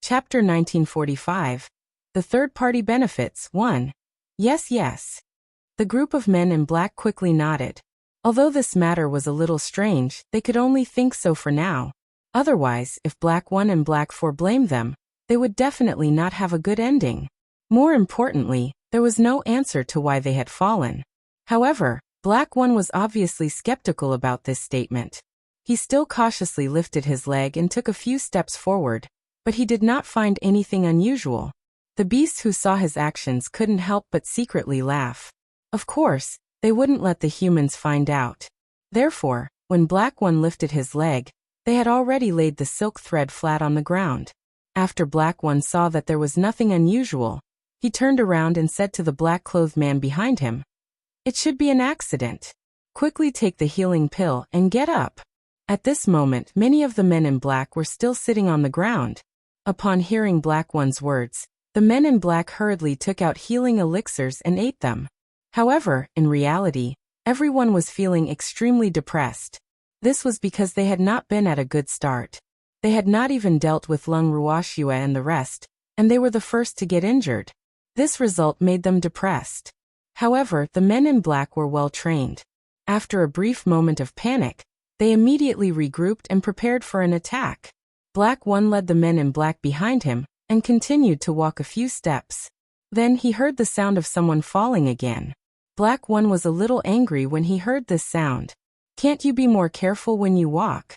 Chapter 1945. The Third-Party Benefits 1. Yes, yes. The group of men in black quickly nodded. Although this matter was a little strange, they could only think so for now. Otherwise, if Black 1 and Black 4 blamed them, they would definitely not have a good ending. More importantly, there was no answer to why they had fallen. However, Black 1 was obviously skeptical about this statement. He still cautiously lifted his leg and took a few steps forward, but he did not find anything unusual. The beasts who saw his actions couldn't help but secretly laugh. Of course, they wouldn't let the humans find out. Therefore, when Black 1 lifted his leg, they had already laid the silk thread flat on the ground. After Black 1 saw that there was nothing unusual, he turned around and said to the black-clothed man behind him, "It should be an accident. Quickly take the healing pill and get up." At this moment, many of the men in black were still sitting on the ground. Upon hearing Black 1's words, the men in black hurriedly took out healing elixirs and ate them. However, in reality, everyone was feeling extremely depressed. This was because they had not been at a good start. They had not even dealt with Wuxia and the rest, and they were the first to get injured. This result made them depressed. However, the men in black were well trained. After a brief moment of panic, they immediately regrouped and prepared for an attack. Black 1 led the men in black behind him and continued to walk a few steps. Then he heard the sound of someone falling again. Black 1 was a little angry when he heard this sound. "Can't you be more careful when you walk?"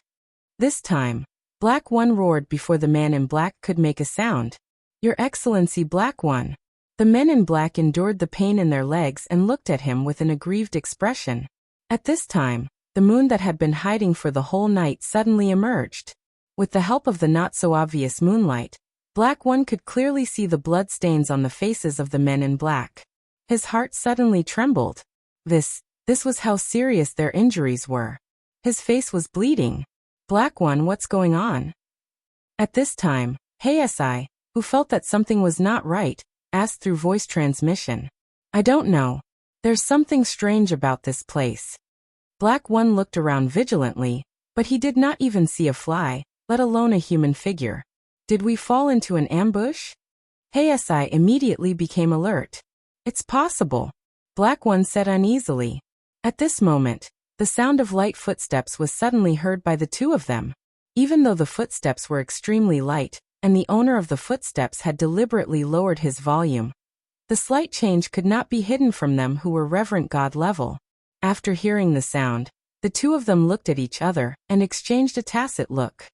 This time, Black 1 roared before the man in black could make a sound. "Your Excellency, Black 1." The men in black endured the pain in their legs and looked at him with an aggrieved expression. At this time, the moon that had been hiding for the whole night suddenly emerged. With the help of the not-so-obvious moonlight, Black 1 could clearly see the blood stains on the faces of the men in black. His heart suddenly trembled. This was how serious their injuries were. His face was bleeding. "Black 1, what's going on?" At this time, Hayasi, who felt that something was not right, asked through voice transmission. "I don't know. There's something strange about this place." Black 1 looked around vigilantly, but he did not even see a fly, let alone a human figure. "Did we fall into an ambush?" Hayasi immediately became alert. "It's possible," Black 1 said uneasily. At this moment, the sound of light footsteps was suddenly heard by the two of them. Even though the footsteps were extremely light, and the owner of the footsteps had deliberately lowered his volume, the slight change could not be hidden from them who were reverent god level. After hearing the sound, the two of them looked at each other and exchanged a tacit look.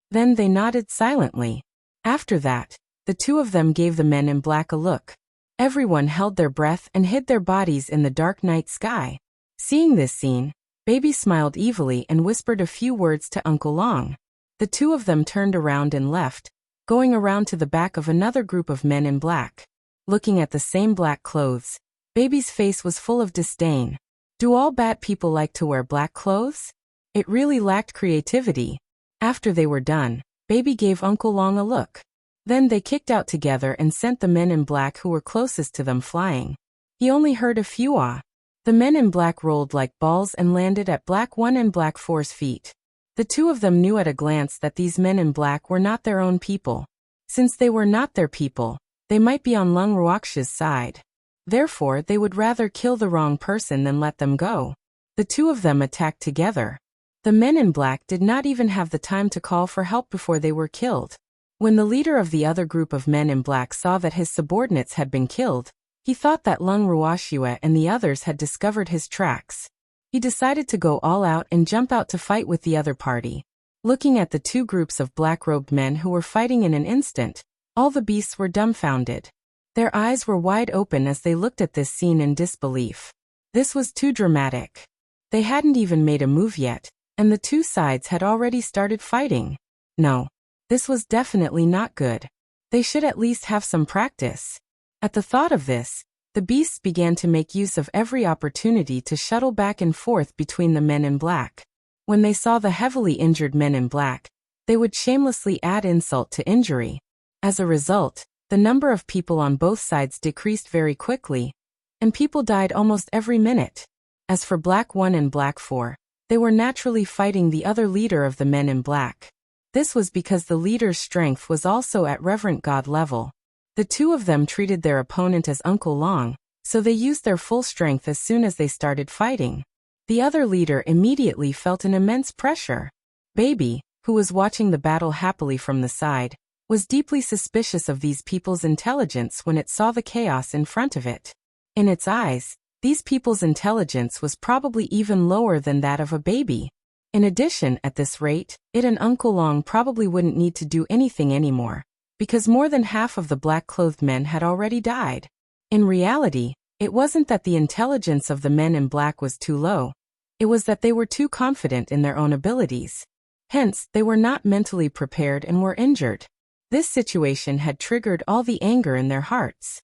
Then they nodded silently. After that, the two of them gave the men in black a look. Everyone held their breath and hid their bodies in the dark night sky. Seeing this scene, Baby smiled evilly and whispered a few words to Uncle Long. The two of them turned around and left, going around to the back of another group of men in black. Looking at the same black clothes, Baby's face was full of disdain. Do all bad people like to wear black clothes? It really lacked creativity. After they were done, Baby gave Uncle Long a look. Then they kicked out together and sent the men in black who were closest to them flying. He only heard a few "ah." The men in black rolled like balls and landed at Black 1 and Black 4's feet. The two of them knew at a glance that these men in black were not their own people. Since they were not their people, they might be on Lung Ruoxia's side. Therefore, they would rather kill the wrong person than let them go. The two of them attacked together. The men in black did not even have the time to call for help before they were killed. When the leader of the other group of men in black saw that his subordinates had been killed, he thought that Lung Ruoxia and the others had discovered his tracks. He decided to go all out and jump out to fight with the other party. Looking at the two groups of black-robed men who were fighting in an instant, all the beasts were dumbfounded. Their eyes were wide open as they looked at this scene in disbelief. This was too dramatic. They hadn't even made a move yet, and the two sides had already started fighting. No. This was definitely not good. They should at least have some practice. At the thought of this, the beasts began to make use of every opportunity to shuttle back and forth between the men in black. When they saw the heavily injured men in black, they would shamelessly add insult to injury. As a result, the number of people on both sides decreased very quickly, and people died almost every minute. As for Black 1 and Black 4, they were naturally fighting the other leader of the men in black. This was because the leader's strength was also at reverent god level. The two of them treated their opponent as Uncle Long, so they used their full strength as soon as they started fighting. The other leader immediately felt an immense pressure. Baby, who was watching the battle happily from the side, was deeply suspicious of these people's intelligence when it saw the chaos in front of it. In its eyes, these people's intelligence was probably even lower than that of a baby. In addition, at this rate, it and Uncle Long probably wouldn't need to do anything anymore, because more than half of the black-clothed men had already died. In reality, it wasn't that the intelligence of the men in black was too low. It was that they were too confident in their own abilities. Hence, they were not mentally prepared and were injured. This situation had triggered all the anger in their hearts.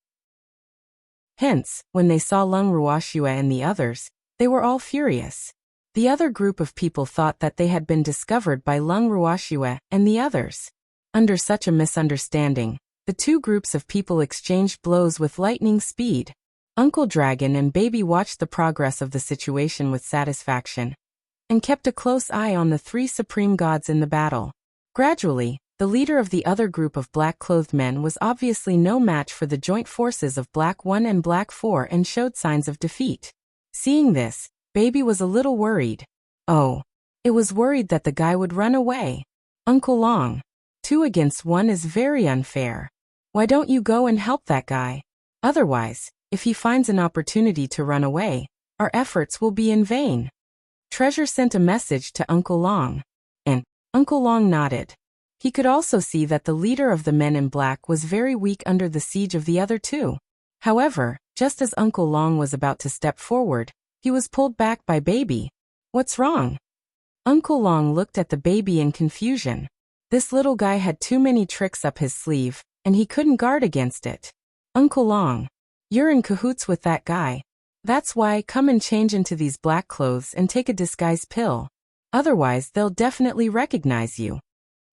Hence, when they saw Lung Ruoxue and the others, they were all furious. The other group of people thought that they had been discovered by Lung Ruoxue and the others. Under such a misunderstanding, the two groups of people exchanged blows with lightning speed. Uncle Dragon and Baby watched the progress of the situation with satisfaction, and kept a close eye on the three supreme gods in the battle. Gradually, the leader of the other group of black-clothed men was obviously no match for the joint forces of Black 1 and Black 4 and showed signs of defeat. Seeing this, Baby was a little worried. Oh, it was worried that the guy would run away. Uncle Long, 2 against 1 is very unfair. Why don't you go and help that guy? Otherwise, if he finds an opportunity to run away, our efforts will be in vain. Treasure sent a message to Uncle Long, and Uncle Long nodded. He could also see that the leader of the men in black was very weak under the siege of the other two. However, just as Uncle Long was about to step forward, he was pulled back by Baby. What's wrong? Uncle Long looked at the baby in confusion. This little guy had too many tricks up his sleeve, and he couldn't guard against it. Uncle Long, you're in cahoots with that guy. That's why, come and change into these black clothes and take a disguise pill. Otherwise, they'll definitely recognize you.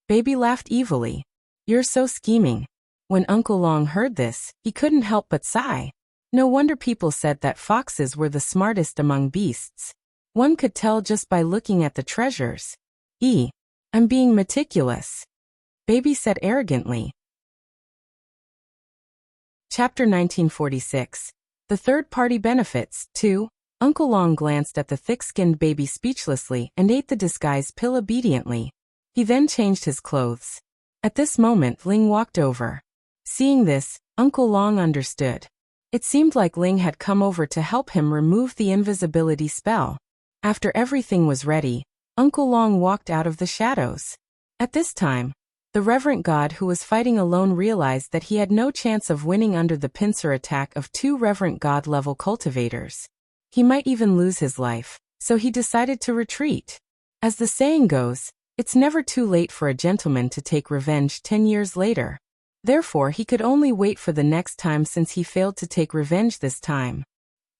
Baby laughed evilly. You're so scheming. When Uncle Long heard this, he couldn't help but sigh. No wonder people said that foxes were the smartest among beasts. One could tell just by looking at the treasures. I'm being meticulous, Baby said arrogantly. Chapter 1946. The Third Party Benefits, 2. Uncle Long glanced at the thick-skinned baby speechlessly and ate the disguise pill obediently. He then changed his clothes. At this moment Ling walked over. Seeing this, Uncle Long understood. It seemed like Ling had come over to help him remove the invisibility spell. After everything was ready, Uncle Long walked out of the shadows. At this time, the reverent god who was fighting alone realized that he had no chance of winning under the pincer attack of 2 reverent god-level cultivators. He might even lose his life, so he decided to retreat. As the saying goes, it's never too late for a gentleman to take revenge 10 years later. Therefore, he could only wait for the next time since he failed to take revenge this time.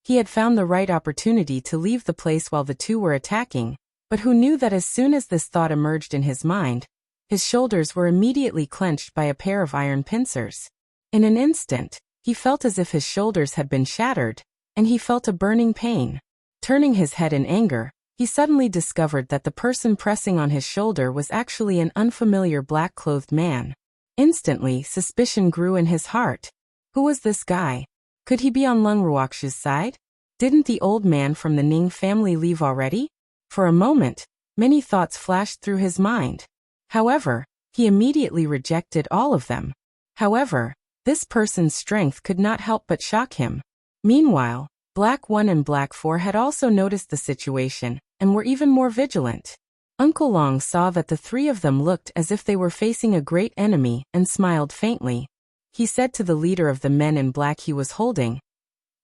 He had found the right opportunity to leave the place while the two were attacking, but who knew that as soon as this thought emerged in his mind, his shoulders were immediately clenched by a pair of iron pincers. In an instant, he felt as if his shoulders had been shattered, and he felt a burning pain. Turning his head in anger, he suddenly discovered that the person pressing on his shoulder was actually an unfamiliar black-clothed man. Instantly, suspicion grew in his heart. Who was this guy? Could he be on Lung Ruoxue's side? Didn't the old man from the Ning family leave already? For a moment, many thoughts flashed through his mind. However, he immediately rejected all of them. However, this person's strength could not help but shock him. Meanwhile, Black 1 and Black 4 had also noticed the situation, and were even more vigilant. Uncle Long saw that the 3 of them looked as if they were facing a great enemy, and smiled faintly. He said to the leader of the men in black he was holding,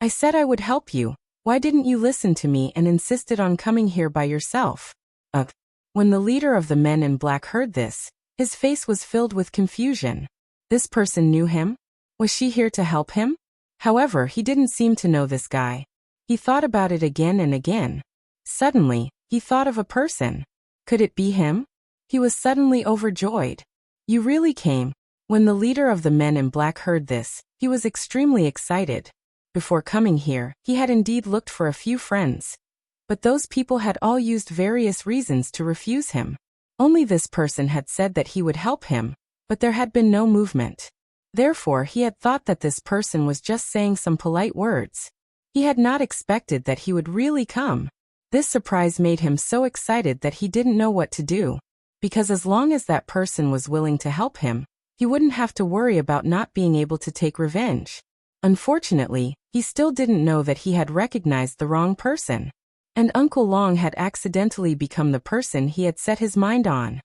I said I would help you. Why didn't you listen to me and insisted on coming here by yourself? When the leader of the men in black heard this, his face was filled with confusion. This person knew him? Was she here to help him? However, he didn't seem to know this guy. He thought about it again and again. Suddenly, he thought of a person. Could it be him? He was suddenly overjoyed. You really came. When the leader of the men in black heard this, he was extremely excited. Before coming here, he had indeed looked for a few friends. But those people had all used various reasons to refuse him. Only this person had said that he would help him, but there had been no movement. Therefore, he had thought that this person was just saying some polite words. He had not expected that he would really come. This surprise made him so excited that he didn't know what to do, because as long as that person was willing to help him, he wouldn't have to worry about not being able to take revenge. Unfortunately, he still didn't know that he had recognized the wrong person, and Uncle Long had accidentally become the person he had set his mind on.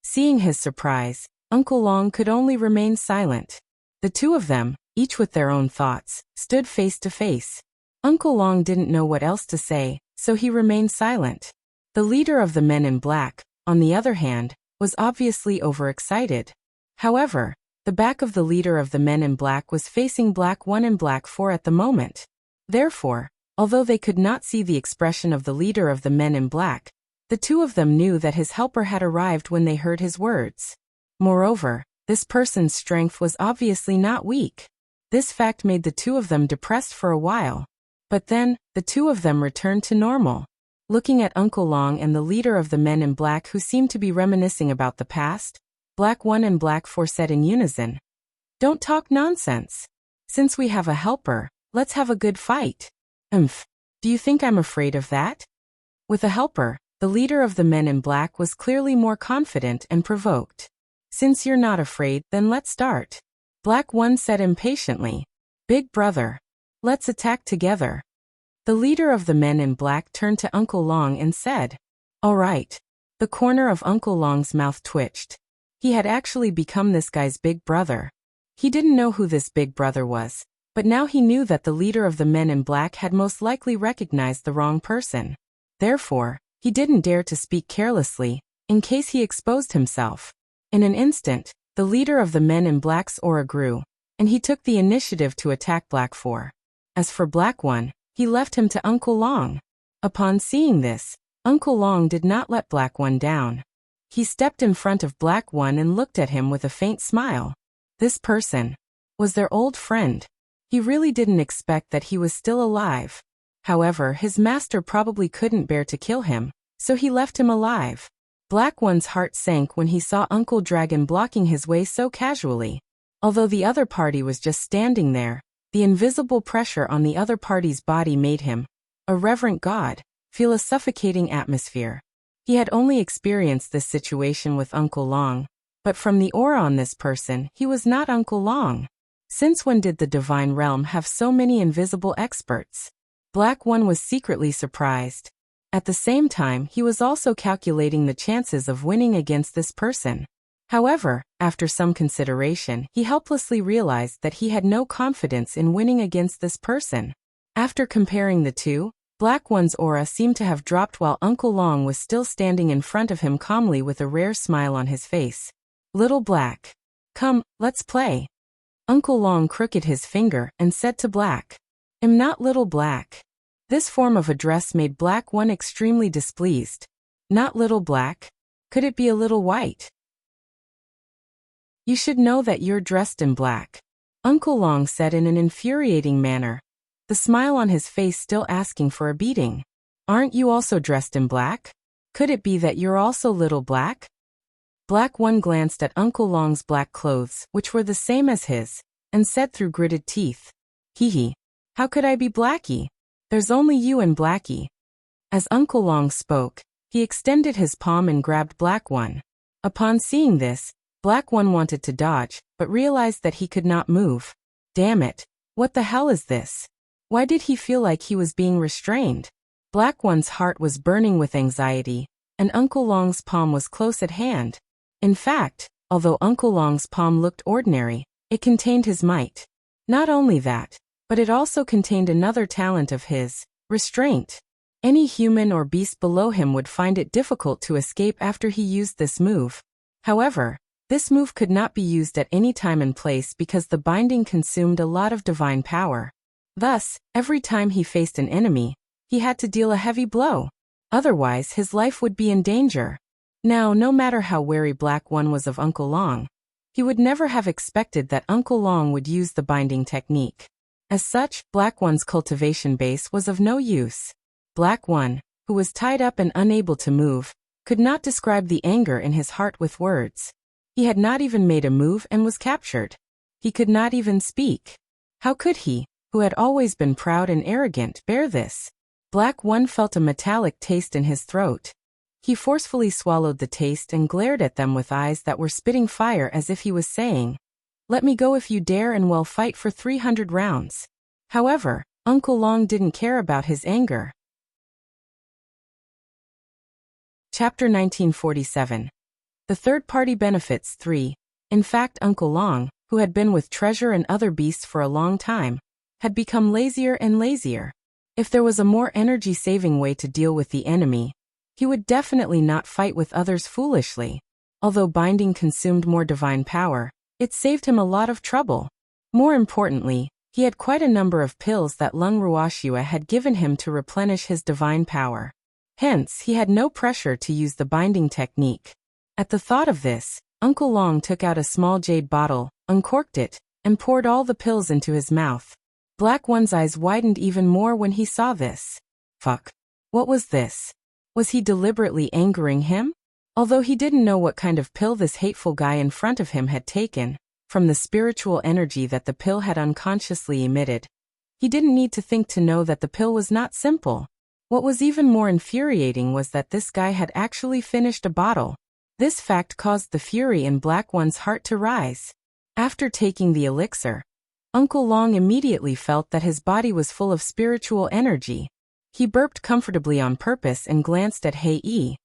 Seeing his surprise, Uncle Long could only remain silent. The two of them, each with their own thoughts, stood face to face. Uncle Long didn't know what else to say, so he remained silent. The leader of the men in black, on the other hand, was obviously overexcited. However, the back of the leader of the men in black was facing Black 1 and Black 4 at the moment. Therefore, although they could not see the expression of the leader of the men in black, the two of them knew that his helper had arrived when they heard his words. Moreover, this person's strength was obviously not weak. This fact made the two of them depressed for a while. But then, the two of them returned to normal. Looking at Uncle Long and the leader of the men in black who seemed to be reminiscing about the past, Black 1 and Black 4 said in unison, "Don't talk nonsense. Since we have a helper, let's have a good fight." Do you think I'm afraid of that? With a helper, the leader of the men in black was clearly more confident and provoked. "Since you're not afraid, then let's start," Black 1 said impatiently. "Big brother. Let's attack together." The leader of the men in black turned to Uncle Long and said, "All right." The corner of Uncle Long's mouth twitched. He had actually become this guy's big brother. He didn't know who this big brother was, but now he knew that the leader of the men in black had most likely recognized the wrong person. Therefore, he didn't dare to speak carelessly, in case he exposed himself. In an instant, the leader of the men in black's aura grew, and he took the initiative to attack Black 4. As for Black 1, he left him to Uncle Long. Upon seeing this, Uncle Long did not let Black 1 down. He stepped in front of Black 1 and looked at him with a faint smile. This person was their old friend. He really didn't expect that he was still alive. However, his master probably couldn't bear to kill him, so he left him alive. Black 1's heart sank when he saw Uncle Dragon blocking his way so casually. Although the other party was just standing there, the invisible pressure on the other party's body made him, a reverent god, feel a suffocating atmosphere. He had only experienced this situation with Uncle Long, but from the aura on this person, he was not Uncle Long. Since when did the divine realm have so many invisible experts? Black 1 was secretly surprised. At the same time, he was also calculating the chances of winning against this person. However, after some consideration, he helplessly realized that he had no confidence in winning against this person. After comparing the two, Black 1's aura seemed to have dropped while Uncle Long was still standing in front of him calmly with a rare smile on his face. "Little Black. Come, let's play." Uncle Long crooked his finger and said to Black, "I'm not Little Black." This form of address made Black 1 extremely displeased. "Not Little Black? Could it be a little white? You should know that you're dressed in black," Uncle Long said in an infuriating manner, the smile on his face still asking for a beating. "Aren't you also dressed in black? Could it be that you're also Little Black?" Black 1 glanced at Uncle Long's black clothes, which were the same as his, and said through gritted teeth, "Hee. How could I be Blackie? There's only you and Blackie." As Uncle Long spoke, he extended his palm and grabbed Black 1. Upon seeing this, Black 1 wanted to dodge, but realized that he could not move. Damn it, what the hell is this? Why did he feel like he was being restrained? Black 1's heart was burning with anxiety, and Uncle Long's palm was close at hand. In fact, although Uncle Long's palm looked ordinary, it contained his might. Not only that, but it also contained another talent of his, restraint. Any human or beast below him would find it difficult to escape after he used this move. However, this move could not be used at any time and place because the binding consumed a lot of divine power. Thus, every time he faced an enemy, he had to deal a heavy blow. Otherwise, his life would be in danger. Now, no matter how wary Black 1 was of Uncle Long, he would never have expected that Uncle Long would use the binding technique. As such, Black 1's cultivation base was of no use. Black 1, who was tied up and unable to move, could not describe the anger in his heart with words. He had not even made a move and was captured. He could not even speak. How could he, who had always been proud and arrogant, bear this? Black One felt a metallic taste in his throat. He forcefully swallowed the taste and glared at them with eyes that were spitting fire as if he was saying, "Let me go if you dare, and we'll fight for 300 rounds. However, Uncle Long didn't care about his anger. Chapter 1947. The Third Party Benefits 3. In fact, Uncle Long, who had been with Treasure and other beasts for a long time, had become lazier and lazier. If there was a more energy-saving way to deal with the enemy, he would definitely not fight with others foolishly. Although binding consumed more divine power, it saved him a lot of trouble. More importantly, he had quite a number of pills that Lung Wuxia had given him to replenish his divine power. Hence, he had no pressure to use the binding technique. At the thought of this, Uncle Long took out a small jade bottle, uncorked it, and poured all the pills into his mouth. Black One's eyes widened even more when he saw this. Fuck. What was this? Was he deliberately angering him? Although he didn't know what kind of pill this hateful guy in front of him had taken, from the spiritual energy that the pill had unconsciously emitted, he didn't need to think to know that the pill was not simple. What was even more infuriating was that this guy had actually finished a bottle. This fact caused the fury in Black One's heart to rise. After taking the elixir, Uncle Long immediately felt that his body was full of spiritual energy. He burped comfortably on purpose and glanced at Hei,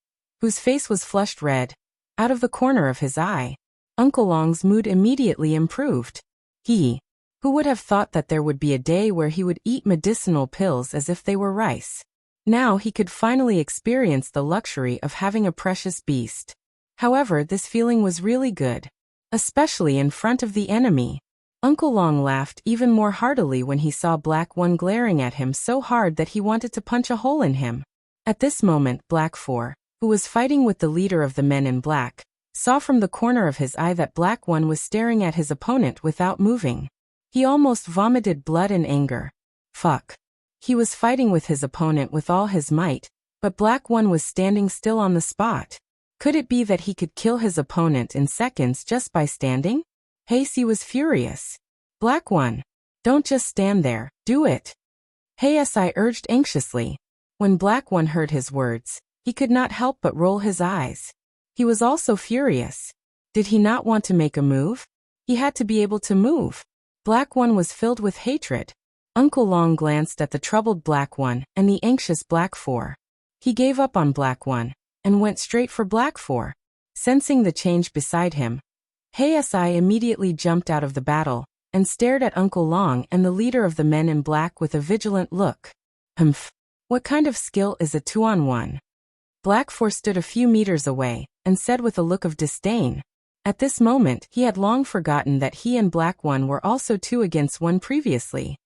whose face was flushed red. Out of the corner of his eye, Uncle Long's mood immediately improved. He, who would have thought that there would be a day where he would eat medicinal pills as if they were rice. Now he could finally experience the luxury of having a precious beast. However, this feeling was really good, especially in front of the enemy. Uncle Long laughed even more heartily when he saw Black One glaring at him so hard that he wanted to punch a hole in him. At this moment, Black Four, who was fighting with the leader of the men in black, saw from the corner of his eye that Black One was staring at his opponent without moving. He almost vomited blood in anger. Fuck. He was fighting with his opponent with all his might, but Black One was standing still on the spot. Could it be that he could kill his opponent in seconds just by standing? Hei was furious. Black One, don't just stand there, do it. Hei urged anxiously. When Black One heard his words, he could not help but roll his eyes. He was also furious. Did he not want to make a move? He had to be able to move. Black One was filled with hatred. Uncle Long glanced at the troubled Black One and the anxious Black Four. He gave up on Black One and went straight for Black Four. Sensing the change beside him, Hei immediately jumped out of the battle and stared at Uncle Long and the leader of the men in black with a vigilant look. Humph. What kind of skill is a 2-on-1? Black Four stood a few meters away and said with a look of disdain. At this moment, he had long forgotten that he and Black One were also 2 against 1 previously.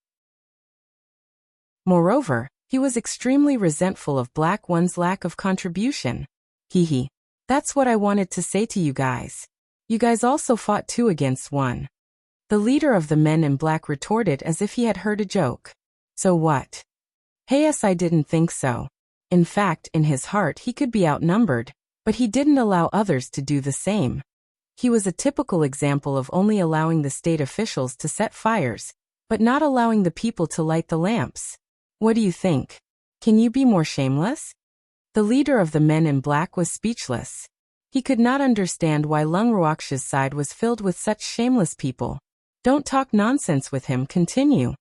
Moreover, he was extremely resentful of Black One's lack of contribution. Hee. That's what I wanted to say to you guys. You guys also fought 2 against 1. The leader of the men in black retorted as if he had heard a joke. So what? Hei didn't think so. In fact, in his heart he could be outnumbered, but he didn't allow others to do the same. He was a typical example of only allowing the state officials to set fires, but not allowing the people to light the lamps. What do you think? Can you be more shameless? The leader of the men in black was speechless. He could not understand why Lung Ruoxia's side was filled with such shameless people. Don't talk nonsense with him, continue.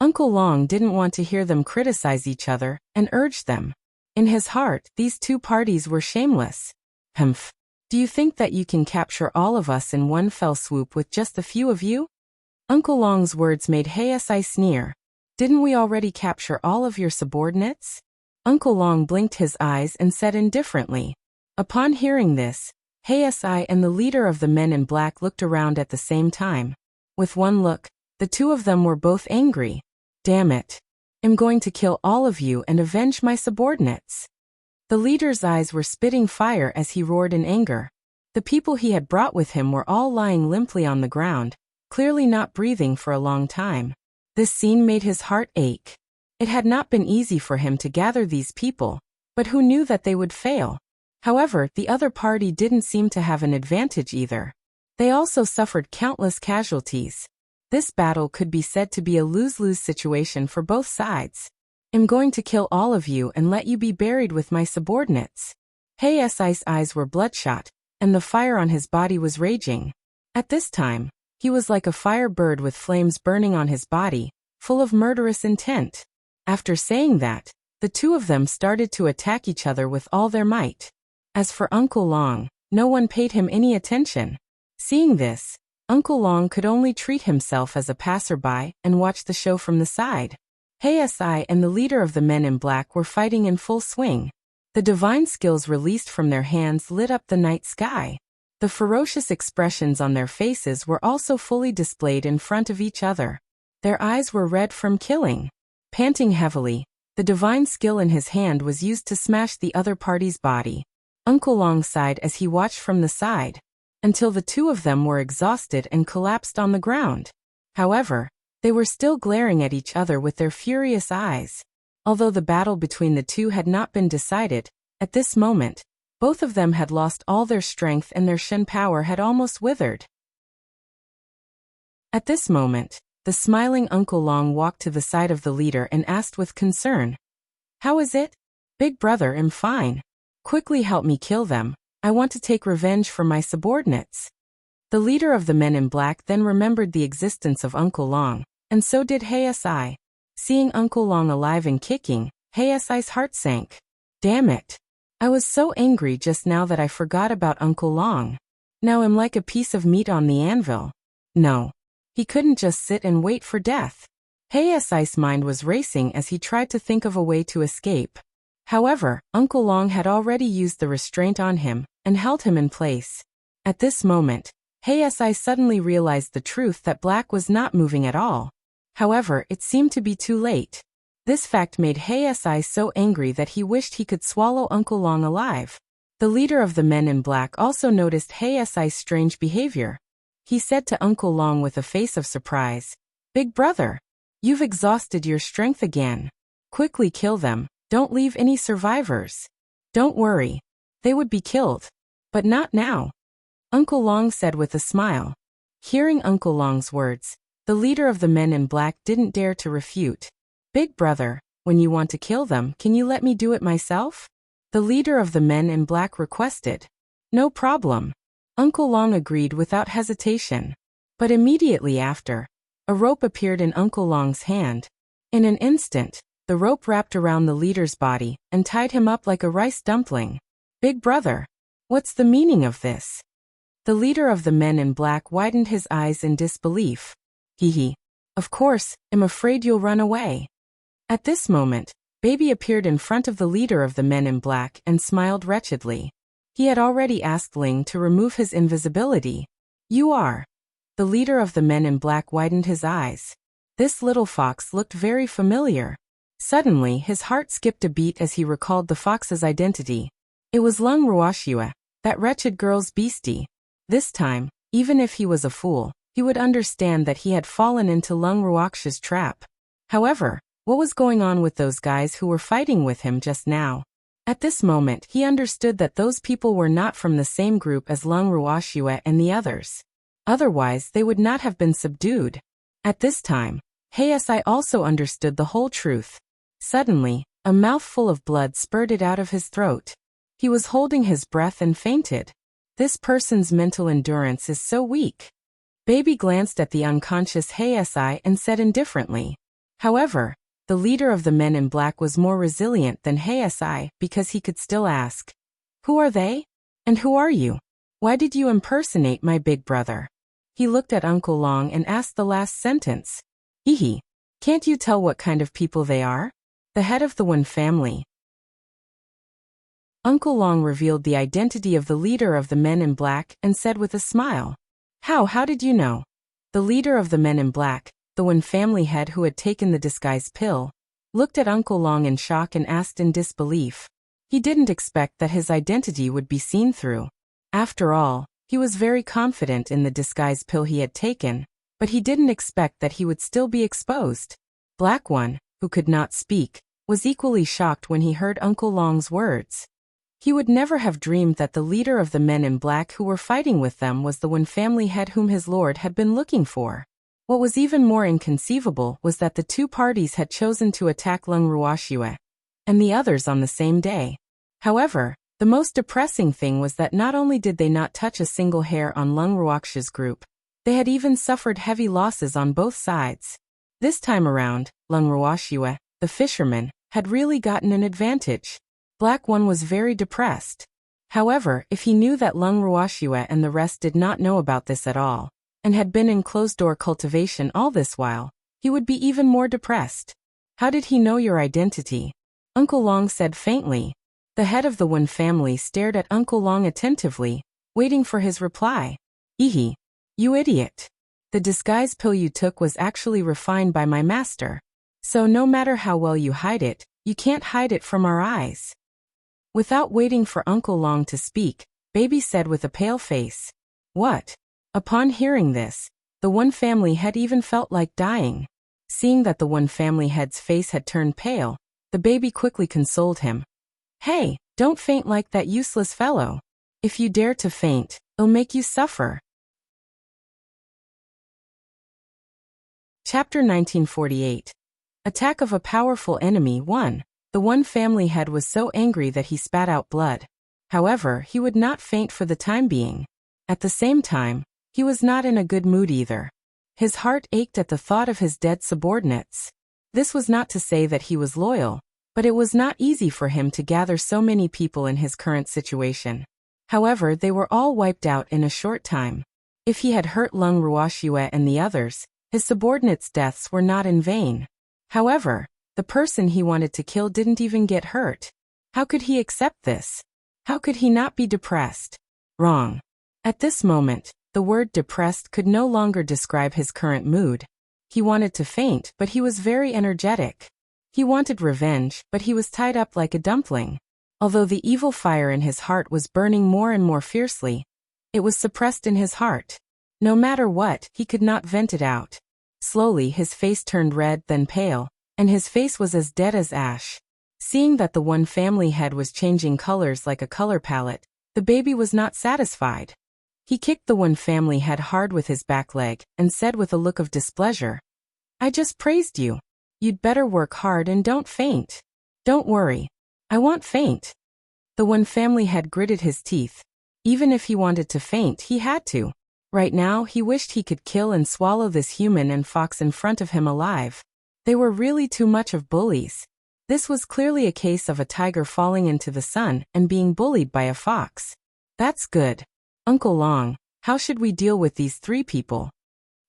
Uncle Long didn't want to hear them criticize each other and urged them. In his heart, these 2 parties were shameless. Humph. Do you think that you can capture all of us in one fell swoop with just a few of you? Uncle Long's words made Hei sneer. Didn't we already capture all of your subordinates? Uncle Long blinked his eyes and said indifferently. Upon hearing this, Hei and the leader of the men in black looked around at the same time. With one look, the 2 of them were both angry. Damn it. I'm going to kill all of you and avenge my subordinates. The leader's eyes were spitting fire as he roared in anger. The people he had brought with him were all lying limply on the ground, clearly not breathing for a long time. This scene made his heart ache. It had not been easy for him to gather these people, but who knew that they would fail? However, the other party didn't seem to have an advantage either. They also suffered countless casualties. This battle could be said to be a lose-lose situation for both sides. I'm going to kill all of you and let you be buried with my subordinates. Hei's eyes were bloodshot, and the fire on his body was raging. At this time, he was like a fire bird with flames burning on his body, full of murderous intent. After saying that, the two of them started to attack each other with all their might. As for Uncle Long, no one paid him any attention. Seeing this, Uncle Long could only treat himself as a passerby and watch the show from the side. Hei and the leader of the men in black were fighting in full swing. The divine skills released from their hands lit up the night sky. The ferocious expressions on their faces were also fully displayed in front of each other. Their eyes were red from killing. Panting heavily, the divine skill in his hand was used to smash the other party's body. Uncle Long sighed as he watched from the side, until the two of them were exhausted and collapsed on the ground. However, they were still glaring at each other with their furious eyes. Although the battle between the two had not been decided, at this moment, both of them had lost all their strength and their shen power had almost withered. At this moment, the smiling Uncle Long walked to the side of the leader and asked with concern, "How is it? Big brother, I'm fine. Quickly help me kill them. I want to take revenge for my subordinates." The leader of the men in black then remembered the existence of Uncle Long, and so did Hei. Seeing Uncle Long alive and kicking, Hei's heart sank. Damn it. I was so angry just now that I forgot about Uncle Long. Now I'm like a piece of meat on the anvil. No. He couldn't just sit and wait for death. Hei's mind was racing as he tried to think of a way to escape. However, Uncle Long had already used the restraint on him and held him in place. At this moment, Hei suddenly realized the truth that Black was not moving at all. However, it seemed to be too late. This fact made Hei so angry that he wished he could swallow Uncle Long alive. The leader of the men in black also noticed Hei's strange behavior. He said to Uncle Long with a face of surprise, "Big brother, you've exhausted your strength again. Quickly kill them, don't leave any survivors." "Don't worry. They would be killed. But not now," Uncle Long said with a smile. Hearing Uncle Long's words, the leader of the men in black didn't dare to refute. "Big brother, when you want to kill them, can you let me do it myself?" The leader of the men in black requested. "No problem." Uncle Long agreed without hesitation. But immediately after, a rope appeared in Uncle Long's hand. In an instant, the rope wrapped around the leader's body and tied him up like a rice dumpling. "Big brother, what's the meaning of this?" The leader of the men in black widened his eyes in disbelief. "Hee. Of course, I'm afraid you'll run away." At this moment, Baby appeared in front of the leader of the men in black and smiled wretchedly. He had already asked Ling to remove his invisibility. "You are?" The leader of the men in black widened his eyes. This little fox looked very familiar. Suddenly, his heart skipped a beat as he recalled the fox's identity. It was Lung Ruoxia, that wretched girl's beastie. This time, even if he was a fool, he would understand that he had fallen into Lung Ruoxia's trap. However, what was going on with those guys who were fighting with him just now? At this moment, he understood that those people were not from the same group as Lung Ruoxia and the others. Otherwise, they would not have been subdued. At this time, Hei also understood the whole truth. Suddenly, a mouthful of blood spurted out of his throat. He was holding his breath and fainted. This person's mental endurance is so weak. Baby glanced at the unconscious Hei and said indifferently. However, the leader of the men in black was more resilient than Hei because he could still ask, "Who are they? And who are you? Why did you impersonate my big brother?" He looked at Uncle Long and asked the last sentence. "Hee. Can't you tell what kind of people they are? The head of the Wen family." Uncle Long revealed the identity of the leader of the men in black and said with a smile, How did you know?" The leader of the men in black, the Wen family head who had taken the disguise pill, looked at Uncle Long in shock and asked in disbelief. He didn't expect that his identity would be seen through. After all, he was very confident in the disguise pill he had taken, but he didn't expect that he would still be exposed. Black One, who could not speak, was equally shocked when he heard Uncle Long's words. He would never have dreamed that the leader of the men in black who were fighting with them was the one family head whom his lord had been looking for. What was even more inconceivable was that the two parties had chosen to attack Lung Ruoxue and the others on the same day. However, the most depressing thing was that not only did they not touch a single hair on Lung Ruoxue's group, they had even suffered heavy losses on both sides. This time around, Lung Ruoxue, the fisherman, had really gotten an advantage. Black One was very depressed. However, if he knew that Lung Ruoxue and the rest did not know about this at all, and had been in closed-door cultivation all this while, he would be even more depressed. How did he know your identity? Uncle Long said faintly. The head of the Wen family stared at Uncle Long attentively, waiting for his reply. Ehe. You idiot. The disguise pill you took was actually refined by my master. So no matter how well you hide it, you can't hide it from our eyes. Without waiting for Uncle Long to speak, Baby said with a pale face. What? Upon hearing this, the Wen family head even felt like dying. Seeing that the Wen family head's face had turned pale, the baby quickly consoled him. Hey, don't faint like that useless fellow. If you dare to faint, it'll make you suffer. Chapter 1948. Attack of a powerful enemy 1. The Wen family head was so angry that he spat out blood. However, he would not faint for the time being. At the same time, he was not in a good mood either. His heart ached at the thought of his dead subordinates. This was not to say that he was loyal, but it was not easy for him to gather so many people in his current situation. However, they were all wiped out in a short time. If he had hurt Lung Ruoxue and the others, his subordinates' deaths were not in vain. However, the person he wanted to kill didn't even get hurt. How could he accept this? How could he not be depressed? Wrong. At this moment, the word depressed could no longer describe his current mood. He wanted to faint, but he was very energetic. He wanted revenge, but he was tied up like a dumpling. Although the evil fire in his heart was burning more and more fiercely, it was suppressed in his heart. No matter what, he could not vent it out. Slowly his face turned red then pale, and his face was as dead as ash. Seeing that the Wen family head was changing colors like a color palette, the baby was not satisfied. He kicked the Wen family head hard with his back leg, and said with a look of displeasure, I just praised you. You'd better work hard and don't faint. Don't worry. I won't faint. The Wen family head gritted his teeth. Even if he wanted to faint, he had to. Right now, he wished he could kill and swallow this human and fox in front of him alive. They were really too much of bullies. This was clearly a case of a tiger falling into the sun and being bullied by a fox. That's good. Uncle Long, how should we deal with these three people?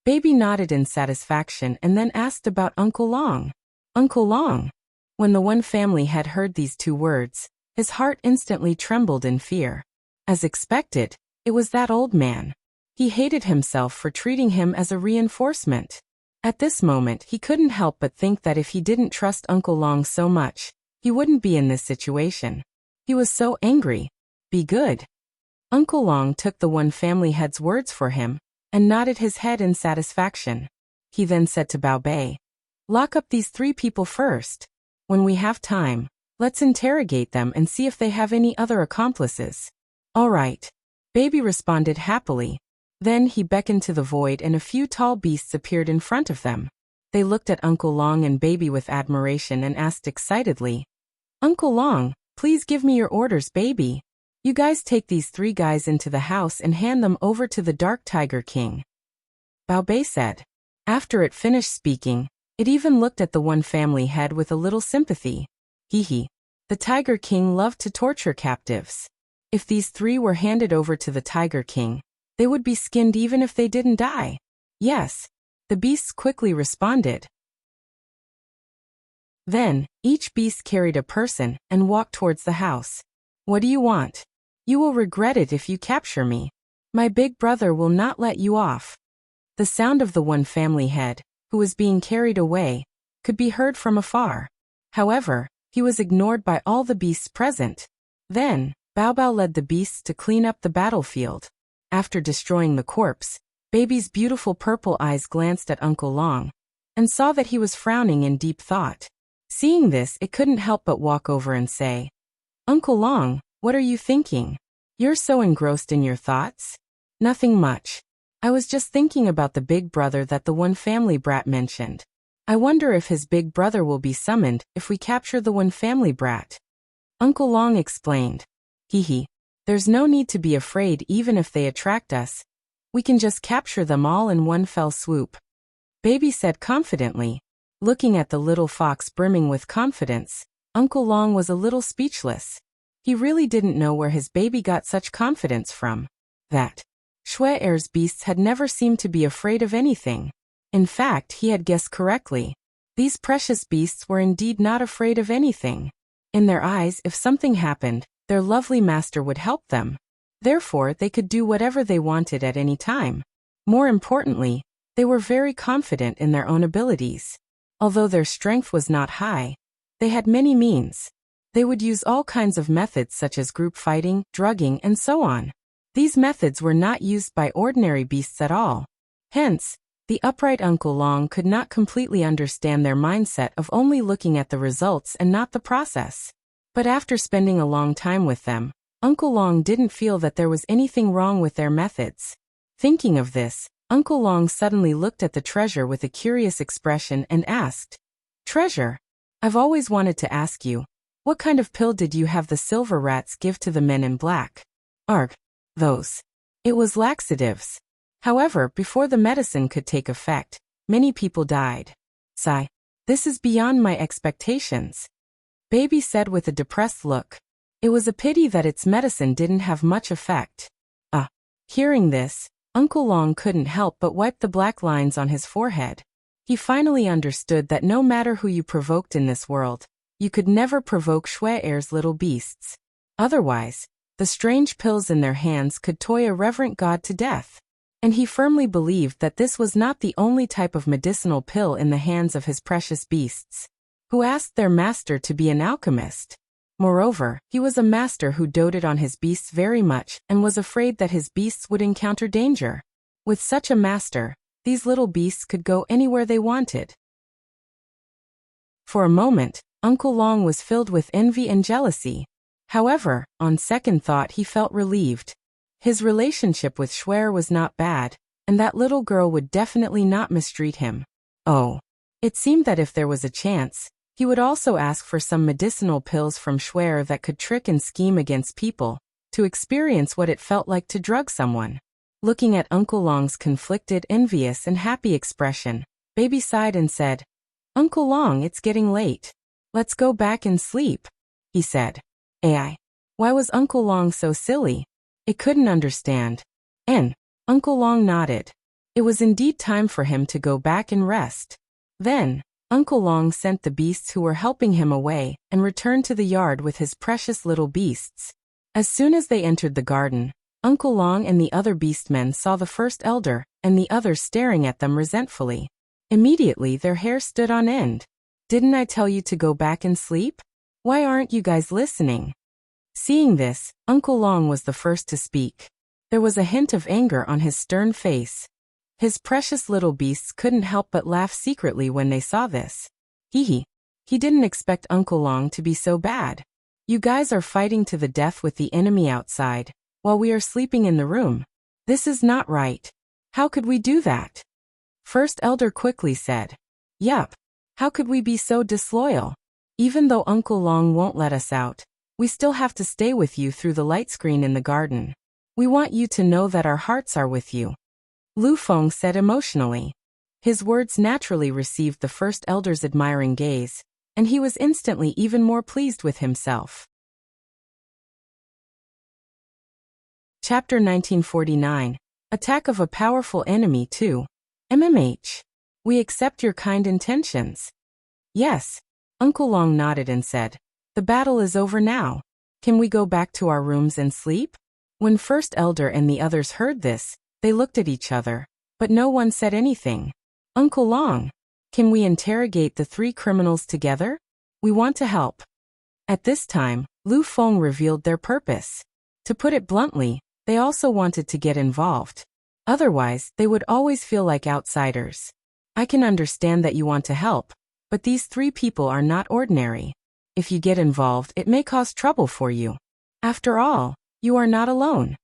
Baby nodded in satisfaction and then asked about Uncle Long. Uncle Long. When the Wen family had heard these two words, his heart instantly trembled in fear. As expected, it was that old man. He hated himself for treating him as a reinforcement. At this moment, he couldn't help but think that if he didn't trust Uncle Long so much, he wouldn't be in this situation. He was so angry. Be good. Uncle Long took the Wen family head's words for him, and nodded his head in satisfaction. He then said to Bao Bei, lock up these three people first. When we have time, let's interrogate them and see if they have any other accomplices. All right. Baby responded happily. Then he beckoned to the void and a few tall beasts appeared in front of them. They looked at Uncle Long and Baby with admiration and asked excitedly, Uncle Long, please give me your orders, Baby. You guys take these three guys into the house and hand them over to the Dark Tiger King. Bao Bei said. After it finished speaking, it even looked at the Wen family head with a little sympathy. Hee. The Tiger King loved to torture captives. If these three were handed over to the Tiger King, they would be skinned even if they didn't die. Yes. The beasts quickly responded. Then, each beast carried a person and walked towards the house. What do you want? You will regret it if you capture me. My big brother will not let you off. The sound of the Wen family head, who was being carried away, could be heard from afar. However, he was ignored by all the beasts present. Then, Bao Bao led the beasts to clean up the battlefield. After destroying the corpse, Baby's beautiful purple eyes glanced at Uncle Long, and saw that he was frowning in deep thought. Seeing this, it couldn't help but walk over and say, Uncle Long, What are you thinking? You're so engrossed in your thoughts? Nothing much. I was just thinking about the big brother that the one family brat mentioned. I wonder if his big brother will be summoned if we capture the one family brat. Uncle Long explained. Hee. There's no need to be afraid even if they attract us. We can just capture them all in one fell swoop. Baby said confidently. Looking at the little fox brimming with confidence, Uncle Long was a little speechless. He really didn't know where his baby got such confidence from. That Shui-er's beasts had never seemed to be afraid of anything. In fact, he had guessed correctly. These precious beasts were indeed not afraid of anything. In their eyes, if something happened, their lovely master would help them. Therefore, they could do whatever they wanted at any time. More importantly, they were very confident in their own abilities. Although their strength was not high, they had many means. They would use all kinds of methods such as group fighting, drugging, and so on. These methods were not used by ordinary beasts at all. Hence, the upright Uncle Long could not completely understand their mindset of only looking at the results and not the process. But after spending a long time with them, Uncle Long didn't feel that there was anything wrong with their methods. Thinking of this, Uncle Long suddenly looked at the treasure with a curious expression and asked, Treasure, I've always wanted to ask you, what kind of pill did you have the silver rats give to the men in black? Arg. Those. It was laxatives. However, before the medicine could take effect, many people died. Sigh. This is beyond my expectations. Baby said with a depressed look. It was a pity that its medicine didn't have much effect. Hearing this, Uncle Long couldn't help but wipe the black lines on his forehead. He finally understood that no matter who you provoked in this world, you could never provoke Shui-er's little beasts. Otherwise, the strange pills in their hands could toy a reverent god to death. And he firmly believed that this was not the only type of medicinal pill in the hands of his precious beasts, who asked their master to be an alchemist. Moreover, he was a master who doted on his beasts very much and was afraid that his beasts would encounter danger. With such a master, these little beasts could go anywhere they wanted. For a moment, Uncle Long was filled with envy and jealousy. However, on second thought he felt relieved. His relationship with Shui was not bad, and that little girl would definitely not mistreat him. Oh. It seemed that if there was a chance, he would also ask for some medicinal pills from Shui that could trick and scheme against people, to experience what it felt like to drug someone. Looking at Uncle Long's conflicted, envious, and happy expression, Baby sighed and said, Uncle Long, it's getting late. Let's go back and sleep, he said. Ai. Why was Uncle Long so silly? It couldn't understand. Uncle Long nodded. It was indeed time for him to go back and rest. Then, Uncle Long sent the beasts who were helping him away and returned to the yard with his precious little beasts. As soon as they entered the garden, Uncle Long and the other beastmen saw the first elder and the others staring at them resentfully. Immediately their hair stood on end. Didn't I tell you to go back and sleep? Why aren't you guys listening? Seeing this, Uncle Long was the first to speak. There was a hint of anger on his stern face. His precious little beasts couldn't help but laugh secretly when they saw this. He didn't expect Uncle Long to be so bad. You guys are fighting to the death with the enemy outside, while we are sleeping in the room. This is not right. How could we do that? First Elder quickly said. Yup. How could we be so disloyal? Even though Uncle Long won't let us out, we still have to stay with you through the light screen in the garden. We want you to know that our hearts are with you. Lu Feng said emotionally. His words naturally received the first elder's admiring gaze, and he was instantly even more pleased with himself. Chapter 1949. Attack of a Powerful Enemy 2. MMH. We accept your kind intentions. Yes. Uncle Long nodded and said, the battle is over now. Can we go back to our rooms and sleep? When First Elder and the others heard this, they looked at each other, but no one said anything. Uncle Long, can we interrogate the three criminals together? We want to help. At this time, Lu Feng revealed their purpose. To put it bluntly, they also wanted to get involved. Otherwise, they would always feel like outsiders. I can understand that you want to help, but these three people are not ordinary. If you get involved, it may cause trouble for you. After all, you are not alone.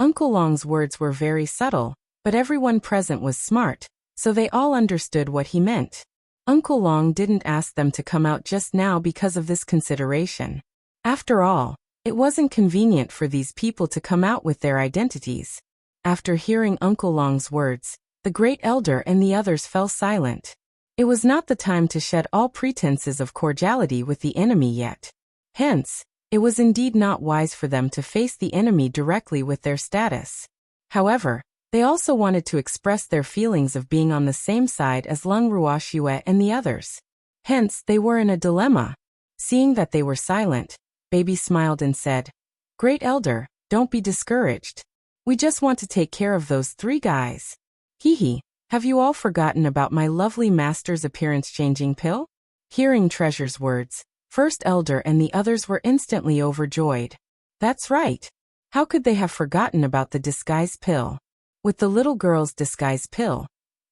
Uncle Long's words were very subtle, but everyone present was smart, so they all understood what he meant. Uncle Long didn't ask them to come out just now because of this consideration. After all, it wasn't convenient for these people to come out with their identities. After hearing Uncle Long's words, the great elder and the others fell silent. It was not the time to shed all pretenses of cordiality with the enemy yet. Hence, it was indeed not wise for them to face the enemy directly with their status. However, they also wanted to express their feelings of being on the same side as Lung Ruoxue and the others. Hence, they were in a dilemma. Seeing that they were silent, Baby smiled and said, "Great Elder, don't be discouraged. We just want to take care of those 3 guys. Hee, have you all forgotten about my lovely master's appearance-changing pill?" Hearing Treasure's words, First Elder and the others were instantly overjoyed. That's right. How could they have forgotten about the disguise pill? With the little girl's disguise pill,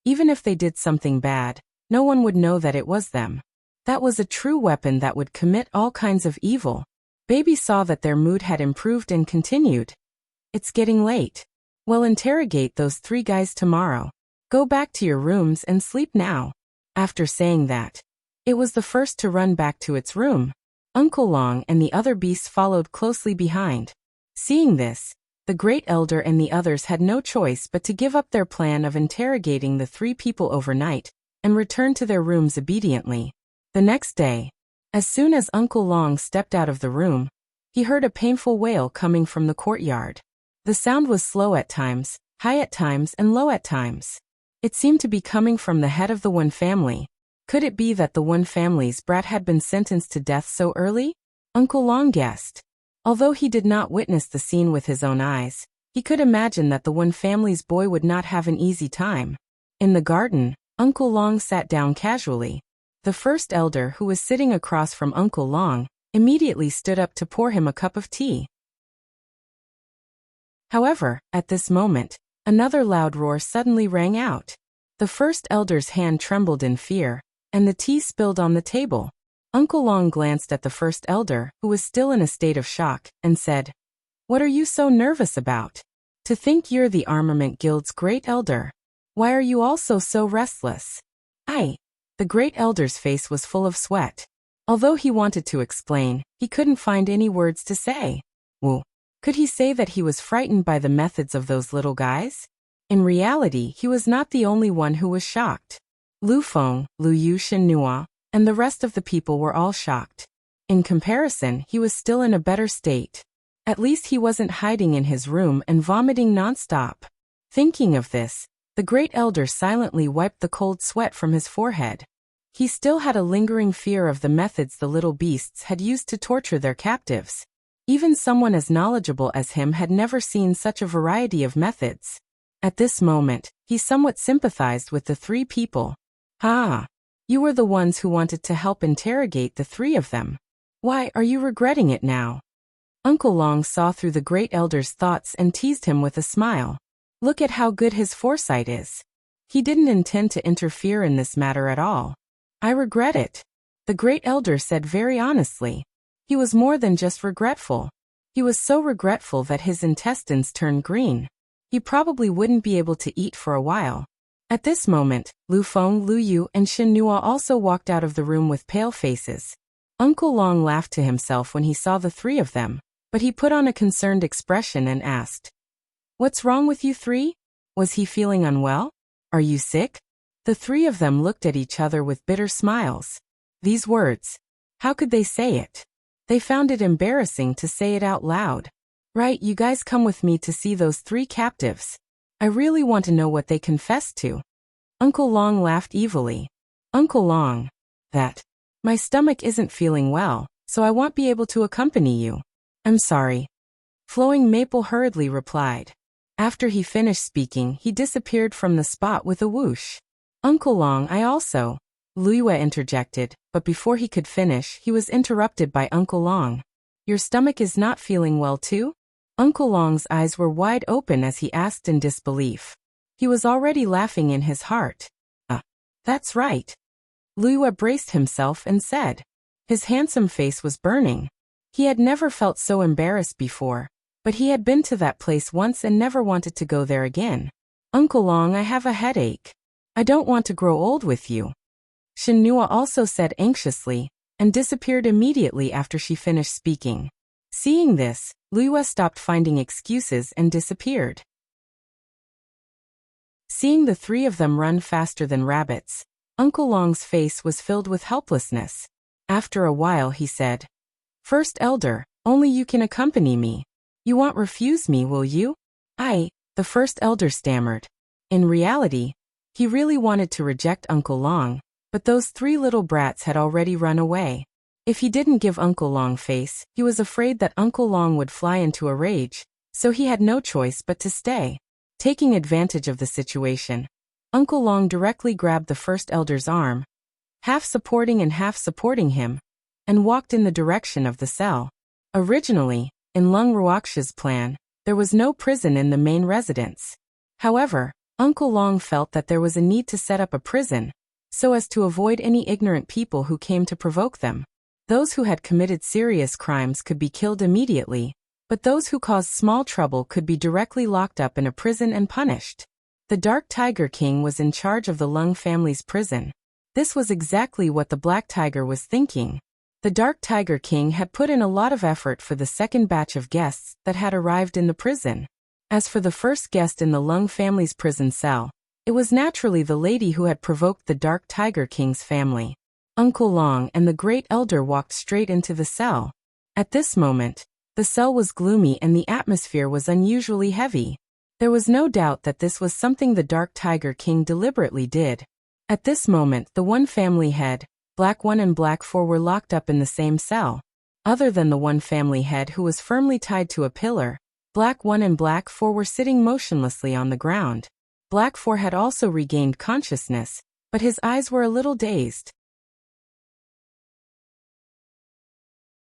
even if they did something bad, no one would know that it was them. That was a true weapon that would commit all kinds of evil. Baby saw that their mood had improved and continued. "It's getting late. We'll interrogate those 3 guys tomorrow. Go back to your rooms and sleep now." After saying that, it was the first to run back to its room. Uncle Long and the other beasts followed closely behind. Seeing this, the great elder and the others had no choice but to give up their plan of interrogating the 3 people overnight and return to their rooms obediently. The next day, as soon as Uncle Long stepped out of the room, he heard a painful wail coming from the courtyard. The sound was slow at times, high at times, and low at times. It seemed to be coming from the head of the Wen family. Could it be that the Wen family's brat had been sentenced to death so early? Uncle Long guessed. Although he did not witness the scene with his own eyes, he could imagine that the Wen family's boy would not have an easy time. In the garden, Uncle Long sat down casually. The first elder, who was sitting across from Uncle Long, immediately stood up to pour him a cup of tea. However, at this moment, another loud roar suddenly rang out. The first elder's hand trembled in fear, and the tea spilled on the table. Uncle Long glanced at the first elder, who was still in a state of shock, and said, "What are you so nervous about? To think you're the Armament Guild's great elder. Why are you also so restless?" The great elder's face was full of sweat. Although he wanted to explain, he couldn't find any words to say. Could he say that he was frightened by the methods of those little guys? In reality, he was not the only one who was shocked. Lu Feng, Lu Yu Shenhua, and the rest of the people were all shocked. In comparison, he was still in a better state. At least he wasn't hiding in his room and vomiting nonstop. Thinking of this, the great elder silently wiped the cold sweat from his forehead. He still had a lingering fear of the methods the little beasts had used to torture their captives. Even someone as knowledgeable as him had never seen such a variety of methods. At this moment, he somewhat sympathized with the 3 people. You were the ones who wanted to help interrogate the 3 of them. Why are you regretting it now?" Uncle Long saw through the great elder's thoughts and teased him with a smile. Look at how good his foresight is. He didn't intend to interfere in this matter at all. "I regret it," the great elder said very honestly. He was more than just regretful. He was so regretful that his intestines turned green. He probably wouldn't be able to eat for a while. At this moment, Lu Feng, Lu Yu, and Shenhua also walked out of the room with pale faces. Uncle Long laughed to himself when he saw the 3 of them, but he put on a concerned expression and asked, "What's wrong with you 3? Was he feeling unwell? Are you sick?" The 3 of them looked at each other with bitter smiles. These words, how could they say it? They found it embarrassing to say it out loud. "Right, you guys come with me to see those 3 captives. I really want to know what they confessed to." Uncle Long laughed evilly. "Uncle Long, my stomach isn't feeling well, so I won't be able to accompany you. I'm sorry." Flowing Maple hurriedly replied. After he finished speaking, he disappeared from the spot with a whoosh. "Uncle Long, I also," Liyue interjected, but before he could finish, he was interrupted by Uncle Long. "Your stomach is not feeling well too?" Uncle Long's eyes were wide open as he asked in disbelief. He was already laughing in his heart. That's right." Liyue braced himself and said. His handsome face was burning. He had never felt so embarrassed before, but he had been to that place once and never wanted to go there again. Uncle Long, I have a headache. I don't want to grow old with you, Shinhua also said anxiously, and disappeared immediately after she finished speaking. Seeing this, Liyue stopped finding excuses and disappeared. Seeing the three of them run faster than rabbits, Uncle Long's face was filled with helplessness. After a while he said, "First Elder, only you can accompany me. You won't refuse me, will you?" The First Elder stammered. In reality, he really wanted to reject Uncle Long, but those three little brats had already run away. If he didn't give Uncle Long face, he was afraid that Uncle Long would fly into a rage, so he had no choice but to stay. Taking advantage of the situation, Uncle Long directly grabbed the First Elder's arm, half supporting him, and walked in the direction of the cell. Originally, in Lung Ruoxia's plan, there was no prison in the main residence. However, Uncle Long felt that there was a need to set up a prison, so as to avoid any ignorant people who came to provoke them. Those who had committed serious crimes could be killed immediately, but those who caused small trouble could be directly locked up in a prison and punished. The Dark Tiger King was in charge of the Lung family's prison. This was exactly what the Black Tiger was thinking. The Dark Tiger King had put in a lot of effort for the second batch of guests that had arrived in the prison. As for the first guest in the Lung family's prison cell, it was naturally the lady who had provoked the Dark Tiger King's family. Uncle Long and the Great Elder walked straight into the cell. At this moment, the cell was gloomy and the atmosphere was unusually heavy. There was no doubt that this was something the Dark Tiger King deliberately did. At this moment, the one family head, Black 1 and Black 4 were locked up in the same cell. Other than the one family head who was firmly tied to a pillar, Black 1 and Black 4 were sitting motionlessly on the ground. Black 4 had also regained consciousness, but his eyes were a little dazed.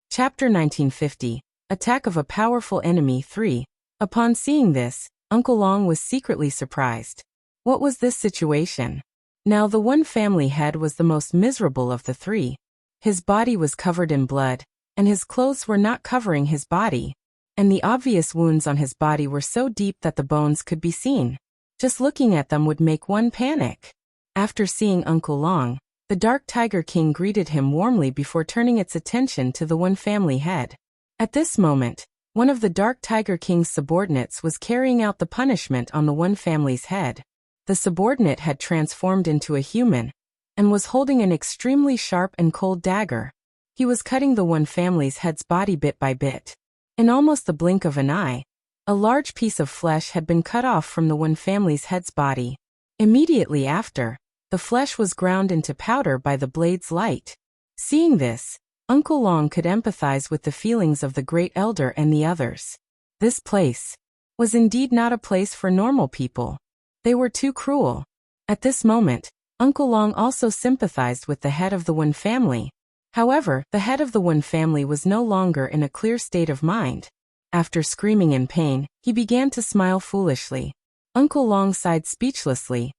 Chapter 1950, Attack of a Powerful Enemy 3. Upon seeing this, Uncle Long was secretly surprised. What was this situation? Now the one family head was the most miserable of the three. His body was covered in blood, and his clothes were not covering his body, and the obvious wounds on his body were so deep that the bones could be seen. Just looking at them would make one panic. After seeing Uncle Long, the Dark Tiger King greeted him warmly before turning its attention to the one family head. At this moment, one of the Dark Tiger King's subordinates was carrying out the punishment on the one family's head. The subordinate had transformed into a human, and was holding an extremely sharp and cold dagger. He was cutting the one family's head's body bit by bit. In almost the blink of an eye, a large piece of flesh had been cut off from the one family's head's body. Immediately after, the flesh was ground into powder by the blade's light. Seeing this, Uncle Long could empathize with the feelings of the Great Elder and the others. This place was indeed not a place for normal people. They were too cruel. At this moment, Uncle Long also sympathized with the head of the one family. However, the head of the one family was no longer in a clear state of mind. After screaming in pain, he began to smile foolishly. Uncle Long sighed speechlessly,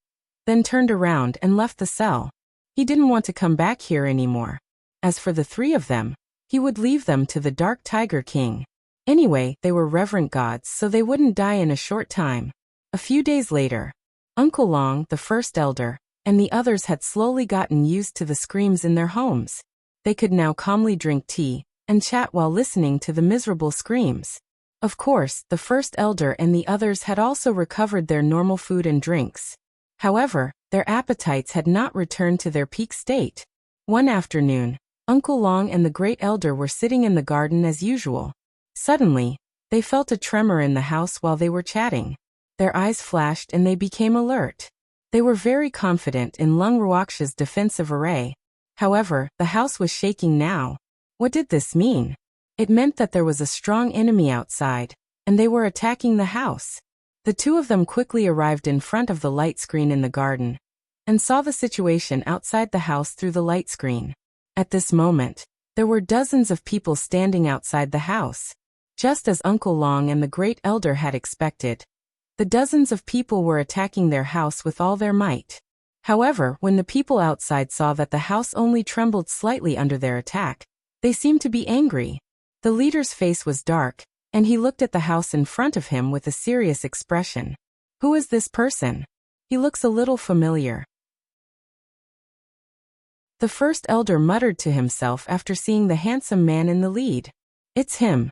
then turned around and left the cell. He didn't want to come back here anymore. As for the three of them, he would leave them to the Dark Tiger King. Anyway, they were reverent gods, so they wouldn't die in a short time. A few days later, Uncle Long, the First Elder, and the others had slowly gotten used to the screams in their homes. They could now calmly drink tea and chat while listening to the miserable screams. Of course, the First Elder and the others had also recovered their normal food and drinks. However, their appetites had not returned to their peak state. One afternoon, Uncle Long and the Great Elder were sitting in the garden as usual. Suddenly, they felt a tremor in the house while they were chatting. Their eyes flashed and they became alert. They were very confident in Lung Ruoxia's defensive array. However, the house was shaking now. What did this mean? It meant that there was a strong enemy outside, and they were attacking the house. The two of them quickly arrived in front of the light screen in the garden, and saw the situation outside the house through the light screen. At this moment, there were dozens of people standing outside the house. Just as Uncle Long and the Great Elder had expected, the dozens of people were attacking their house with all their might. However, when the people outside saw that the house only trembled slightly under their attack, they seemed to be angry. The leader's face was dark, and he looked at the house in front of him with a serious expression. Who is this person? He looks a little familiar. The first elder muttered to himself after seeing the handsome man in the lead. It's him.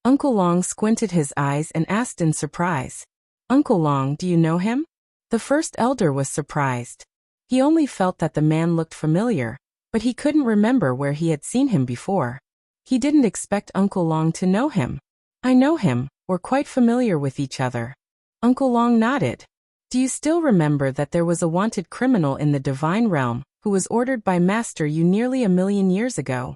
Uncle Long squinted his eyes and asked in surprise. Uncle Long, do you know him? The first elder was surprised. He only felt that the man looked familiar, but he couldn't remember where he had seen him before. He didn't expect Uncle Long to know him. I know him, we're quite familiar with each other. Uncle Long nodded. Do you still remember that there was a wanted criminal in the divine realm who was ordered by Master Yu nearly 1,000,000 years ago?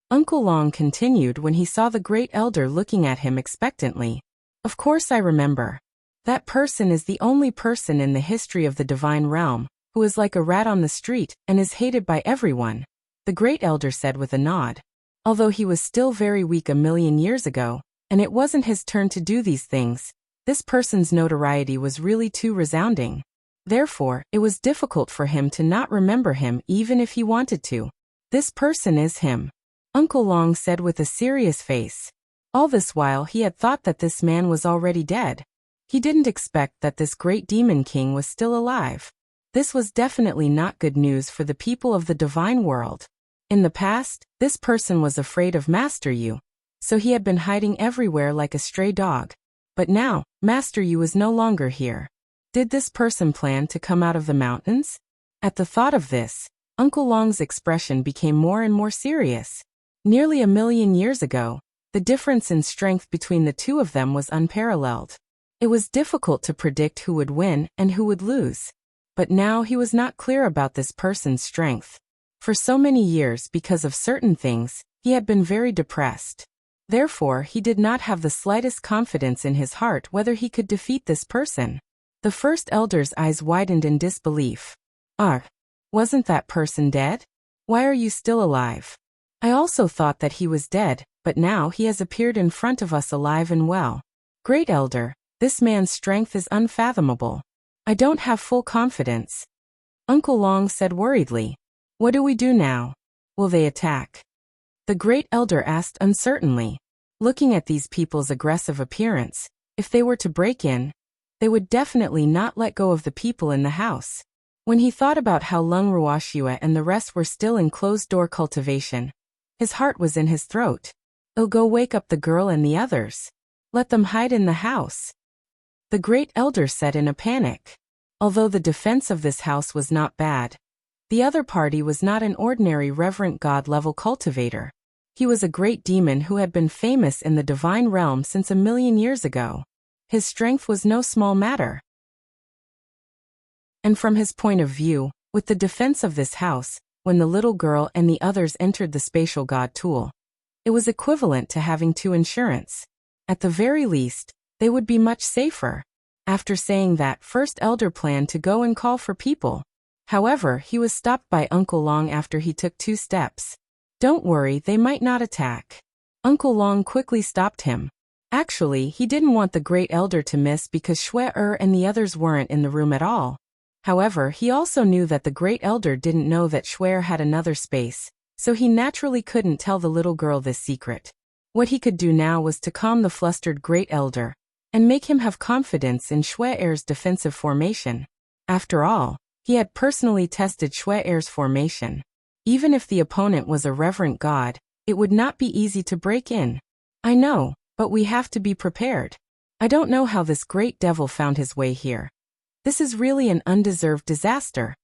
Uncle Long continued when he saw the great elder looking at him expectantly. Of course I remember. That person is the only person in the history of the divine realm who is like a rat on the street and is hated by everyone, the great elder said with a nod. Although he was still very weak 1,000,000 years ago, and it wasn't his turn to do these things, this person's notoriety was really too resounding. Therefore, it was difficult for him to not remember him even if he wanted to. This person is him, Uncle Long said with a serious face. All this while he had thought that this man was already dead. He didn't expect that this great demon king was still alive. This was definitely not good news for the people of the divine world. In the past, this person was afraid of Master Yu, so he had been hiding everywhere like a stray dog. But now, Master Yu was no longer here. Did this person plan to come out of the mountains? At the thought of this, Uncle Long's expression became more and more serious. Nearly 1,000,000 years ago, the difference in strength between the two of them was unparalleled. It was difficult to predict who would win and who would lose. But now he was not clear about this person's strength. For so many years, because of certain things, he had been very depressed. Therefore, he did not have the slightest confidence in his heart whether he could defeat this person. The first elder's eyes widened in disbelief. Wasn't that person dead? Why are you still alive? I also thought that he was dead, but now he has appeared in front of us alive and well. Great elder, this man's strength is unfathomable. I don't have full confidence. Uncle Long said worriedly. What do we do now? Will they attack? The great elder asked uncertainly. Looking at these people's aggressive appearance, if they were to break in, they would definitely not let go of the people in the house. When he thought about how Lung Ruoxua and the rest were still in closed-door cultivation, his heart was in his throat. Oh, go wake up the girl and the others. Let them hide in the house. The great elder said in a panic. Although the defense of this house was not bad, the other party was not an ordinary reverent god-level cultivator. He was a great demon who had been famous in the divine realm since 1,000,000 years ago. His strength was no small matter. And from his point of view, with the defense of this house, when the little girl and the others entered the spatial god tool, it was equivalent to having 2 insurance. At the very least, they would be much safer. After saying that, first elder planned to go and call for people. However, he was stopped by Uncle Long after he took 2 steps. Don't worry, they might not attack. Uncle Long quickly stopped him. Actually, he didn't want the great elder to miss because Shui and the others weren't in the room at all. However, he also knew that the great elder didn't know that Shui had another space, so he naturally couldn't tell the little girl this secret. What he could do now was to calm the flustered great elder and make him have confidence in Shui's defensive formation. After all, he had personally tested Shui's formation. Even if the opponent was a reverent god, it would not be easy to break in. I know, but we have to be prepared. I don't know how this great devil found his way here. This is really an undeserved disaster,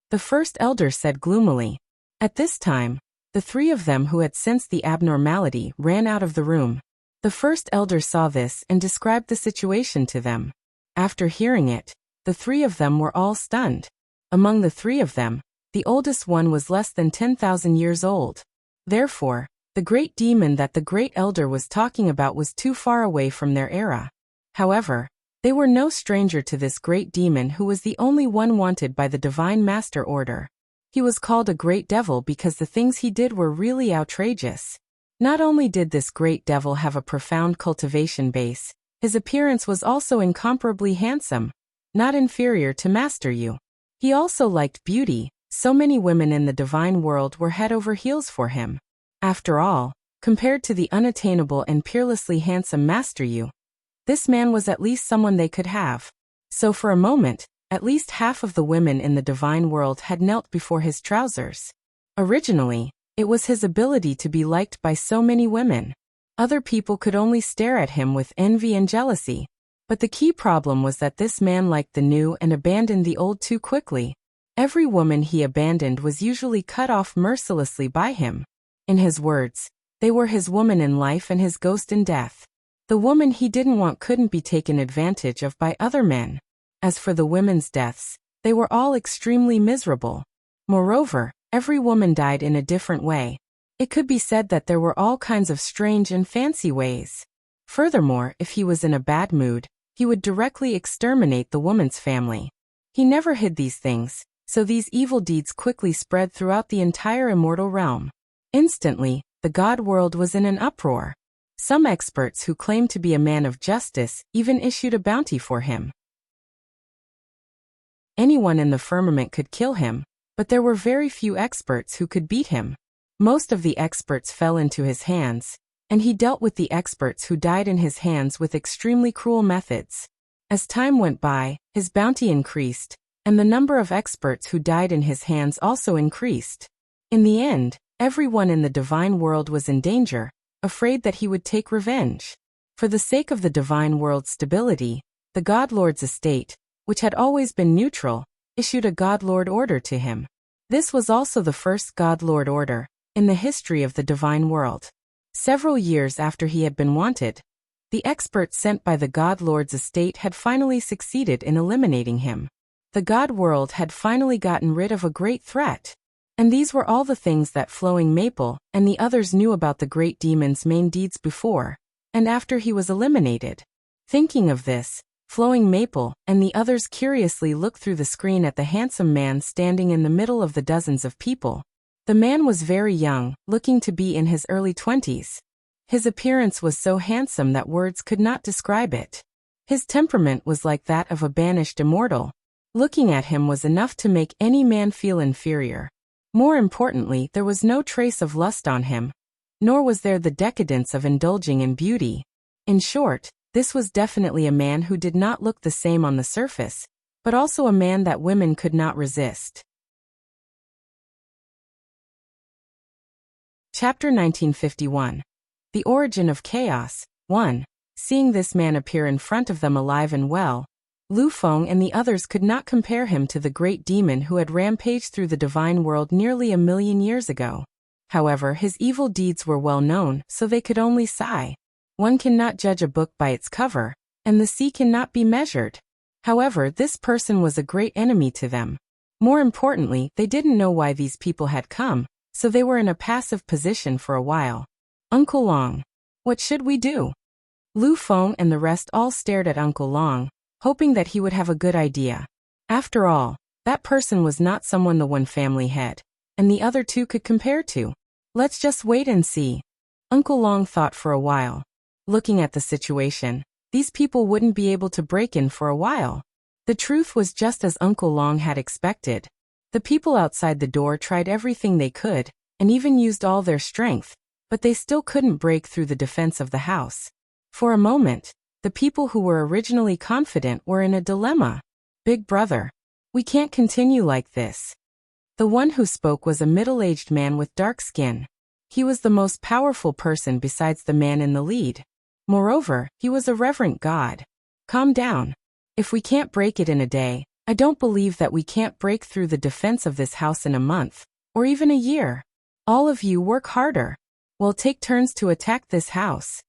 the first elder said gloomily. At this time, the 3 of them who had sensed the abnormality ran out of the room. The first elder saw this and described the situation to them. After hearing it, the 3 of them were all stunned. Among the 3 of them, the oldest one was less than 10,000 years old. Therefore, the great demon that the great elder was talking about was too far away from their era. However, they were no stranger to this great demon who was the only one wanted by the Divine Master Order. He was called a great devil because the things he did were really outrageous. Not only did this great devil have a profound cultivation base, his appearance was also incomparably handsome, not inferior to Master Yu. He also liked beauty, so many women in the divine world were head over heels for him. After all, Compared to the unattainable and peerlessly handsome Master Yu, this man was at least someone they could have. So for a moment, at least half of the women in the divine world had knelt before his trousers. Originally, it was his ability to be liked by so many women. Other people could only stare at him with envy and jealousy. But the key problem was that this man liked the new and abandoned the old too quickly. Every woman he abandoned was usually cut off mercilessly by him. In his words, they were his woman in life and his ghost in death. The woman he didn't want couldn't be taken advantage of by other men. As for the women's deaths, they were all extremely miserable. Moreover, every woman died in a different way. It could be said that there were all kinds of strange and fancy ways. Furthermore, if he was in a bad mood, he would directly exterminate the woman's family. He never hid these things, so these evil deeds quickly spread throughout the entire immortal realm. Instantly, the god world was in an uproar. Some experts who claimed to be a man of justice even issued a bounty for him. Anyone in the firmament could kill him, but there were very few experts who could beat him. Most of the experts fell into his hands, and he dealt with the experts who died in his hands with extremely cruel methods. As time went by, his bounty increased, and the number of experts who died in his hands also increased. In the end, everyone in the divine world was in danger, afraid that he would take revenge. For the sake of the divine world's stability, the God Lord's estate, which had always been neutral, issued a God Lord order to him. This was also the first God Lord order in the history of the divine world. Several years after he had been wanted, the experts sent by the God Lord's estate had finally succeeded in eliminating him. The God world had finally gotten rid of a great threat. And these were all the things that Flowing Maple and the others knew about the great demon's main deeds before and after he was eliminated. Thinking of this, Flowing Maple and the others curiously looked through the screen at the handsome man standing in the middle of the dozens of people. The man was very young, looking to be in his early 20s. His appearance was so handsome that words could not describe it. His temperament was like that of a banished immortal. Looking at him was enough to make any man feel inferior. More importantly, there was no trace of lust on him, nor was there the decadence of indulging in beauty. In short, this was definitely a man who did not look the same on the surface, but also a man that women could not resist. Chapter 1951. The Origin of Chaos. 1. Seeing this man appear in front of them alive and well, Lu Feng and the others could not compare him to the great demon who had rampaged through the divine world nearly 1,000,000 years ago. However, his evil deeds were well known, so they could only sigh. One cannot judge a book by its cover, and the sea cannot be measured. However, this person was a great enemy to them. More importantly, they didn't know why these people had come, so they were in a passive position for a while. Uncle Long, what should we do? Lu Feng and the rest all stared at Uncle Long, hoping that he would have a good idea. After all, that person was not someone the one family had, and the other two could compare to. Let's just wait and see. Uncle Long thought for a while. Looking at the situation, these people wouldn't be able to break in for a while. The truth was just as Uncle Long had expected. The people outside the door tried everything they could, and even used all their strength, but they still couldn't break through the defense of the house. For a moment, the people who were originally confident were in a dilemma. Big brother, we can't continue like this. The one who spoke was a middle-aged man with dark skin. He was the most powerful person besides the man in the lead. Moreover, he was a reverent god. Calm down. If we can't break it in a day, I don't believe that we can't break through the defense of this house in a month, or even a year. All of you work harder. We'll take turns to attack this house.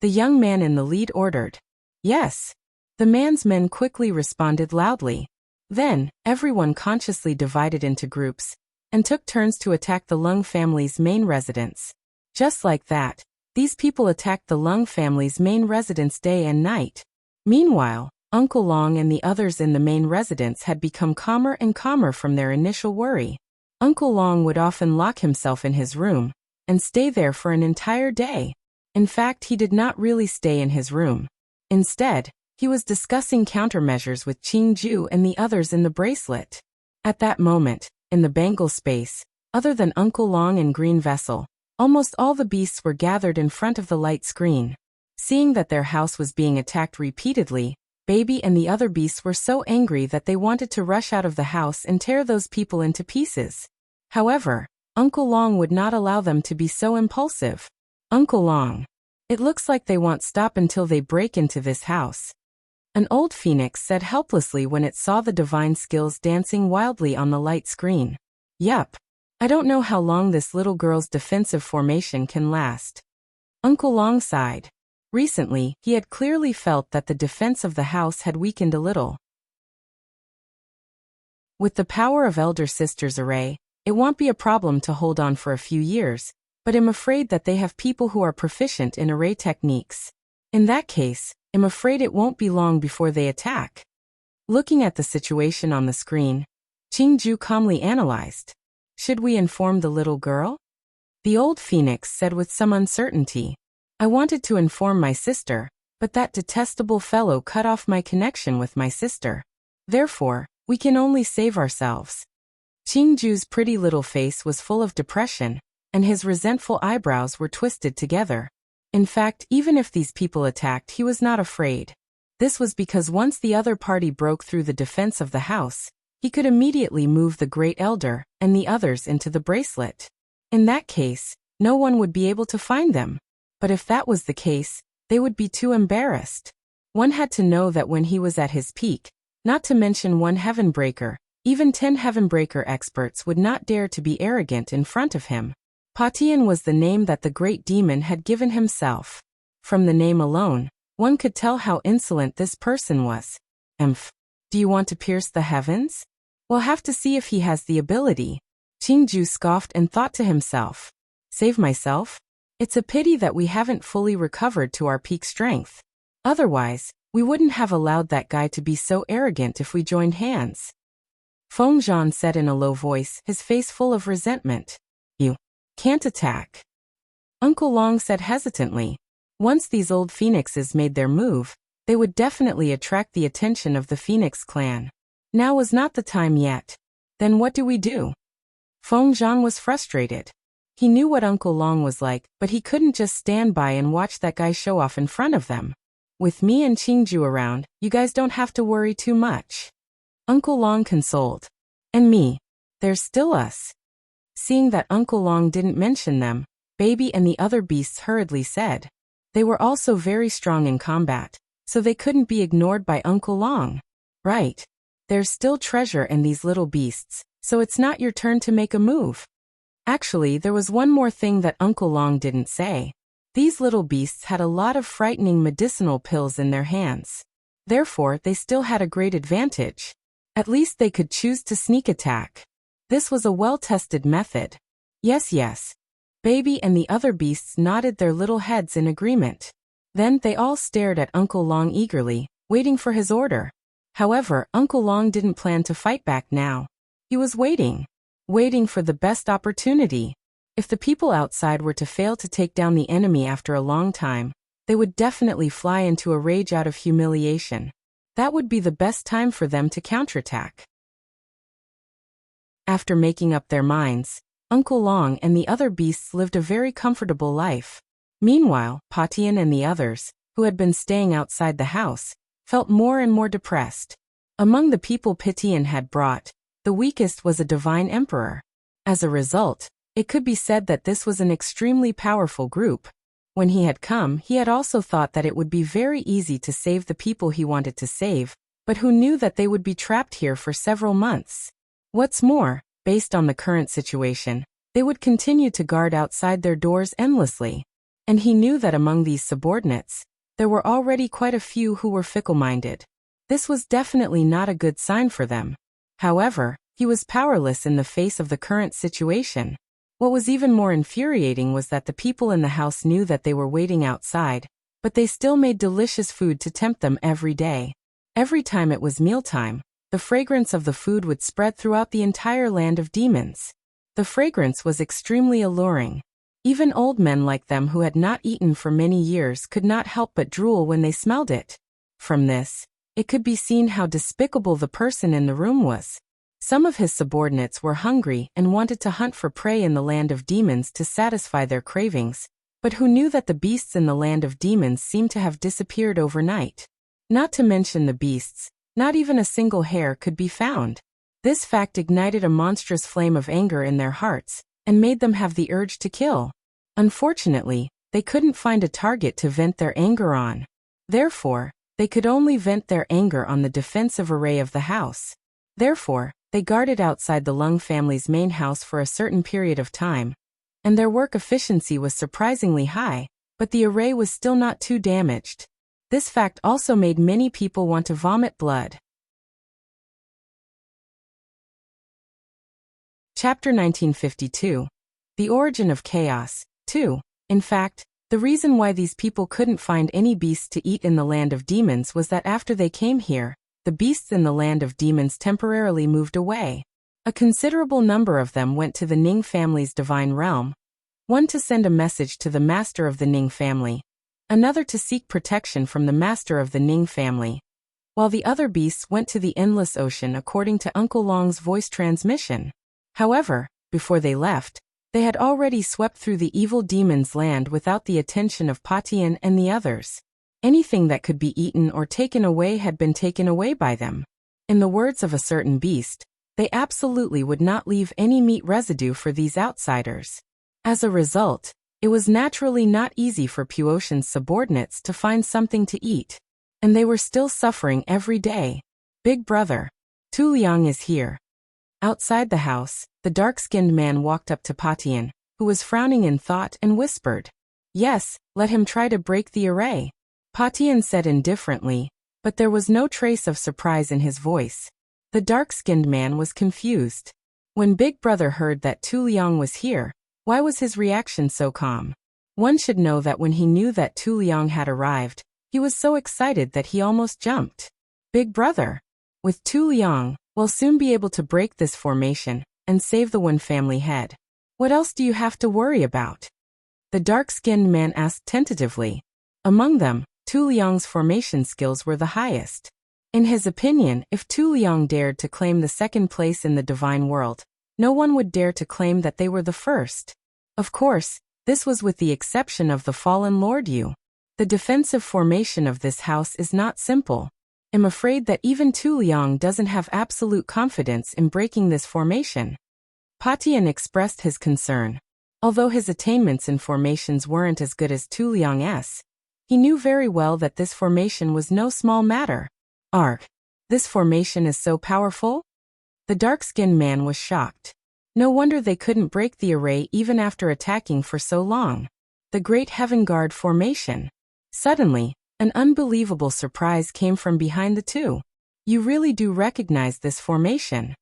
The young man in the lead ordered. Yes. The man's men quickly responded loudly. Then, everyone consciously divided into groups, and took turns to attack the Lung family's main residence. Just like that, these people attacked the Lung family's main residence day and night. Meanwhile, Uncle Long and the others in the main residence had become calmer and calmer from their initial worry. Uncle Long would often lock himself in his room, and stay there for an entire day. In fact, he did not really stay in his room. Instead, he was discussing countermeasures with Qing Ju and the others in the bracelet. At that moment, in the bangle space, other than Uncle Long and Green Vessel, Almost all the beasts were gathered in front of the light screen. Seeing that their house was being attacked repeatedly, Baby and the other beasts were so angry that they wanted to rush out of the house and tear those people into pieces. However, Uncle Long would not allow them to be so impulsive. Uncle Long, it looks like they won't stop until they break into this house. An old phoenix said helplessly when it saw the divine skills dancing wildly on the light screen. Yup. I don't know how long this little girl's defensive formation can last. Uncle Long sighed. Recently, he had clearly felt that the defense of the house had weakened a little. With the power of Elder Sister's array, it won't be a problem to hold on for a few years, but I'm afraid that they have people who are proficient in array techniques. In that case, I'm afraid it won't be long before they attack. Looking at the situation on the screen, Qingju calmly analyzed. Should we inform the little girl? The old phoenix said with some uncertainty. I wanted to inform my sister, but that detestable fellow cut off my connection with my sister. Therefore, we can only save ourselves. Qingju's pretty little face was full of depression, and his resentful eyebrows were twisted together. In fact, even if these people attacked, he was not afraid. This was because once the other party broke through the defense of the house, he could immediately move the Great Elder and the others into the bracelet. In that case, no one would be able to find them. But if that was the case, they would be too embarrassed. One had to know that when he was at his peak, not to mention one Heavenbreaker, even 10 Heavenbreaker experts would not dare to be arrogant in front of him. Patian was the name that the great demon had given himself. From the name alone, one could tell how insolent this person was. Do you want to pierce the heavens? We'll have to see if he has the ability. Qingju scoffed and thought to himself. Save myself? It's a pity that we haven't fully recovered to our peak strength. Otherwise, we wouldn't have allowed that guy to be so arrogant if we joined hands. Feng Zhan said in a low voice, his face full of resentment. You can't attack. Uncle Long said hesitantly. Once these old phoenixes made their move, they would definitely attract the attention of the Phoenix clan. Now was not the time yet. Then what do we do? Feng Zhan was frustrated. He knew what Uncle Long was like, but he couldn't just stand by and watch that guy show off in front of them. With me and Qingju around, you guys don't have to worry too much. Uncle Long consoled. And me. There's still us. Seeing that Uncle Long didn't mention them, Baby and the other beasts hurriedly said. They were also very strong in combat, so they couldn't be ignored by Uncle Long. Right. There's still treasure in these little beasts, so it's not your turn to make a move. Actually, there was one more thing that Uncle Long didn't say. These little beasts had a lot of frightening medicinal pills in their hands. Therefore, they still had a great advantage. At least they could choose to sneak attack. This was a well-tested method. Yes. Baby and the other beasts nodded their little heads in agreement. Then they all stared at Uncle Long eagerly, waiting for his order. However, Uncle Long didn't plan to fight back now. He was waiting for the best opportunity. If the people outside were to fail to take down the enemy after a long time, they would definitely fly into a rage out of humiliation. That would be the best time for them to counterattack. After making up their minds, Uncle Long and the other beasts lived a very comfortable life. Meanwhile, Patian and the others, who had been staying outside the house, felt more and more depressed. Among the people Patian had brought, the weakest was a divine emperor. As a result, it could be said that this was an extremely powerful group. When he had come, he had also thought that it would be very easy to save the people he wanted to save, but who knew that they would be trapped here for several months. What's more, based on the current situation, they would continue to guard outside their doors endlessly. And he knew that among these subordinates, there were already quite a few who were fickle-minded. This was definitely not a good sign for them. However, he was powerless in the face of the current situation. What was even more infuriating was that the people in the house knew that they were waiting outside, but they still made delicious food to tempt them every day. Every time it was mealtime, the fragrance of the food would spread throughout the entire land of demons. The fragrance was extremely alluring. Even old men like them who had not eaten for many years could not help but drool when they smelled it. From this, it could be seen how despicable the person in the room was. Some of his subordinates were hungry and wanted to hunt for prey in the land of demons to satisfy their cravings, but who knew that the beasts in the land of demons seemed to have disappeared overnight. Not to mention the beasts, not even a single hair could be found. This fact ignited a monstrous flame of anger in their hearts, and made them have the urge to kill. Unfortunately, they couldn't find a target to vent their anger on. Therefore, they could only vent their anger on the defensive array of the house. Therefore, they guarded outside the Lung family's main house for a certain period of time, and their work efficiency was surprisingly high, but the array was still not too damaged. This fact also made many people want to vomit blood. Chapter 1952. The Origin of Chaos. 2. In fact, the reason why these people couldn't find any beasts to eat in the land of demons was that after they came here, the beasts in the land of demons temporarily moved away. A considerable number of them went to the Ning family's divine realm, one to send a message to the master of the Ning family, another to seek protection from the master of the Ning family, while the other beasts went to the endless ocean according to Uncle Long's voice transmission. However, before they left, they had already swept through the evil demon's land without the attention of Patian and the others. Anything that could be eaten or taken away had been taken away by them. In the words of a certain beast, they absolutely would not leave any meat residue for these outsiders. As a result, it was naturally not easy for Puotian's subordinates to find something to eat. And they were still suffering every day. Big brother, Tu Liang is here. Outside the house, the dark-skinned man walked up to Patian, who was frowning in thought, and whispered, "Yes, let him try to break the array." Patian said indifferently, but there was no trace of surprise in his voice. The dark-skinned man was confused. When Big Brother heard that Tu Liang was here, why was his reaction so calm? One should know that when he knew that Tu Liang had arrived, he was so excited that he almost jumped. Big Brother, with Tu Liang, we'll soon be able to break this formation and save the Wen family head. What else do you have to worry about? The dark-skinned man asked tentatively. Among them, Tu Liang's formation skills were the highest. In his opinion, if Tu Liang dared to claim the second place in the divine world, no one would dare to claim that they were the first. Of course, this was with the exception of the fallen Lord Yu. The defensive formation of this house is not simple. I'm afraid that even Tu Liang doesn't have absolute confidence in breaking this formation. Patian expressed his concern. Although his attainments in formations weren't as good as Tu Liang's, he knew very well that this formation was no small matter. Arg! This formation is so powerful? The dark-skinned man was shocked. No wonder they couldn't break the array even after attacking for so long. The Great Heaven Guard formation. Suddenly, an unbelievable surprise came from behind the two. You really do recognize this formation?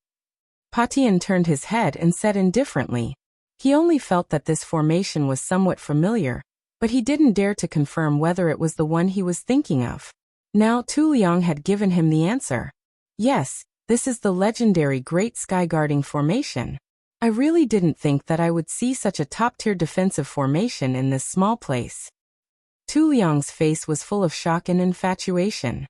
Patian turned his head and said indifferently. He only felt that this formation was somewhat familiar, but he didn't dare to confirm whether it was the one he was thinking of. Now Tu Liang had given him the answer. Yes, this is the legendary Great Sky Guarding formation. I really didn't think that I would see such a top-tier defensive formation in this small place. Tu Liang's face was full of shock and infatuation.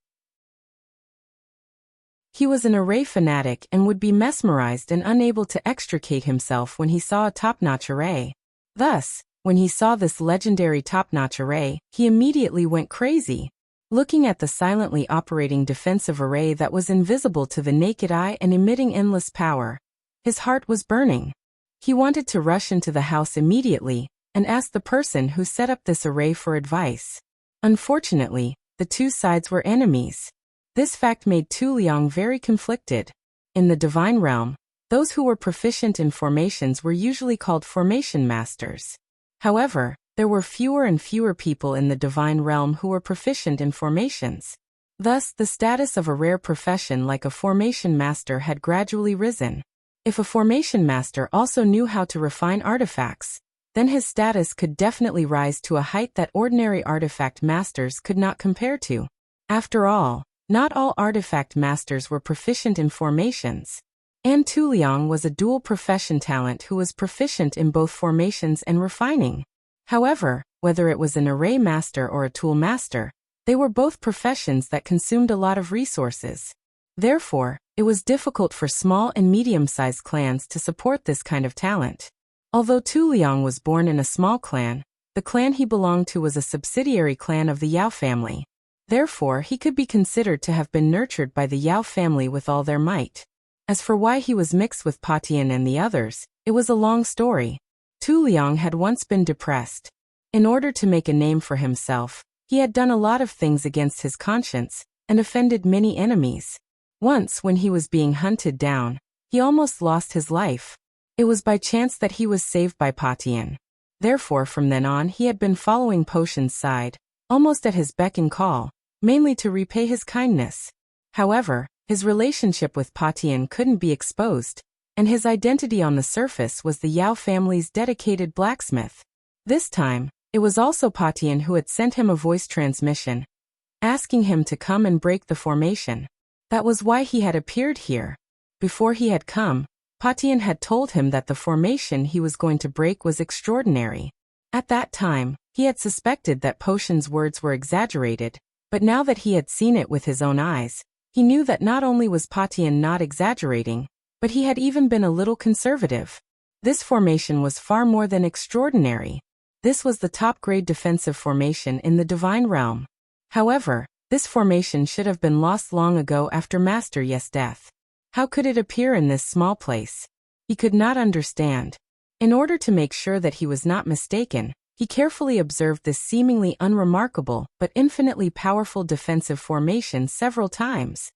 He was an array fanatic and would be mesmerized and unable to extricate himself when he saw a top-notch array. Thus, when he saw this legendary top-notch array, he immediately went crazy. Looking at the silently operating defensive array that was invisible to the naked eye and emitting endless power, his heart was burning. He wanted to rush into the house immediately and ask the person who set up this array for advice. Unfortunately, the two sides were enemies. This fact made Tu Liang very conflicted. In the divine realm, those who were proficient in formations were usually called formation masters. However, there were fewer and fewer people in the divine realm who were proficient in formations. Thus, the status of a rare profession like a formation master had gradually risen. If a formation master also knew how to refine artifacts, then his status could definitely rise to a height that ordinary artifact masters could not compare to. After all, not all artifact masters were proficient in formations. And Tu Liang was a dual profession talent who was proficient in both formations and refining. However, whether it was an array master or a tool master, they were both professions that consumed a lot of resources. Therefore, it was difficult for small and medium-sized clans to support this kind of talent. Although Tu Liang was born in a small clan, the clan he belonged to was a subsidiary clan of the Yao family. Therefore, he could be considered to have been nurtured by the Yao family with all their might. As for why he was mixed with Pa Tian and the others, it was a long story. Tu Liang had once been depressed. In order to make a name for himself, he had done a lot of things against his conscience and offended many enemies. Once, when he was being hunted down, he almost lost his life. It was by chance that he was saved by Pa Tian. Therefore, from then on, he had been following Po Shen's side, almost at his beck and call, mainly to repay his kindness. However, his relationship with Pa Tian couldn't be exposed, and his identity on the surface was the Yao family's dedicated blacksmith. This time, it was also Pa Tian who had sent him a voice transmission, asking him to come and break the formation. That was why he had appeared here. Before he had come, Pa Tian had told him that the formation he was going to break was extraordinary. At that time, he had suspected that Po Shen's words were exaggerated, but now that he had seen it with his own eyes, he knew that not only was Pa Tian not exaggerating, but he had even been a little conservative. This formation was far more than extraordinary. This was the top-grade defensive formation in the Divine Realm. However, this formation should have been lost long ago after Master Ye's death. How could it appear in this small place? He could not understand. In order to make sure that he was not mistaken, he carefully observed this seemingly unremarkable but infinitely powerful defensive formation several times.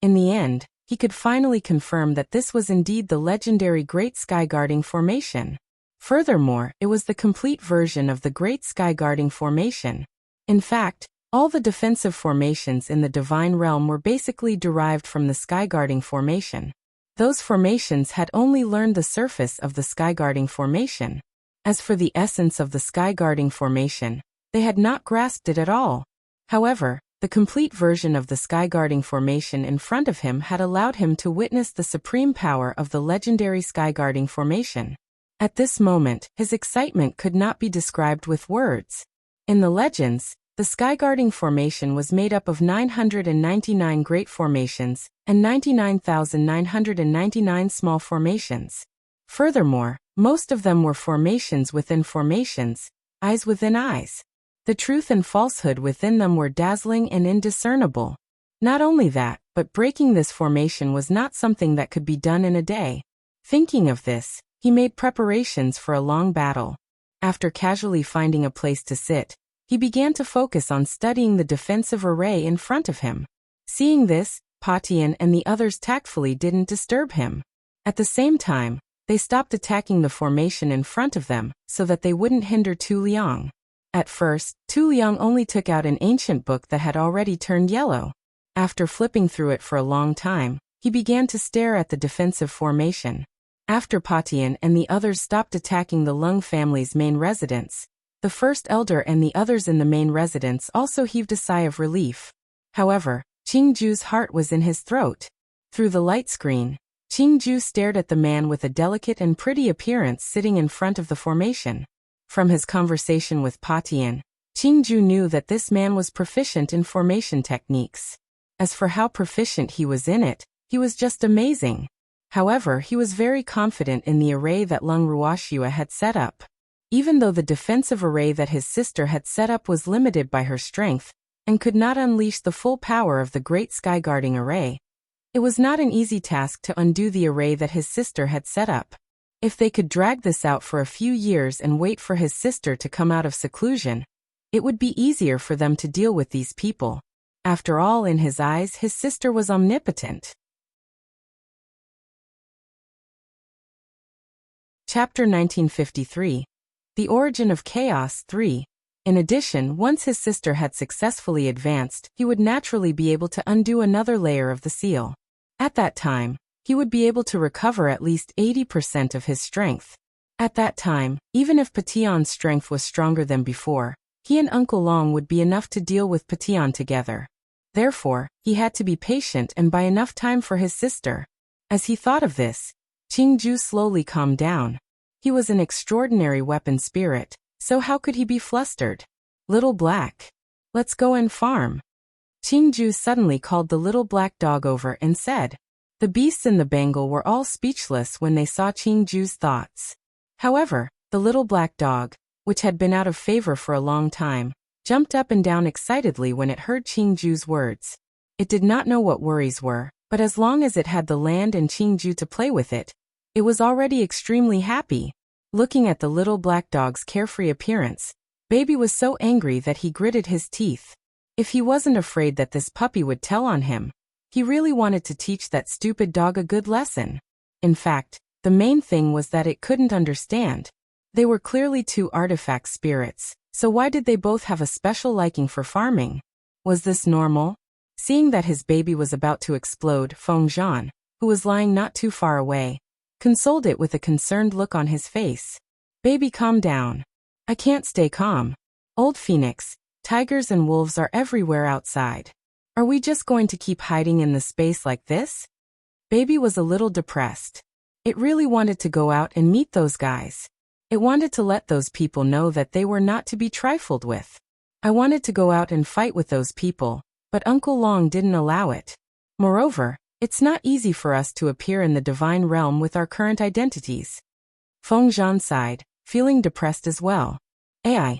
In the end, he could finally confirm that this was indeed the legendary Great Sky Guarding Formation. Furthermore, it was the complete version of the Great Sky Guarding Formation. In fact, all the defensive formations in the Divine Realm were basically derived from the Sky Guarding Formation. Those formations had only learned the surface of the Sky Guarding Formation. As for the essence of the Sky Guarding Formation, they had not grasped it at all. However, the complete version of the Sky Guarding Formation in front of him had allowed him to witness the supreme power of the legendary Sky Guarding Formation. At this moment, his excitement could not be described with words. In the legends, the Sky Guarding Formation was made up of 999 great formations and 99,999 small formations. Furthermore, most of them were formations within formations, eyes within eyes. The truth and falsehood within them were dazzling and indiscernible. Not only that, but breaking this formation was not something that could be done in a day. Thinking of this, he made preparations for a long battle. After casually finding a place to sit, he began to focus on studying the defensive array in front of him. Seeing this, Pa Tian and the others tactfully didn't disturb him. At the same time, they stopped attacking the formation in front of them so that they wouldn't hinder Tu Liang. At first, Tu Liang only took out an ancient book that had already turned yellow. After flipping through it for a long time, he began to stare at the defensive formation. After Pa Tian and the others stopped attacking the Lung family's main residence, the first elder and the others in the main residence also heaved a sigh of relief. However, Qingju's heart was in his throat. Through the light screen, Qingju stared at the man with a delicate and pretty appearance sitting in front of the formation. From his conversation with Pa Tian, Qingju knew that this man was proficient in formation techniques. As for how proficient he was in it, he was just amazing. However, he was very confident in the array that Lung Ruoxia had set up. Even though the defensive array that his sister had set up was limited by her strength and could not unleash the full power of the Great Sky Guarding Array, it was not an easy task to undo the array that his sister had set up. If they could drag this out for a few years and wait for his sister to come out of seclusion, it would be easier for them to deal with these people. After all, in his eyes, his sister was omnipotent. Chapter 1953. The Origin of Chaos 3. In addition, once his sister had successfully advanced, he would naturally be able to undo another layer of the seal. At that time, he would be able to recover at least 80% of his strength. At that time, even if Patian's strength was stronger than before, he and Uncle Long would be enough to deal with Patian together. Therefore, he had to be patient and buy enough time for his sister. As he thought of this, Qingju slowly calmed down. He was an extraordinary weapon spirit, so how could he be flustered? Little Black. Let's go and farm. Qingju suddenly called the little black dog over and said. The beasts in the Bengal were all speechless when they saw Qingju's thoughts. However, the little black dog, which had been out of favor for a long time, jumped up and down excitedly when it heard Qingju's words. It did not know what worries were, but as long as it had the land and Qingju to play with it was already extremely happy. Looking at the little black dog's carefree appearance, Baby was so angry that he gritted his teeth. If he wasn't afraid that this puppy would tell on him, he really wanted to teach that stupid dog a good lesson. In fact, the main thing was that it couldn't understand. They were clearly two artifact spirits, so why did they both have a special liking for farming? Was this normal? Seeing that his baby was about to explode, Feng Zhan, who was lying not too far away, consoled it with a concerned look on his face. Baby, calm down. I can't stay calm. Old Phoenix, tigers and wolves are everywhere outside. Are we just going to keep hiding in the space like this? Baby was a little depressed. It really wanted to go out and meet those guys. It wanted to let those people know that they were not to be trifled with. I wanted to go out and fight with those people, but Uncle Long didn't allow it. Moreover, it's not easy for us to appear in the divine realm with our current identities. Feng Zhan sighed, feeling depressed as well. Ai.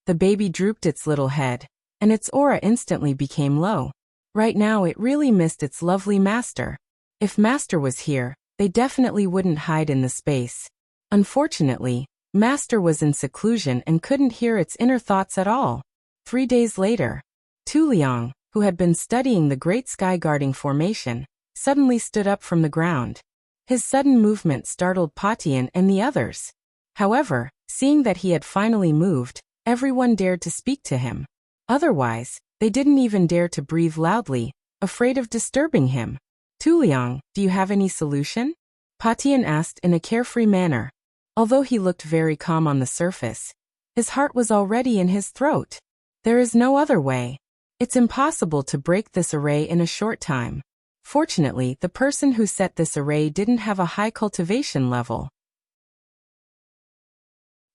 The baby drooped its little head, and its aura instantly became low. Right now it really missed its lovely master. If Master was here, they definitely wouldn't hide in the space. Unfortunately, Master was in seclusion and couldn't hear its inner thoughts at all. 3 days later, Tu Liang, who had been studying the Great Sky Guarding Formation, suddenly stood up from the ground. His sudden movement startled Patian and the others. However, seeing that he had finally moved, everyone dared to speak to him. Otherwise, they didn't even dare to breathe loudly, afraid of disturbing him. Tu Liang, do you have any solution? Patian asked in a carefree manner. Although he looked very calm on the surface, his heart was already in his throat. There is no other way. It's impossible to break this array in a short time. Fortunately, the person who set this array didn't have a high cultivation level.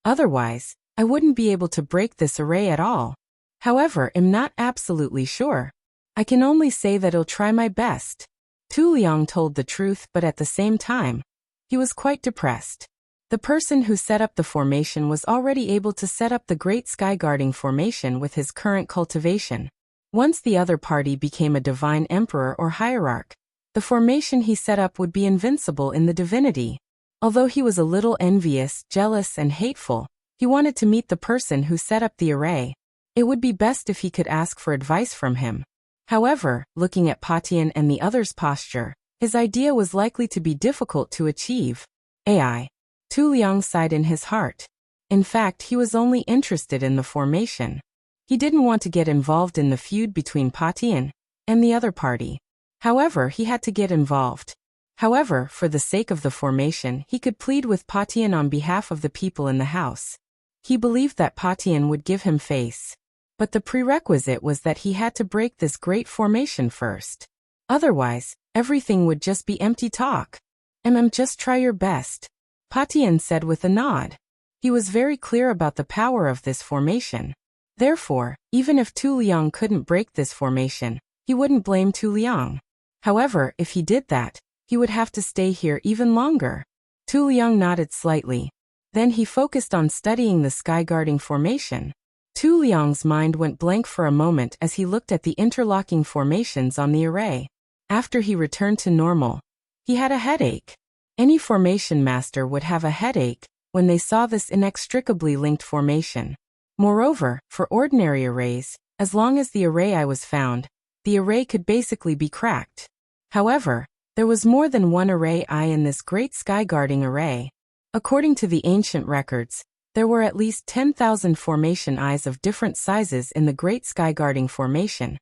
Otherwise, I wouldn't be able to break this array at all. However, I'm not absolutely sure. I can only say that I'll try my best. Tu Liang told the truth, but at the same time, he was quite depressed. The person who set up the formation was already able to set up the Great Sky Guarding Formation with his current cultivation. Once the other party became a divine emperor or hierarch, the formation he set up would be invincible in the divinity. Although he was a little envious, jealous, and hateful, he wanted to meet the person who set up the array. It would be best if he could ask for advice from him. However, looking at Patian and the others' posture, his idea was likely to be difficult to achieve. Ai. Tu Liang sighed in his heart. In fact, he was only interested in the formation. He didn't want to get involved in the feud between Patian and the other party. However, he had to get involved. However, for the sake of the formation, he could plead with Patian on behalf of the people in the house. He believed that Patian would give him face. But the prerequisite was that he had to break this great formation first. Otherwise, everything would just be empty talk. Just try your best, Patian said with a nod. He was very clear about the power of this formation. Therefore, even if Tu Liang couldn't break this formation, he wouldn't blame Tu Liang. However, if he did that, he would have to stay here even longer. Tu Liang nodded slightly. Then he focused on studying the sky guarding formation. Tu Liang's mind went blank for a moment as he looked at the interlocking formations on the array. After he returned to normal, he had a headache. Any formation master would have a headache when they saw this inextricably linked formation. Moreover, for ordinary arrays, as long as the array I was found, the array could basically be cracked. However, there was more than one array I in this great sky guarding array. According to the ancient records, there were at least 10,000 formation eyes of different sizes in the Great Sky Guarding Formation,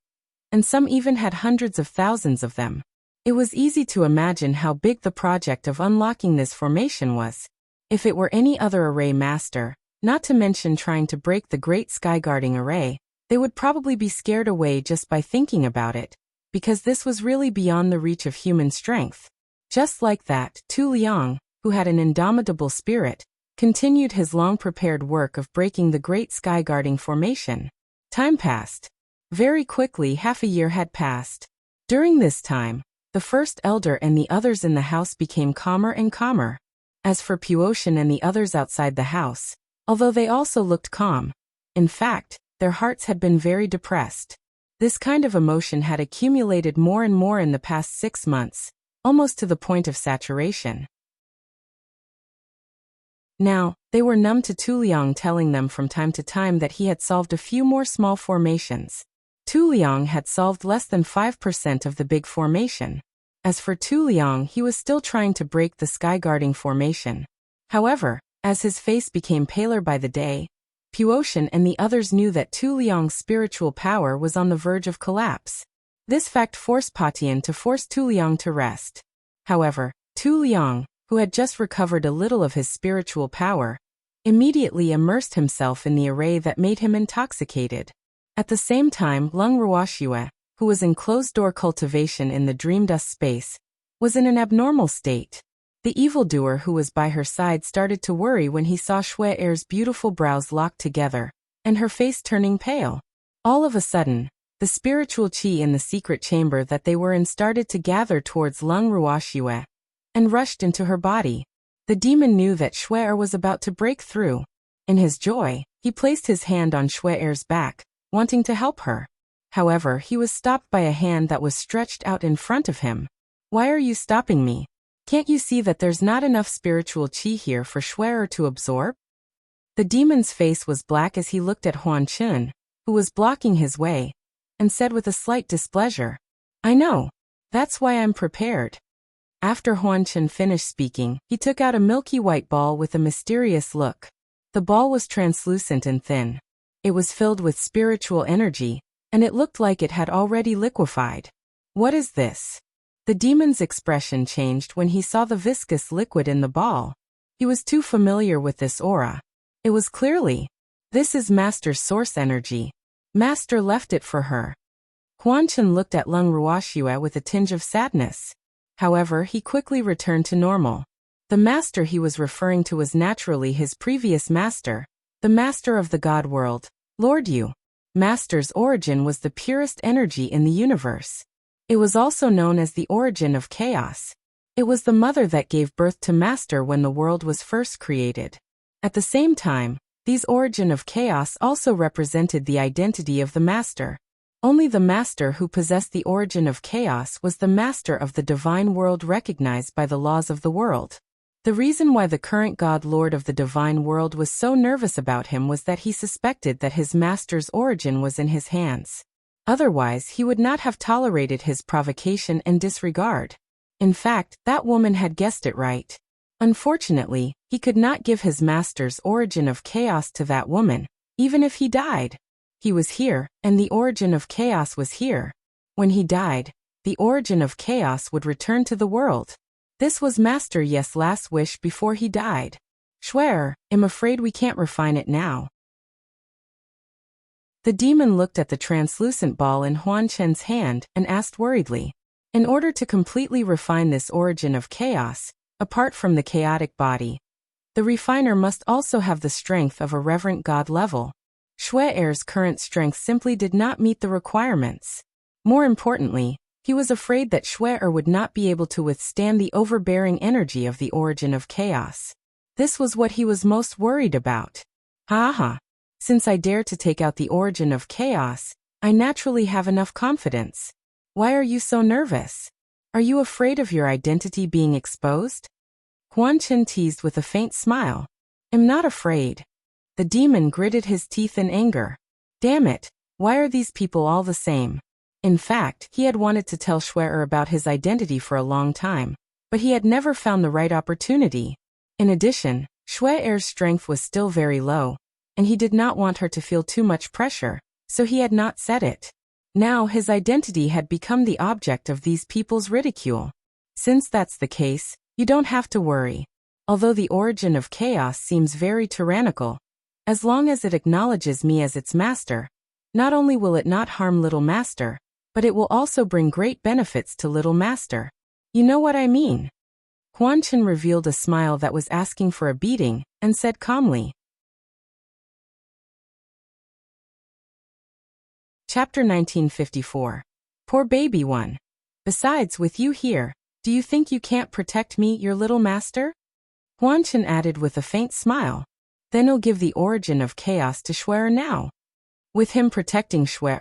and some even had hundreds of thousands of them. It was easy to imagine how big the project of unlocking this formation was. If it were any other array master, not to mention trying to break the Great Sky Guarding Array, they would probably be scared away just by thinking about it, because this was really beyond the reach of human strength. Just like that, Tu Liang, who had an indomitable spirit, continued his long-prepared work of breaking the Great Sky Guarding Formation. Time passed. Very quickly, half a year had passed. During this time, the first elder and the others in the house became calmer and calmer. As for Puotian and the others outside the house, although they also looked calm, in fact, their hearts had been very depressed. This kind of emotion had accumulated more and more in the past 6 months, almost to the point of saturation. Now, they were numb to Tu Liang telling them from time to time that he had solved a few more small formations. Tu Liang had solved less than 5% of the big formation. As for Tu Liang, he was still trying to break the sky-guarding formation. However, as his face became paler by the day, Puotian and the others knew that Tu Liang's spiritual power was on the verge of collapse. This fact forced Patian to force Tu Liang to rest. However, Tu Liang, who had just recovered a little of his spiritual power, immediately immersed himself in the array that made him intoxicated. At the same time, Lung Ruoxue, who was in closed-door cultivation in the dream dust space, was in an abnormal state. The evildoer who was by her side started to worry when he saw Xue Er's beautiful brows locked together, and her face turning pale. All of a sudden, the spiritual qi in the secret chamber that they were in started to gather towards Lung Ruoxue, and rushed into her body. The demon knew that Xue Er was about to break through. In his joy, he placed his hand on Xue Er's back, wanting to help her. However, he was stopped by a hand that was stretched out in front of him. "Why are you stopping me? Can't you see that there's not enough spiritual qi here for Xue Er to absorb?" The demon's face was black as he looked at Huan Chun, who was blocking his way, and said with a slight displeasure, "I know. That's why I'm prepared." After Huan Chun finished speaking, he took out a milky white ball with a mysterious look. The ball was translucent and thin. It was filled with spiritual energy, and it looked like it had already liquefied. "What is this?" The demon's expression changed when he saw the viscous liquid in the ball. He was too familiar with this aura. It was clearly, "This is Master's source energy. Master left it for her." Huan Chun looked at Lung Ruoxue with a tinge of sadness. However, he quickly returned to normal. The master he was referring to was naturally his previous master, the master of the God world, Lord Yu. Master's origin was the purest energy in the universe. It was also known as the origin of chaos. It was the mother that gave birth to Master when the world was first created. At the same time, these origin of chaos also represented the identity of the Master. Only the Master who possessed the origin of chaos was the Master of the divine world recognized by the laws of the world. The reason why the current God Lord of the divine world was so nervous about him was that he suspected that his Master's origin was in his hands. Otherwise, he would not have tolerated his provocation and disregard. In fact, that woman had guessed it right. Unfortunately, he could not give his Master's origin of chaos to that woman, even if he died. He was here, and the origin of chaos was here. When he died, the origin of chaos would return to the world. This was Master Yes' last wish before he died. "Xue Er, I'm afraid we can't refine it now." The demon looked at the translucent ball in Huan Chen's hand and asked worriedly, "In order to completely refine this origin of chaos, apart from the chaotic body, the refiner must also have the strength of a reverent god level. Xue Er's current strength simply did not meet the requirements. More importantly, he was afraid that Xue Er would not be able to withstand the overbearing energy of the origin of chaos. This was what he was most worried about. Ha. Since I dare to take out the origin of chaos, I naturally have enough confidence. Why are you so nervous? Are you afraid of your identity being exposed?" Huan Chen teased with a faint smile. "I'm not afraid." The demon gritted his teeth in anger. Damn it, why are these people all the same? In fact, he had wanted to tell Xue Er about his identity for a long time, but he had never found the right opportunity. In addition, Xue Er's strength was still very low, and he did not want her to feel too much pressure, so he had not said it. Now his identity had become the object of these people's ridicule. Since that's the case, you don't have to worry. Although the origin of chaos seems very tyrannical, as long as it acknowledges me as its master, not only will it not harm Little Master, but it will also bring great benefits to Little Master. You know what I mean? Huan Chen revealed a smile that was asking for a beating, and said calmly, Chapter 1954. Poor baby one. Besides, with you here, do you think you can't protect me, your little master? Huan Chen added with a faint smile. Then he'll give the origin of chaos to Shui now. With him protecting Shui,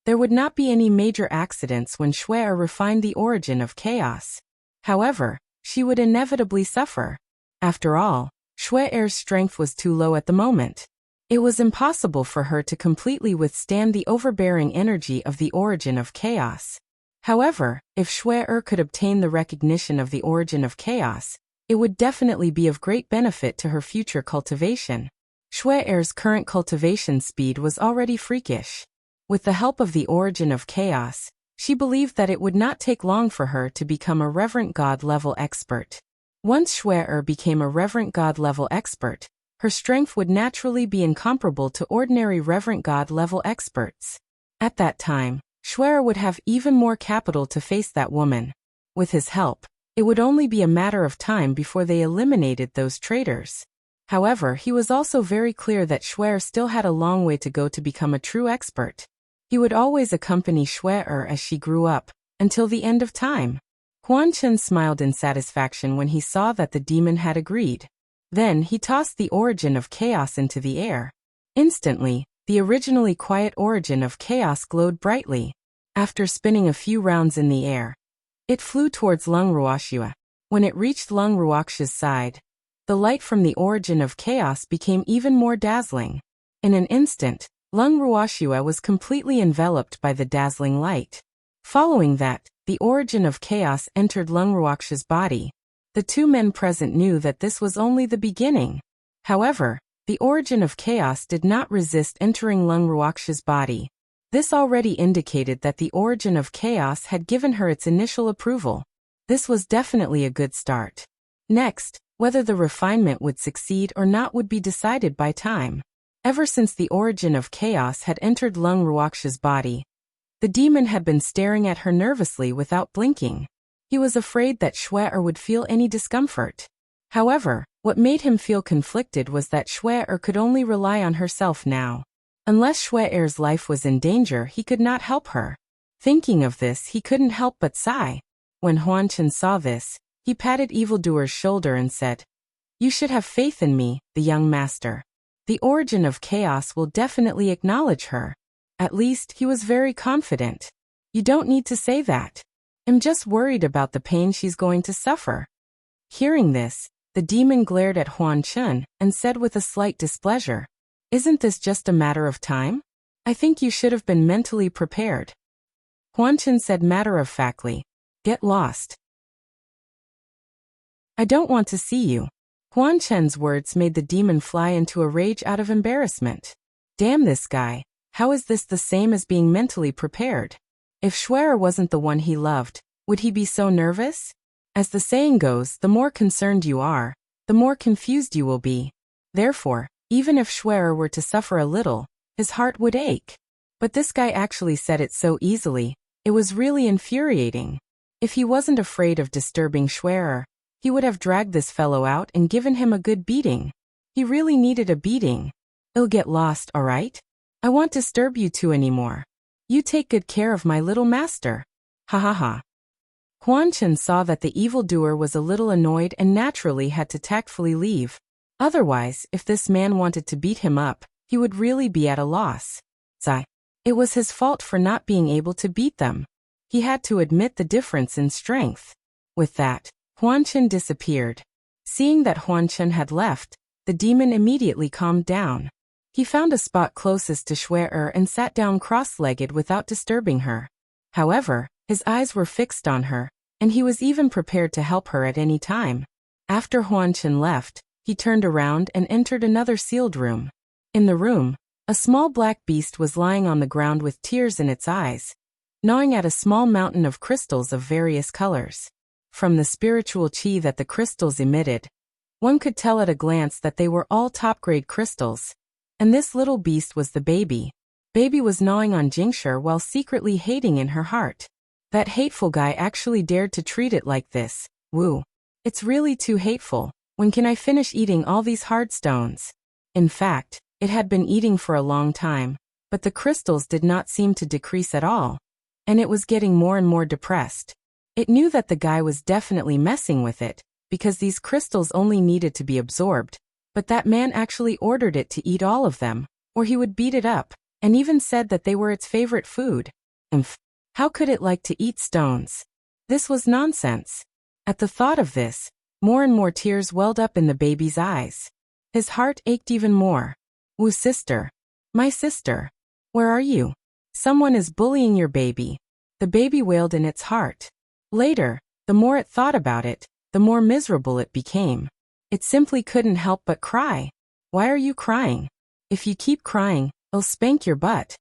there would not be any major accidents when Shui refined the origin of chaos. However, she would inevitably suffer. After all, Shui's strength was too low at the moment. It was impossible for her to completely withstand the overbearing energy of the origin of chaos. However, if Shui could obtain the recognition of the origin of chaos, it would definitely be of great benefit to her future cultivation. Shui's current cultivation speed was already freakish. With the help of the origin of chaos, she believed that it would not take long for her to become a reverent god-level expert. Once Shui became a reverent god-level expert, her strength would naturally be incomparable to ordinary reverent god-level experts. At that time, Shui would have even more capital to face that woman. With his help, it would only be a matter of time before they eliminated those traitors. However, he was also very clear that Shui still had a long way to go to become a true expert. He would always accompany Shui as she grew up, until the end of time. Huan Chen smiled in satisfaction when he saw that the demon had agreed. Then he tossed the origin of chaos into the air. Instantly, the originally quiet origin of chaos glowed brightly. After spinning a few rounds in the air, it flew towards Lung Ruoxia. When it reached Lung Ruoxia's side, the light from the origin of chaos became even more dazzling. In an instant, Lung Ruoxia was completely enveloped by the dazzling light. Following that, the origin of chaos entered Lung Ruoxia's body. The two men present knew that this was only the beginning. However, the origin of chaos did not resist entering Lung Ruoxia's body. This already indicated that the origin of chaos had given her its initial approval. This was definitely a good start. Next, whether the refinement would succeed or not would be decided by time. Ever since the origin of chaos had entered Lung Ruoxia's body, the demon had been staring at her nervously without blinking. He was afraid that Shui would feel any discomfort. However, what made him feel conflicted was that Shui could only rely on herself now. Unless Shui's life was in danger, he could not help her. Thinking of this, he couldn't help but sigh. When Huan Chen saw this, he patted evildoer's shoulder and said, "You should have faith in me, the young master. The origin of chaos will definitely acknowledge her." At least, he was very confident. "You don't need to say that. I'm just worried about the pain she's going to suffer." Hearing this, the demon glared at Huan Chen and said with a slight displeasure, "Isn't this just a matter of time? I think you should have been mentally prepared." Huan Chen said matter-of-factly, "Get lost. I don't want to see you." Huan Chen's words made the demon fly into a rage out of embarrassment. Damn this guy, how is this the same as being mentally prepared? If Shui wasn't the one he loved, would he be so nervous? As the saying goes, the more concerned you are, the more confused you will be. Therefore, even if Shui were to suffer a little, his heart would ache. But this guy actually said it so easily, it was really infuriating. If he wasn't afraid of disturbing Shui, he would have dragged this fellow out and given him a good beating. He really needed a beating. "I'll get lost, alright? I won't disturb you two anymore. You take good care of my little master." Ha ha ha. Huan Chen saw that the evildoer was a little annoyed and naturally had to tactfully leave. Otherwise, if this man wanted to beat him up, he would really be at a loss. It was his fault for not being able to beat them. He had to admit the difference in strength. With that, Huan Chen disappeared. Seeing that Huan Chen had left, the demon immediately calmed down. He found a spot closest to Shui and sat down cross-legged without disturbing her. However, his eyes were fixed on her, and he was even prepared to help her at any time. After Huan Chen left, he turned around and entered another sealed room. In the room, a small black beast was lying on the ground with tears in its eyes, gnawing at a small mountain of crystals of various colors. From the spiritual chi that the crystals emitted, one could tell at a glance that they were all top-grade crystals. And this little beast was the baby. Baby was gnawing on Jingshi while secretly hating in her heart. That hateful guy actually dared to treat it like this. Woo. It's really too hateful. When can I finish eating all these hard stones? In fact, it had been eating for a long time. but the crystals did not seem to decrease at all, and it was getting more and more depressed. It knew that the guy was definitely messing with it, because these crystals only needed to be absorbed, but that man actually ordered it to eat all of them, or he would beat it up, and even said that they were its favorite food. How could it like to eat stones? This was nonsense. At the thought of this, more and more tears welled up in the baby's eyes. His heart ached even more. Wu sister. My sister. Where are you? Someone is bullying your baby. The baby wailed in its heart. Later, the more it thought about it, the more miserable it became. It simply couldn't help but cry. Why are you crying? If you keep crying, I'll spank your butt.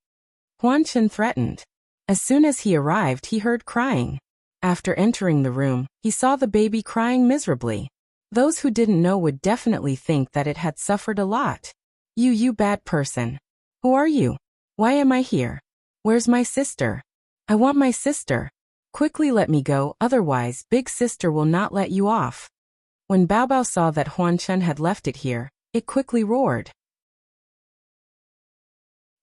Huan Chen threatened. As soon as he arrived, he heard crying. After entering the room, he saw the baby crying miserably. Those who didn't know would definitely think that it had suffered a lot. You bad person. Who are you? Why am I here? Where's my sister? I want my sister. Quickly let me go, otherwise big sister will not let you off. When Bao Bao saw that Huan Chen had left it here, it quickly roared.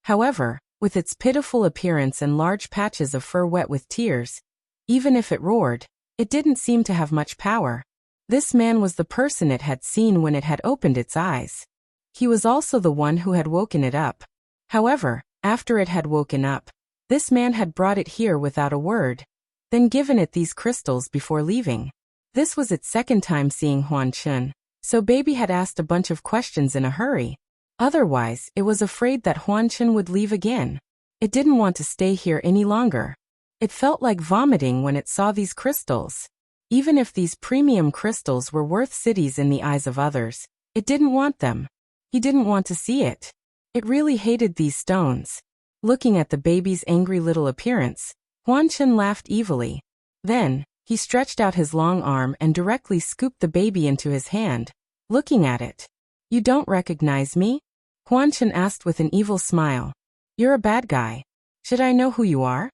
However, with its pitiful appearance and large patches of fur wet with tears, even if it roared, it didn't seem to have much power. This man was the person it had seen when it had opened its eyes. He was also the one who had woken it up. However, after it had woken up, this man had brought it here without a word, then given it these crystals before leaving. This was its second time seeing Huan Chen, so baby had asked a bunch of questions in a hurry. Otherwise, it was afraid that Huan Chen would leave again. It didn't want to stay here any longer. It felt like vomiting when it saw these crystals. Even if these premium crystals were worth cities in the eyes of others, it didn't want them. He didn't want to see it. It really hated these stones. Looking at the baby's angry little appearance, Huan Chen laughed evilly. Then, he stretched out his long arm and directly scooped the baby into his hand, looking at it. You don't recognize me? Huan Chen asked with an evil smile. You're a bad guy. Should I know who you are?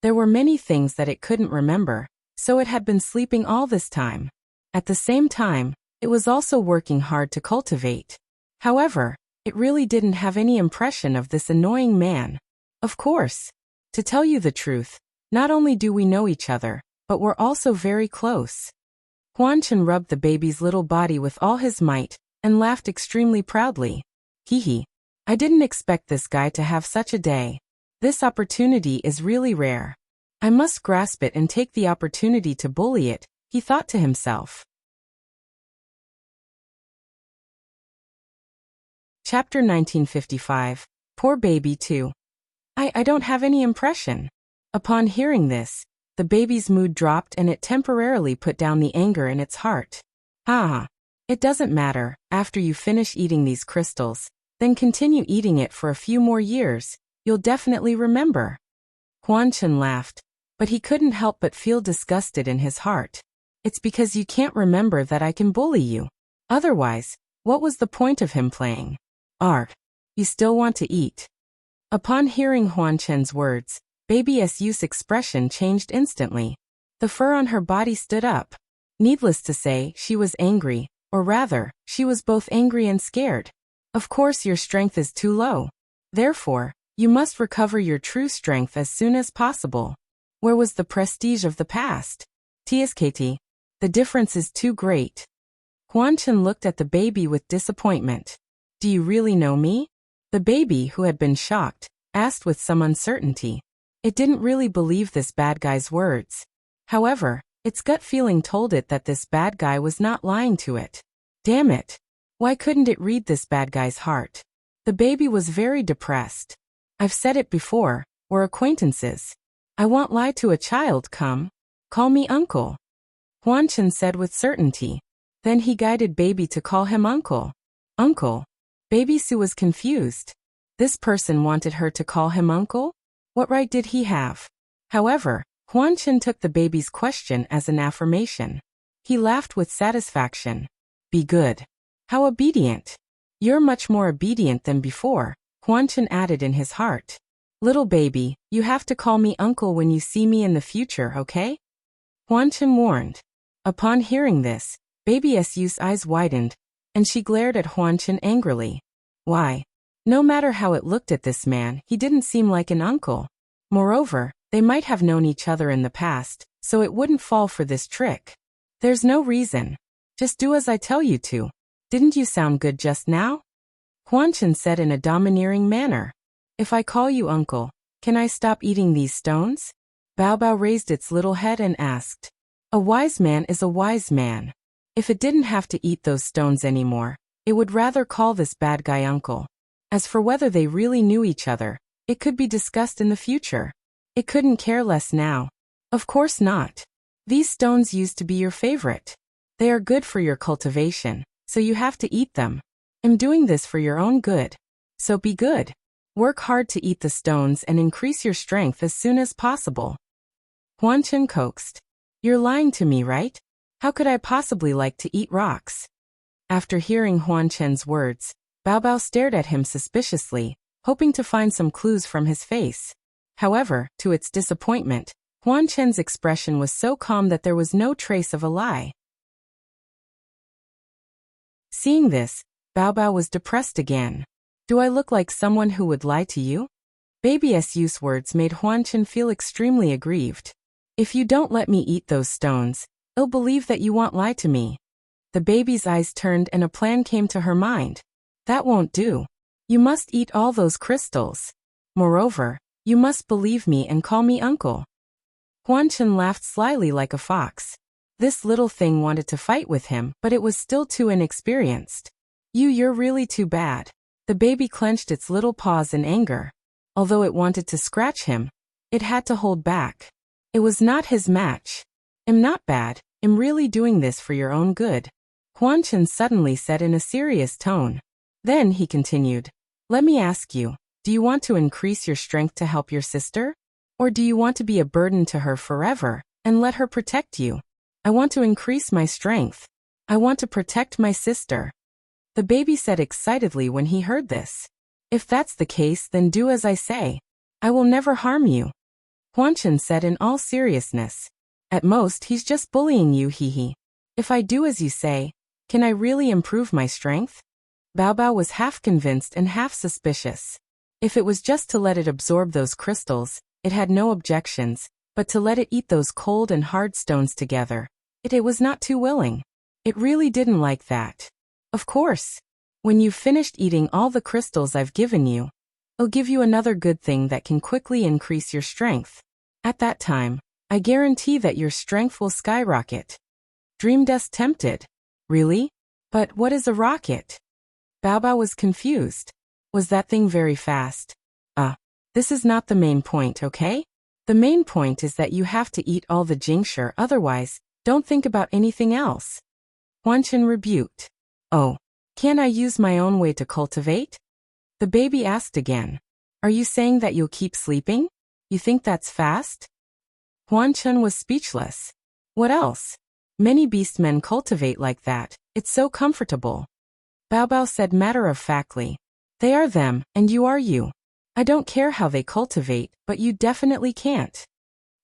There were many things that it couldn't remember, so it had been sleeping all this time. At the same time, it was also working hard to cultivate. However, it really didn't have any impression of this annoying man. Of course. To tell you the truth, not only do we know each other, but we're also very close. Huan Chen rubbed the baby's little body with all his might, and laughed extremely proudly. Hee. I didn't expect this guy to have such a day. This opportunity is really rare. I must grasp it and take the opportunity to bully it, he thought to himself. Chapter 1955. Poor baby too. I don't have any impression. Upon hearing this, the baby's mood dropped and it temporarily put down the anger in its heart. It doesn't matter, after you finish eating these crystals, then continue eating it for a few more years, you'll definitely remember. Huan Chen laughed, but he couldn't help but feel disgusted in his heart. It's because you can't remember that I can bully you. Otherwise, what was the point of him playing? You still want to eat. Upon hearing Huan Chen's words, baby Su's expression changed instantly. The fur on her body stood up. Needless to say, she was angry, or rather, she was both angry and scared. Of course your strength is too low. Therefore, you must recover your true strength as soon as possible. Where was the prestige of the past? TSKT. The difference is too great. Huan Chen looked at the baby with disappointment. Do you really know me? The baby, who had been shocked, asked with some uncertainty. It didn't really believe this bad guy's words. However, its gut feeling told it that this bad guy was not lying to it. Damn it! Why couldn't it read this bad guy's heart? The baby was very depressed. I've said it before, we're acquaintances. I won't lie to a child, come. Call me uncle. Huan Chen said with certainty. Then he guided baby to call him uncle. Uncle? Baby Su was confused. This person wanted her to call him uncle? What right did he have? However, Huan Chen took the baby's question as an affirmation. He laughed with satisfaction. Be good. How obedient. You're much more obedient than before, Huan Chen added in his heart. Little baby, you have to call me uncle when you see me in the future, okay? Huan Chen warned. Upon hearing this, baby Su's eyes widened, and she glared at Huan Chen angrily. Why? No matter how it looked at this man, he didn't seem like an uncle. Moreover, they might have known each other in the past, so it wouldn't fall for this trick. There's no reason. Just do as I tell you to. Didn't you sound good just now? Huanchen said in a domineering manner. If I call you uncle, can I stop eating these stones? Bao Bao raised its little head and asked. A wise man is a wise man. If it didn't have to eat those stones anymore, it would rather call this bad guy uncle. As for whether they really knew each other, it could be discussed in the future. It couldn't care less now. Of course not. These stones used to be your favorite. They are good for your cultivation, so you have to eat them. I'm doing this for your own good. So be good. Work hard to eat the stones and increase your strength as soon as possible. Huanchen coaxed. You're lying to me, right? How could I possibly like to eat rocks? After hearing Huanchen's words, Bao Bao stared at him suspiciously, hoping to find some clues from his face. However, to its disappointment, Huanchen's expression was so calm that there was no trace of a lie. Seeing this, Bao Bao was depressed again. Do I look like someone who would lie to you? Baby Su's words made Huanchen feel extremely aggrieved. If you don't let me eat those stones, I'll believe that you won't lie to me. The baby's eyes turned and a plan came to her mind. That won't do. You must eat all those crystals. Moreover, you must believe me and call me uncle. Huanchen laughed slyly like a fox. This little thing wanted to fight with him, but it was still too inexperienced. You're really too bad. The baby clenched its little paws in anger. Although it wanted to scratch him, it had to hold back. It was not his match. I'm not bad, I'm really doing this for your own good. Huanchen suddenly said in a serious tone. Then he continued, let me ask you, do you want to increase your strength to help your sister? Or do you want to be a burden to her forever, and let her protect you? I want to increase my strength. I want to protect my sister. The baby said excitedly when he heard this. If that's the case, then do as I say. I will never harm you. Huanchen said in all seriousness. At most, he's just bullying you, hee. If I do as you say, can I really improve my strength? Bao Bao was half convinced and half suspicious. If it was just to let it absorb those crystals, it had no objections, but to let it eat those cold and hard stones together, it was not too willing. It really didn't like that. Of course. When you've finished eating all the crystals I've given you, I'll give you another good thing that can quickly increase your strength. At that time, I guarantee that your strength will skyrocket. Dreamdust tempted. Really? But what is a rocket? Bao Bao was confused. Was that thing very fast? This is not the main point, okay? The main point is that you have to eat all the jingsher, otherwise, don't think about anything else. Huanchen rebuked. Oh, can't I use my own way to cultivate? The baby asked again. Are you saying that you'll keep sleeping? You think that's fast? Huanchen was speechless. What else? Many beastmen cultivate like that. It's so comfortable. Bao Bao said matter-of-factly. They are them, and you are you. I don't care how they cultivate, but you definitely can't.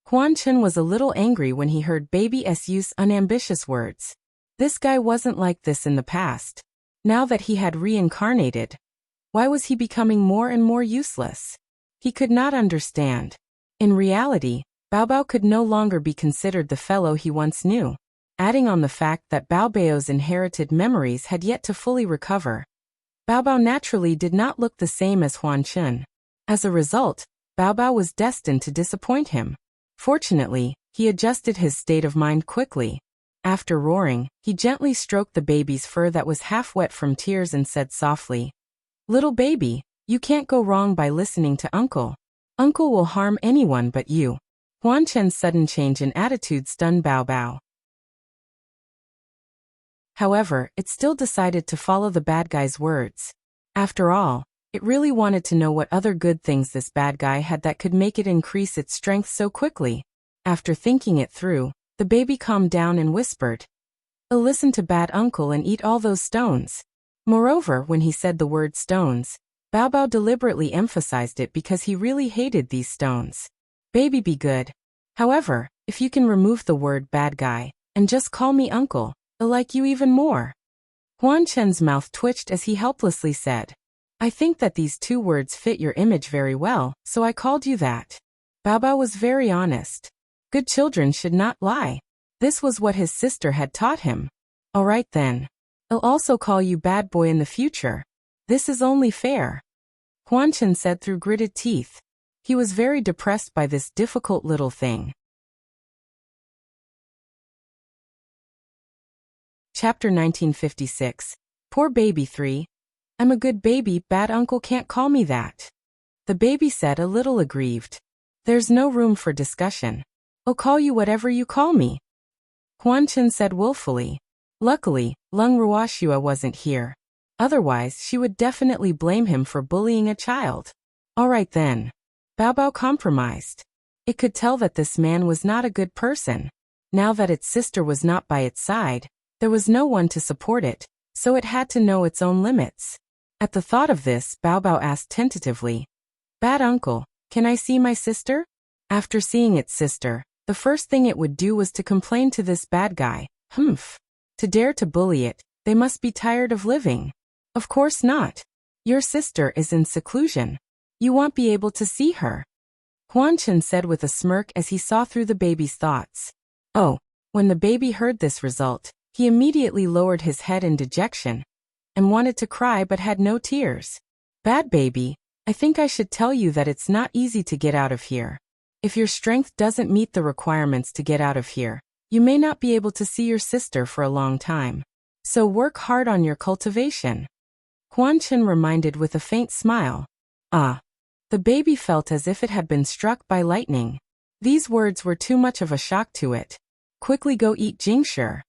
Huanchen was a little angry when he heard Baby Su's unambitious words. This guy wasn't like this in the past. Now that he had reincarnated, why was he becoming more and more useless? He could not understand. In reality, Bao Bao could no longer be considered the fellow he once knew. Adding on the fact that Bao Bao's inherited memories had yet to fully recover, Bao Bao naturally did not look the same as Huanchen. As a result, Bao Bao was destined to disappoint him. Fortunately, he adjusted his state of mind quickly. After roaring, he gently stroked the baby's fur that was half wet from tears and said softly, Little baby, you can't go wrong by listening to Uncle. Uncle will harm anyone but you. Huanchen's sudden change in attitude stunned Bao Bao. However, it still decided to follow the bad guy's words. After all, it really wanted to know what other good things this bad guy had that could make it increase its strength so quickly. After thinking it through, the baby calmed down and whispered, I'll listen to bad uncle and eat all those stones. Moreover, when he said the word stones, Bao Bao deliberately emphasized it because he really hated these stones. Baby, be good. However, if you can remove the word bad guy, and just call me uncle, I'll like you even more. Huanchen's mouth twitched as he helplessly said, I think that these two words fit your image very well, so I called you that. Bao Bao was very honest. Good children should not lie. This was what his sister had taught him. All right then. I'll also call you bad boy in the future. This is only fair. Huan Chen said through gritted teeth. He was very depressed by this difficult little thing. Chapter 1956. Poor baby 3. I'm a good baby, bad uncle can't call me that. The baby said, a little aggrieved. There's no room for discussion. I'll call you whatever you call me. Huan Chen said willfully. Luckily, Lung Ruoxua wasn't here. Otherwise, she would definitely blame him for bullying a child. All right then. Bao Bao compromised. It could tell that this man was not a good person. Now that its sister was not by its side, there was no one to support it, so it had to know its own limits. At the thought of this, Bao Bao asked tentatively, Bad uncle, can I see my sister? After seeing its sister, the first thing it would do was to complain to this bad guy. Humph. To dare to bully it, they must be tired of living. Of course not. Your sister is in seclusion. You won't be able to see her. Huan Chen said with a smirk as he saw through the baby's thoughts. Oh, when the baby heard this result, he immediately lowered his head in dejection and wanted to cry but had no tears. Bad baby, I think I should tell you that it's not easy to get out of here. If your strength doesn't meet the requirements to get out of here, you may not be able to see your sister for a long time. So work hard on your cultivation. Huan Chen reminded with a faint smile. Ah. The baby felt as if it had been struck by lightning. These words were too much of a shock to it. Quickly go eat Jingshi.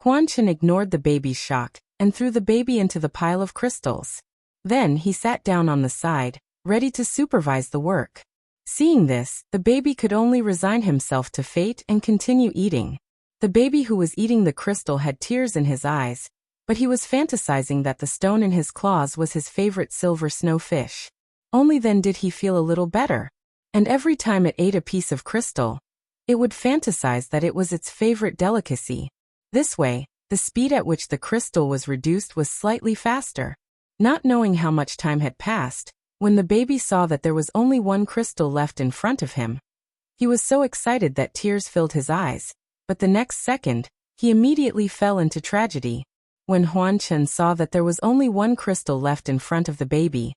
Huan Chen ignored the baby's shock and threw the baby into the pile of crystals. Then he sat down on the side, ready to supervise the work. Seeing this, the baby could only resign himself to fate and continue eating. The baby who was eating the crystal had tears in his eyes, but he was fantasizing that the stone in his claws was his favorite silver snowfish. Only then did he feel a little better. And every time it ate a piece of crystal, it would fantasize that it was its favorite delicacy. This way, the speed at which the crystal was reduced was slightly faster. Not knowing how much time had passed, when the baby saw that there was only one crystal left in front of him, he was so excited that tears filled his eyes, but the next second, he immediately fell into tragedy. When Huan Chen saw that there was only one crystal left in front of the baby,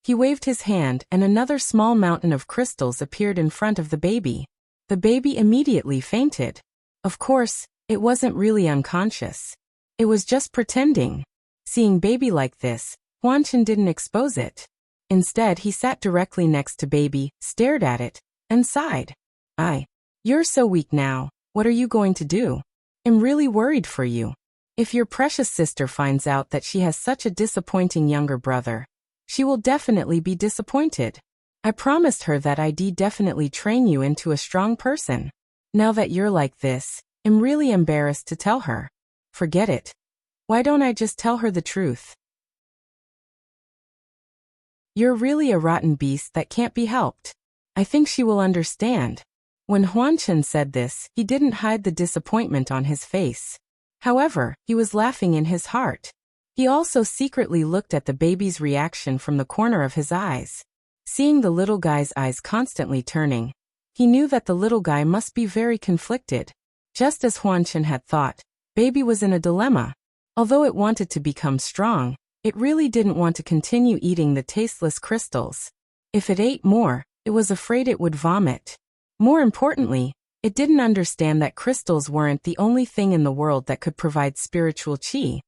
he waved his hand and another small mountain of crystals appeared in front of the baby. The baby immediately fainted. Of course, it wasn't really unconscious. It was just pretending. Seeing baby like this, Huan Chen didn't expose it. Instead, he sat directly next to baby, stared at it, and sighed. You're so weak now. What are you going to do? I'm really worried for you. If your precious sister finds out that she has such a disappointing younger brother, she will definitely be disappointed. I promised her that I'd definitely train you into a strong person. Now that you're like this, I'm really embarrassed to tell her. Forget it. Why don't I just tell her the truth? You're really a rotten beast that can't be helped. I think she will understand. When Huan Chen said this, he didn't hide the disappointment on his face. However, he was laughing in his heart. He also secretly looked at the baby's reaction from the corner of his eyes. Seeing the little guy's eyes constantly turning, he knew that the little guy must be very conflicted. Just as Huan Chen had thought, baby was in a dilemma. Although it wanted to become strong, it really didn't want to continue eating the tasteless crystals. If it ate more, it was afraid it would vomit. More importantly, it didn't understand that crystals weren't the only thing in the world that could provide spiritual qi,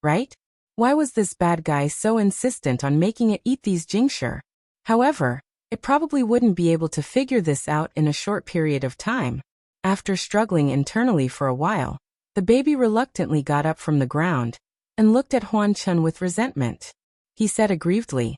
right? Why was this bad guy so insistent on making it eat these Jingshi? However, it probably wouldn't be able to figure this out in a short period of time. After struggling internally for a while, the baby reluctantly got up from the ground and looked at Huan Chen with resentment. He said aggrievedly,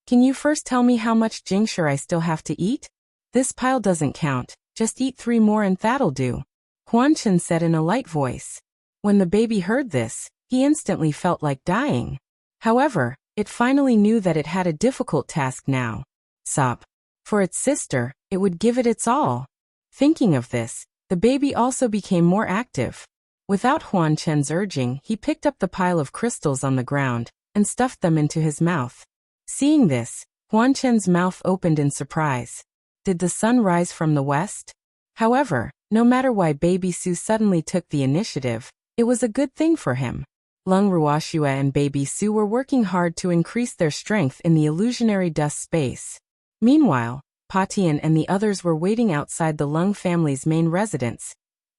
Can you first tell me how much Jingshi I still have to eat? This pile doesn't count, just eat 3 more and that'll do. Huan Chen said in a light voice. When the baby heard this, he instantly felt like dying. However, it finally knew that it had a difficult task now. Sop. For its sister, it would give it its all. Thinking of this, the baby also became more active. Without Huan Chen's urging, he picked up the pile of crystals on the ground and stuffed them into his mouth. Seeing this, Huan Chen's mouth opened in surprise. Did the sun rise from the west? However, no matter why Baby Su suddenly took the initiative, it was a good thing for him. Lung Ruoxue and Baby Su were working hard to increase their strength in the illusionary dust space. Meanwhile, Pa Tian and the others were waiting outside the Lung family's main residence,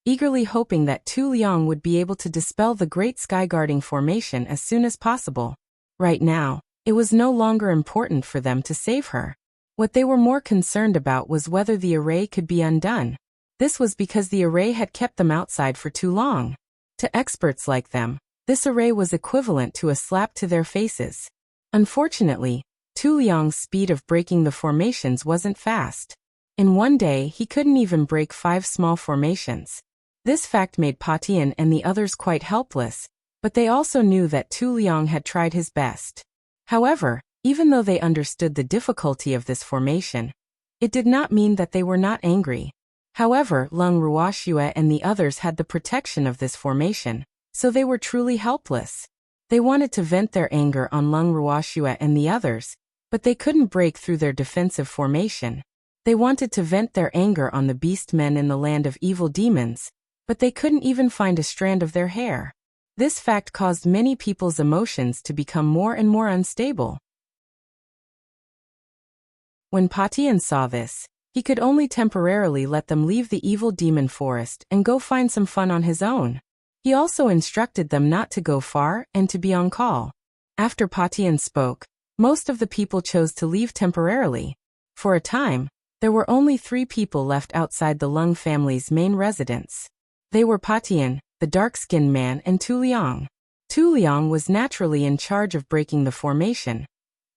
eagerly hoping that Tu Liang would be able to dispel the Great Sky-Guarding Formation as soon as possible. Right now, it was no longer important for them to save her. What they were more concerned about was whether the array could be undone. This was because the array had kept them outside for too long. To experts like them, this array was equivalent to a slap to their faces. Unfortunately, Tu Liang's speed of breaking the formations wasn't fast. In one day, he couldn't even break 5 small formations. This fact made Pa Tian and the others quite helpless, but they also knew that Tu Liang had tried his best. However, even though they understood the difficulty of this formation, it did not mean that they were not angry. However, Lung Ruoxue and the others had the protection of this formation, so they were truly helpless. They wanted to vent their anger on Lung Ruoxue and the others, but they couldn't break through their defensive formation. They wanted to vent their anger on the beast men in the land of evil demons, but they couldn't even find a strand of their hair. This fact caused many people's emotions to become more and more unstable. When Pa Tian saw this, he could only temporarily let them leave the evil demon forest and go find some fun on his own. He also instructed them not to go far and to be on call. After Pa Tian spoke, most of the people chose to leave temporarily. For a time, there were only 3 people left outside the Lung family's main residence. They were Pa Tian, the dark-skinned man, and Tu Liang. Tu Liang was naturally in charge of breaking the formation,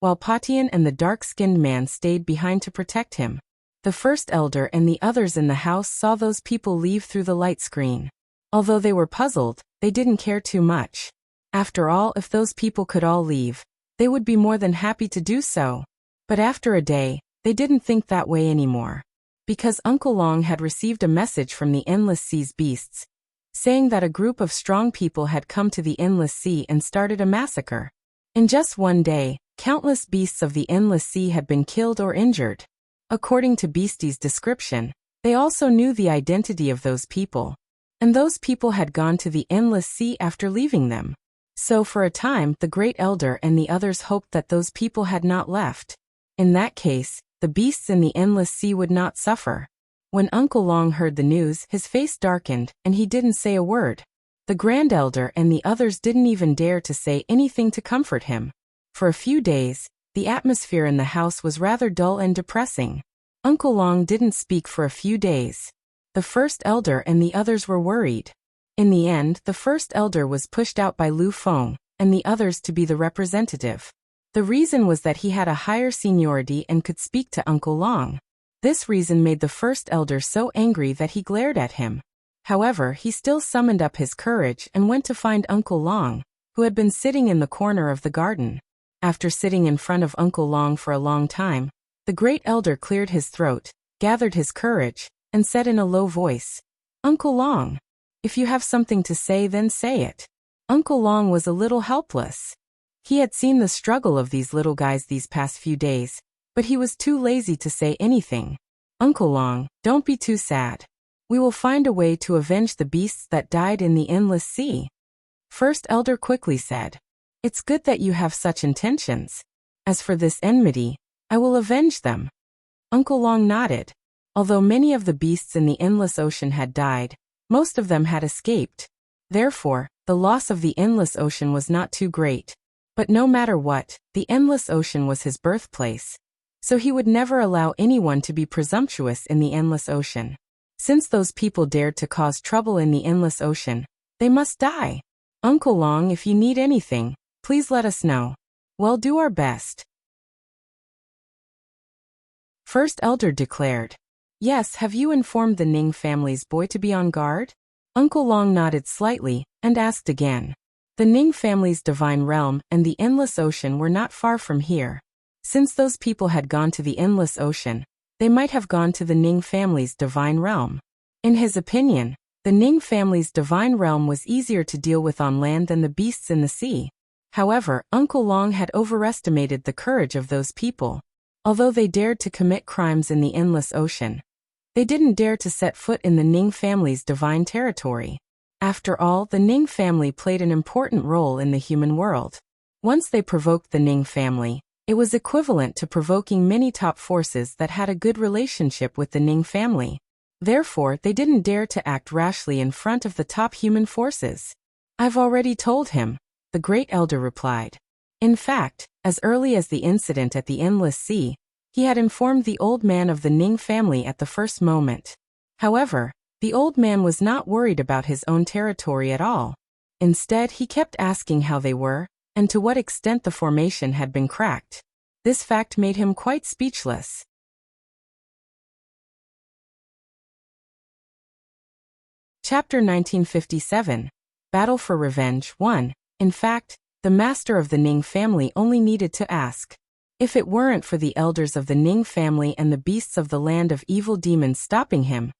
while Pa Tian and the dark-skinned man stayed behind to protect him. The first elder and the others in the house saw those people leave through the light screen. Although they were puzzled, they didn't care too much. After all, if those people could all leave, they would be more than happy to do so. But after a day, they didn't think that way anymore. Because Uncle Long had received a message from the Endless Sea's beasts, saying that a group of strong people had come to the Endless Sea and started a massacre. In just one day, countless beasts of the Endless Sea had been killed or injured. According to Beastie's description, they also knew the identity of those people. And those people had gone to the Endless Sea after leaving them. So for a time, the Great Elder and the others hoped that those people had not left. In that case, the beasts in the Endless Sea would not suffer. When Uncle Long heard the news, his face darkened, and he didn't say a word. The Grand Elder and the others didn't even dare to say anything to comfort him. For a few days, the atmosphere in the house was rather dull and depressing. Uncle Long didn't speak for a few days. The First Elder and the others were worried. In the end, the First Elder was pushed out by Lu Feng, and the others to be the representative. The reason was that he had a higher seniority and could speak to Uncle Long. This reason made the First Elder so angry that he glared at him. However, he still summoned up his courage and went to find Uncle Long, who had been sitting in the corner of the garden. After sitting in front of Uncle Long for a long time, the Great Elder cleared his throat, gathered his courage, and said in a low voice, "Uncle Long, if you have something to say, then say it." Uncle Long was a little helpless. He had seen the struggle of these little guys these past few days, but he was too lazy to say anything. "Uncle Long, don't be too sad. We will find a way to avenge the beasts that died in the Endless Sea." First Elder quickly said, "It's good that you have such intentions. As for this enmity, I will avenge them." Uncle Long nodded. Although many of the beasts in the Endless Ocean had died, most of them had escaped. Therefore, the loss of the Endless Ocean was not too great. But no matter what, the Endless Ocean was his birthplace. So he would never allow anyone to be presumptuous in the Endless Ocean. Since those people dared to cause trouble in the Endless Ocean, they must die. "Uncle Long, if you need anything, please let us know. We'll do our best." First Elder declared. "Yes, have you informed the Ning family's boy to be on guard?" Uncle Long nodded slightly, and asked again. The Ning family's divine realm and the Endless Ocean were not far from here. Since those people had gone to the Endless Ocean, they might have gone to the Ning family's divine realm. In his opinion, the Ning family's divine realm was easier to deal with on land than the beasts in the sea. However, Uncle Long had overestimated the courage of those people. Although they dared to commit crimes in the endless ocean, they didn't dare to set foot in the Ning family's divine territory. After all, the Ning family played an important role in the human world. Once they provoked the Ning family, it was equivalent to provoking many top forces that had a good relationship with the Ning family. Therefore, they didn't dare to act rashly in front of the top human forces. "I've already told him," the great elder replied. In fact, as early as the incident at the Endless Sea, he had informed the old man of the Ning family at the first moment. However, the old man was not worried about his own territory at all. Instead, he kept asking how they were, and to what extent the formation had been cracked. This fact made him quite speechless. Chapter 1957. Battle for Revenge 1. In fact, the master of the Ning family only needed to ask. If it weren't for the elders of the Ning family and the beasts of the land of evil demons stopping him,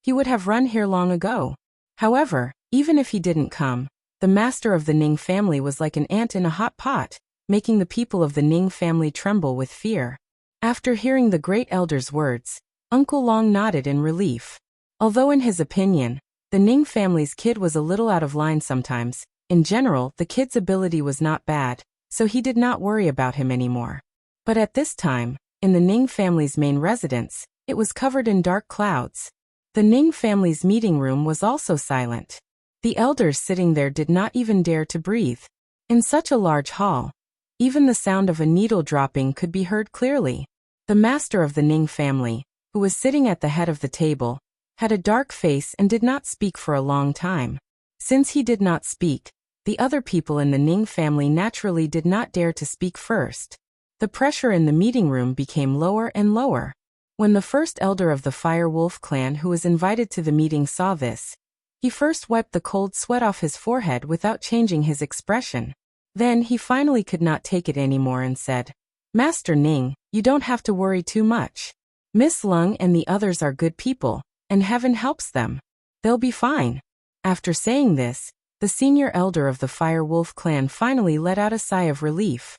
he would have run here long ago. However, even if he didn't come, the master of the Ning family was like an ant in a hot pot, making the people of the Ning family tremble with fear. After hearing the great elder's words, Uncle Long nodded in relief. Although in his opinion, the Ning family's kid was a little out of line sometimes, in general, the kid's ability was not bad, so he did not worry about him anymore. But at this time, in the Ning family's main residence, it was covered in dark clouds. The Ning family's meeting room was also silent. The elders sitting there did not even dare to breathe. In such a large hall, even the sound of a needle dropping could be heard clearly. The master of the Ning family, who was sitting at the head of the table, had a dark face and did not speak for a long time. Since he did not speak, the other people in the Ning family naturally did not dare to speak first. The pressure in the meeting room became lower and lower. When the first elder of the Fire Wolf clan who was invited to the meeting saw this, he first wiped the cold sweat off his forehead without changing his expression. Then he finally could not take it anymore and said, "Master Ning, you don't have to worry too much. Miss Lung and the others are good people, and heaven helps them. They'll be fine." After saying this, the senior elder of the Fire Wolf clan finally let out a sigh of relief.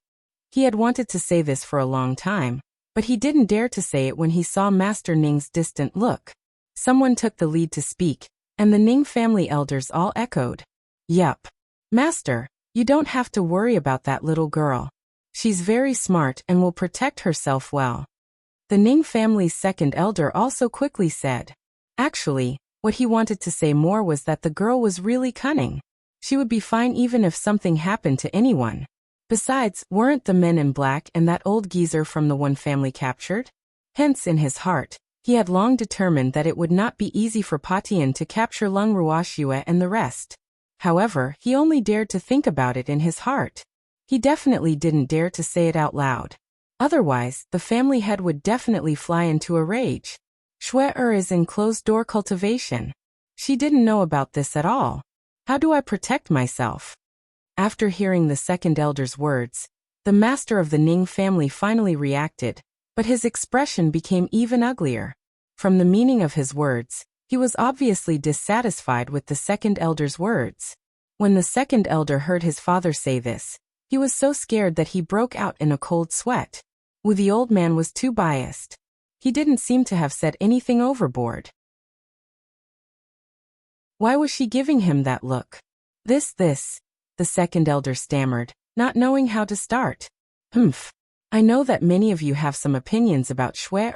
He had wanted to say this for a long time, but he didn't dare to say it when he saw Master Ning's distant look. Someone took the lead to speak, and the Ning family elders all echoed, "Yup. Master, you don't have to worry about that little girl. She's very smart and will protect herself well." The Ning family's second elder also quickly said. Actually, what he wanted to say more was that the girl was really cunning. She would be fine even if something happened to anyone. Besides, weren't the men in black and that old geezer from the one family captured? Hence, in his heart, he had long determined that it would not be easy for Patian to capture Lung Ruoxue and the rest. However, he only dared to think about it in his heart. He definitely didn't dare to say it out loud. Otherwise, the family head would definitely fly into a rage. Shui is in closed-door cultivation. She didn't know about this at all. How do I protect myself? After hearing the second elder's words, the master of the Ning family finally reacted, but his expression became even uglier. From the meaning of his words, he was obviously dissatisfied with the second elder's words. When the second elder heard his father say this, he was so scared that he broke out in a cold sweat. The old man was too biased. He didn't seem to have said anything overboard. Why was she giving him that look? This, the second elder stammered, not knowing how to start. I know that many of you have some opinions about Shui,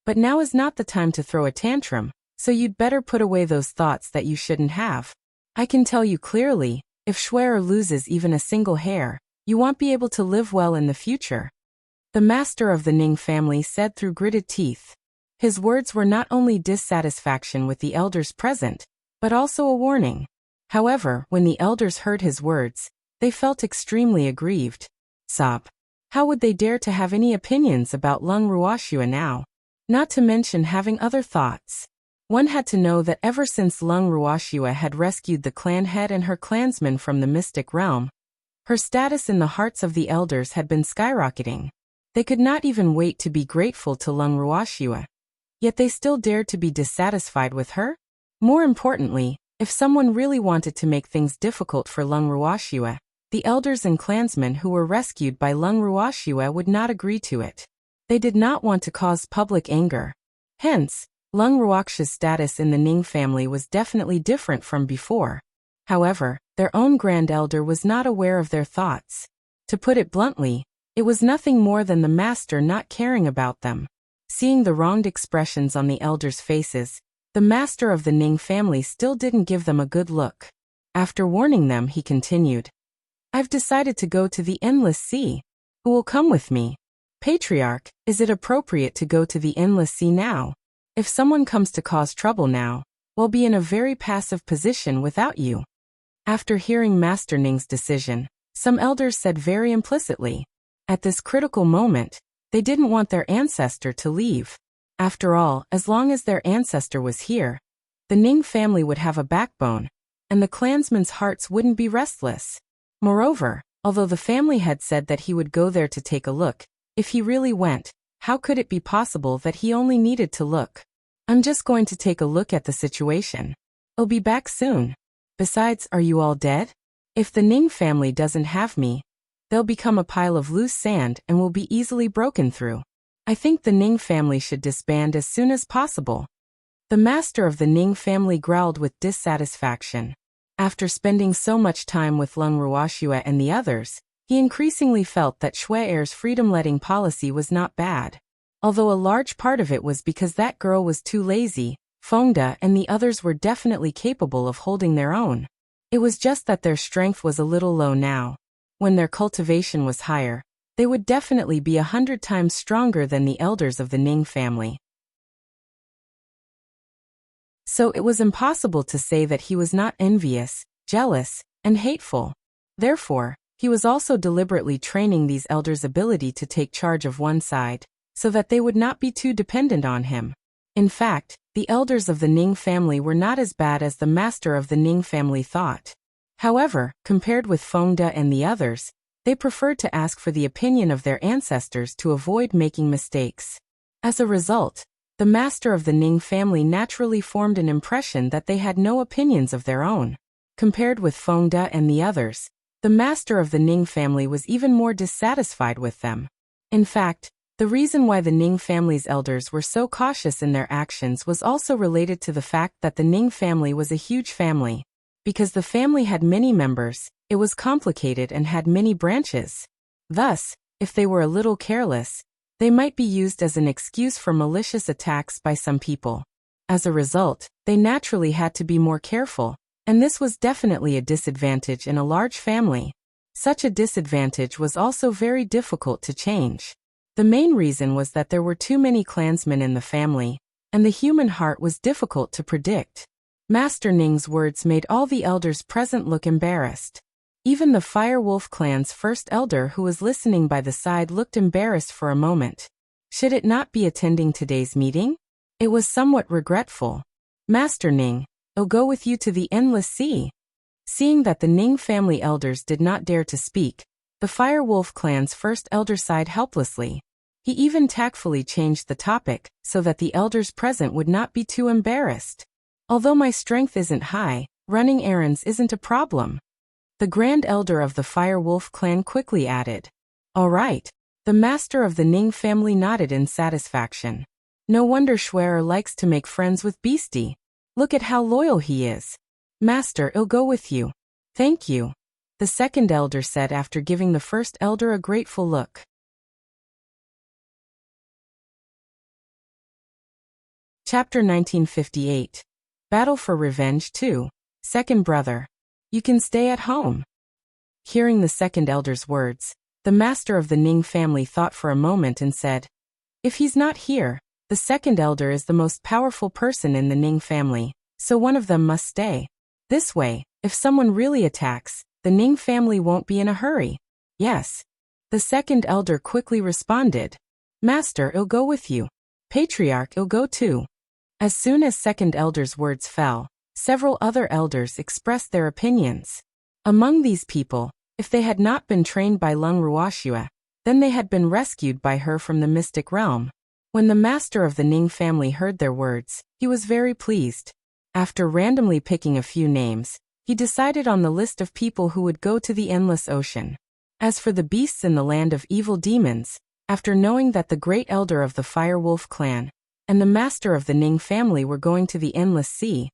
but now is not the time to throw a tantrum, so you'd better put away those thoughts that you shouldn't have. I can tell you clearly, if Shui loses even a single hair, you won't be able to live well in the future. The master of the Ning family said through gritted teeth. His words were not only dissatisfaction with the elders present, but also a warning. However, when the elders heard his words, they felt extremely aggrieved. Sob. How would they dare to have any opinions about Lung Ruoxue now? Not to mention having other thoughts. One had to know that ever since Lung Ruoxue had rescued the clan head and her clansmen from the mystic realm, her status in the hearts of the elders had been skyrocketing. They could not even wait to be grateful to Lung Ruoxue. Yet they still dared to be dissatisfied with her? More importantly, if someone really wanted to make things difficult for Lung Ruoxue, the elders and clansmen who were rescued by Lung Ruoxua would not agree to it. They did not want to cause public anger. Hence, Lung Ruoxia's status in the Ning family was definitely different from before. However, their own grand elder was not aware of their thoughts. To put it bluntly, it was nothing more than the master not caring about them. Seeing the wronged expressions on the elders' faces, the master of the Ning family still didn't give them a good look. After warning them, he continued, "I've decided to go to the Endless Sea. Who will come with me? Patriarch, is it appropriate to go to the Endless Sea now? If someone comes to cause trouble now, we'll be in a very passive position without you." After hearing Master Ning's decision, some elders said very implicitly, at this critical moment, they didn't want their ancestor to leave. After all, as long as their ancestor was here, the Ning family would have a backbone, and the clansmen's hearts wouldn't be restless. Moreover, although the family had said that he would go there to take a look, if he really went, how could it be possible that he only needed to look? "I'm just going to take a look at the situation. I'll be back soon. Besides, are you all dead? If the Ning family doesn't have me, they'll become a pile of loose sand and will be easily broken through. I think the Ning family should disband as soon as possible." The master of the Ning family growled with dissatisfaction. After spending so much time with Lung Ruoxua and the others, he increasingly felt that Shui-er's freedom-letting policy was not bad. Although a large part of it was because that girl was too lazy, Fengde and the others were definitely capable of holding their own. It was just that their strength was a little low now. When their cultivation was higher, they would definitely be 100 times stronger than the elders of the Ning family. So it was impossible to say that he was not envious, jealous, and hateful. Therefore, he was also deliberately training these elders' ability to take charge of one side, so that they would not be too dependent on him. In fact, the elders of the Ning family were not as bad as the master of the Ning family thought. However, compared with Fengde and the others, they preferred to ask for the opinion of their ancestors to avoid making mistakes. As a result, the master of the Ning family naturally formed an impression that they had no opinions of their own. Compared with Fengde and the others, the master of the Ning family was even more dissatisfied with them. In fact, the reason why the Ning family's elders were so cautious in their actions was also related to the fact that the Ning family was a huge family. Because the family had many members, it was complicated and had many branches. Thus, if they were a little careless, they might be used as an excuse for malicious attacks by some people. As a result, they naturally had to be more careful, and this was definitely a disadvantage in a large family. Such a disadvantage was also very difficult to change. The main reason was that there were too many clansmen in the family, and the human heart was difficult to predict. Master Ning's words made all the elders present look embarrassed. Even the Fire Wolf clan's first elder who was listening by the side looked embarrassed for a moment. Should it not be attending today's meeting? It was somewhat regretful. "Master Ning, I'll go with you to the Endless Sea." Seeing that the Ning family elders did not dare to speak, the Fire Wolf clan's first elder sighed helplessly. He even tactfully changed the topic so that the elders present would not be too embarrassed. "Although my strength isn't high, running errands isn't a problem." The Grand Elder of the Fire Wolf clan quickly added. "All right." The master of the Ning family nodded in satisfaction. "No wonder Shui-er likes to make friends with Beastie. Look at how loyal he is. Master, I'll go with you." "Thank you," the second elder said after giving the first elder a grateful look. Chapter 1958. Battle for Revenge 2. Second Brother. "You can stay at home." Hearing the second elder's words, the master of the Ning family thought for a moment and said, "If he's not here, the second elder is the most powerful person in the Ning family, so one of them must stay. This way, if someone really attacks, the Ning family won't be in a hurry." "Yes." The second elder quickly responded. "Master, I'll go with you. Patriarch, I'll go too." As soon as second elder's words fell, several other elders expressed their opinions. Among these people, if they had not been trained by Lung Ruoxua, then they had been rescued by her from the mystic realm. When the master of the Ning family heard their words, he was very pleased. After randomly picking a few names, he decided on the list of people who would go to the endless ocean. As for the beasts in the land of evil demons, after knowing that the great elder of the Fire Wolf clan and the master of the Ning family were going to the endless sea,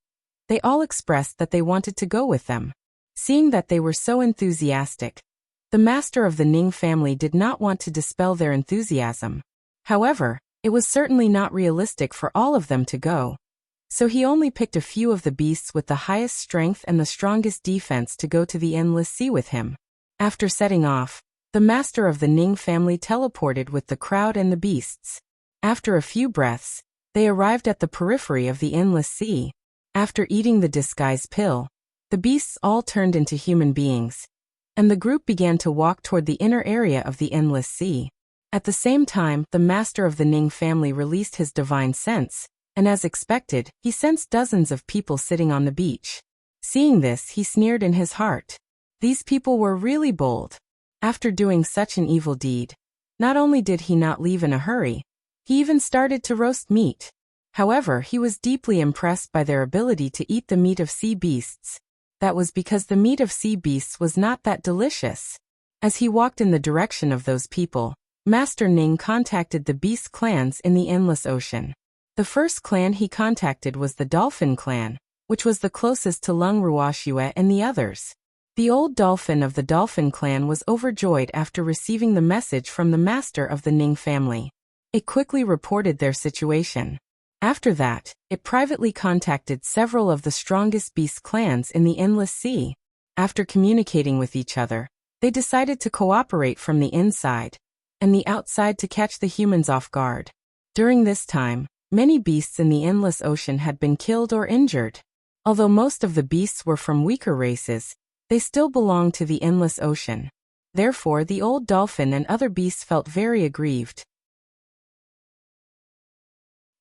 they all expressed that they wanted to go with them. Seeing that they were so enthusiastic, the master of the Ning family did not want to dispel their enthusiasm. However, it was certainly not realistic for all of them to go. So he only picked a few of the beasts with the highest strength and the strongest defense to go to the endless sea with him. After setting off, the master of the Ning family teleported with the crowd and the beasts. After a few breaths, they arrived at the periphery of the endless sea. After eating the disguise pill, the beasts all turned into human beings, and the group began to walk toward the inner area of the endless sea. At the same time, the master of the Ning family released his divine sense, and as expected, he sensed dozens of people sitting on the beach. Seeing this, he sneered in his heart. These people were really bold. After doing such an evil deed, not only did he not leave in a hurry, he even started to roast meat. However, he was deeply impressed by their ability to eat the meat of sea beasts. That was because the meat of sea beasts was not that delicious. As he walked in the direction of those people, Master Ning contacted the beast clans in the endless ocean. The first clan he contacted was the Dolphin clan, which was the closest to Lung Ruoxue and the others. The old dolphin of the Dolphin clan was overjoyed after receiving the message from the master of the Ning family. It quickly reported their situation. After that, it privately contacted several of the strongest beast clans in the endless sea. After communicating with each other, they decided to cooperate from the inside and the outside to catch the humans off guard. During this time, many beasts in the endless ocean had been killed or injured. Although most of the beasts were from weaker races, they still belonged to the endless ocean. Therefore, the old dolphin and other beasts felt very aggrieved.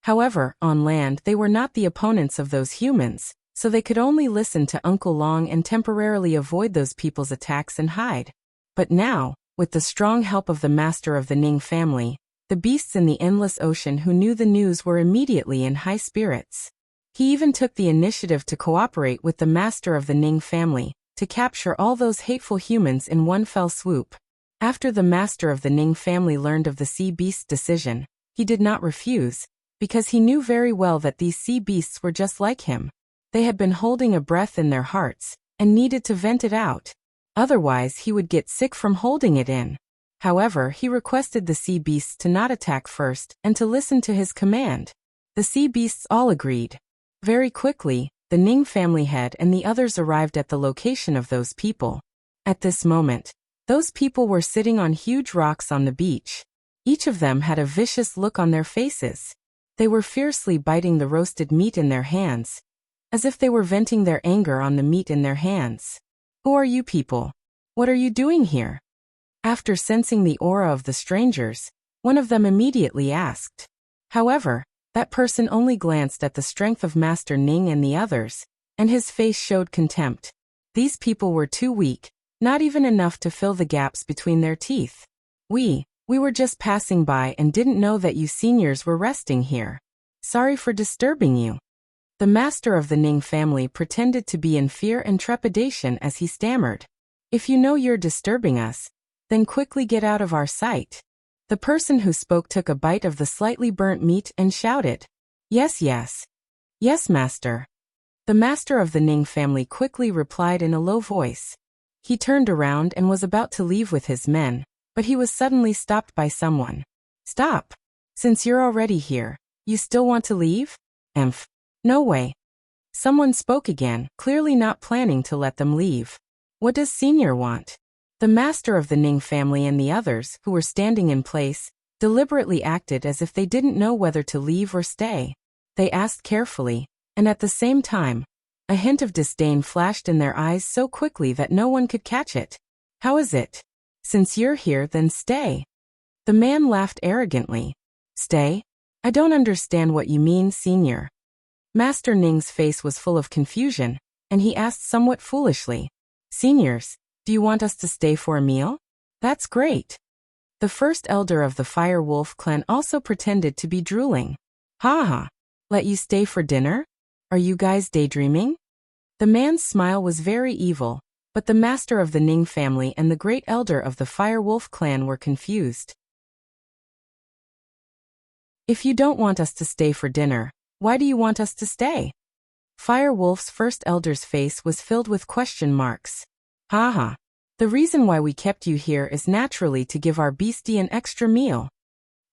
However, on land they were not the opponents of those humans, so they could only listen to Uncle Long and temporarily avoid those people's attacks and hide. But now, with the strong help of the master of the Ning family, the beasts in the endless ocean who knew the news were immediately in high spirits. He even took the initiative to cooperate with the master of the Ning family, to capture all those hateful humans in one fell swoop. After the master of the Ning family learned of the sea beast's decision, he did not refuse, because he knew very well that these sea beasts were just like him. They had been holding a breath in their hearts, and needed to vent it out. Otherwise he would get sick from holding it in. However, he requested the sea beasts to not attack first, and to listen to his command. The sea beasts all agreed. Very quickly, the Ning family head and the others arrived at the location of those people. At this moment, those people were sitting on huge rocks on the beach. Each of them had a vicious look on their faces. They were fiercely biting the roasted meat in their hands, as if they were venting their anger on the meat in their hands. Who are you people? What are you doing here? After sensing the aura of the strangers, one of them immediately asked. However, that person only glanced at the strength of Master Ning and the others, and his face showed contempt. These people were too weak, not even enough to fill the gaps between their teeth. We were just passing by and didn't know that you seniors were resting here. Sorry for disturbing you. The master of the Ning family pretended to be in fear and trepidation as he stammered. If you know you're disturbing us, then quickly get out of our sight. The person who spoke took a bite of the slightly burnt meat and shouted, Yes, yes. Yes, master. The master of the Ning family quickly replied in a low voice. He turned around and was about to leave with his men, but he was suddenly stopped by someone. Stop! Since you're already here, you still want to leave? Emph. No way. Someone spoke again, clearly not planning to let them leave. What does Senior want? The master of the Ning family and the others, who were standing in place, deliberately acted as if they didn't know whether to leave or stay. They asked carefully, and at the same time, a hint of disdain flashed in their eyes so quickly that no one could catch it. How is it? Since you're here, then stay. The man laughed arrogantly. Stay? I don't understand what you mean, Senior. Master Ning's face was full of confusion, and he asked somewhat foolishly. Seniors, do you want us to stay for a meal? That's great. The first elder of the Fire Wolf clan also pretended to be drooling. Ha ha. Let you stay for dinner? Are you guys daydreaming? The man's smile was very evil, but the master of the Ning family and the great elder of the Fire Wolf clan were confused. If you don't want us to stay for dinner, why do you want us to stay? Fire Wolf's first elder's face was filled with question marks. Haha. The reason why we kept you here is naturally to give our beastie an extra meal.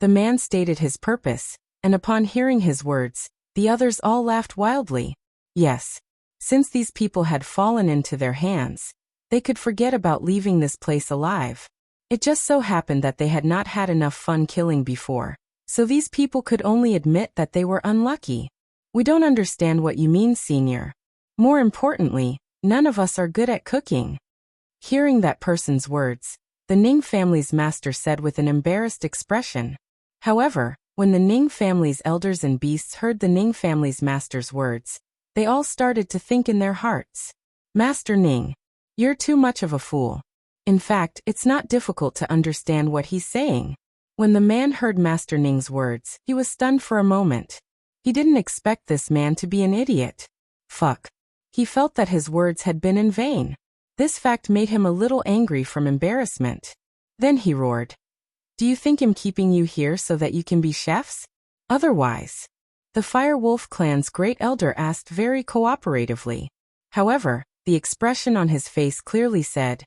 The man stated his purpose, and upon hearing his words, the others all laughed wildly. Yes. Since these people had fallen into their hands, they could forget about leaving this place alive. It just so happened that they had not had enough fun killing before, so these people could only admit that they were unlucky. We don't understand what you mean, senior. More importantly, none of us are good at cooking. Hearing that person's words, the Ning family's master said with an embarrassed expression. However, when the Ning family's elders and beasts heard the Ning family's master's words, they all started to think in their hearts. Master Ning, you're too much of a fool. In fact, it's not difficult to understand what he's saying. When the man heard Master Ning's words, he was stunned for a moment. He didn't expect this man to be an idiot. Fuck. He felt that his words had been in vain. This fact made him a little angry from embarrassment. Then he roared. Do you think I'm keeping you here so that you can be chefs? Otherwise. The Fire Wolf clan's great elder asked very cooperatively. However, the expression on his face clearly said,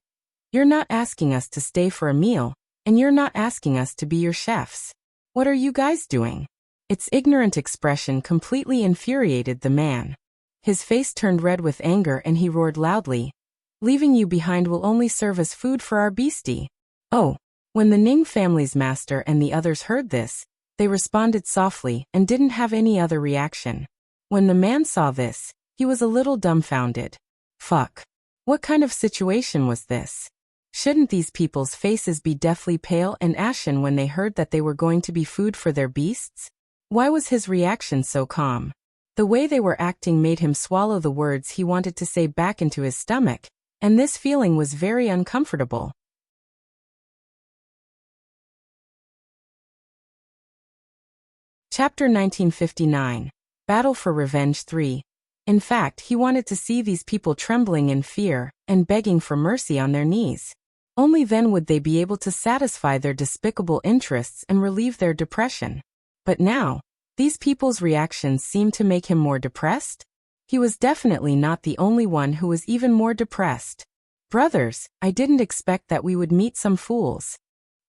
You're not asking us to stay for a meal, and you're not asking us to be your chefs. What are you guys doing? Its ignorant expression completely infuriated the man. His face turned red with anger and he roared loudly, Leaving you behind will only serve as food for our beastie. Oh. When the Ning family's master and the others heard this, they responded softly and didn't have any other reaction. When the man saw this, he was a little dumbfounded. Fuck. What kind of situation was this? Shouldn't these people's faces be deathly pale and ashen when they heard that they were going to be food for their beasts? Why was his reaction so calm? The way they were acting made him swallow the words he wanted to say back into his stomach, and this feeling was very uncomfortable. Chapter 1959. Battle for Revenge 3. In fact, he wanted to see these people trembling in fear and begging for mercy on their knees. Only then would they be able to satisfy their despicable interests and relieve their depression. But now, these people's reactions seemed to make him more depressed. He was definitely not the only one who was even more depressed. Brothers, I didn't expect that we would meet some fools.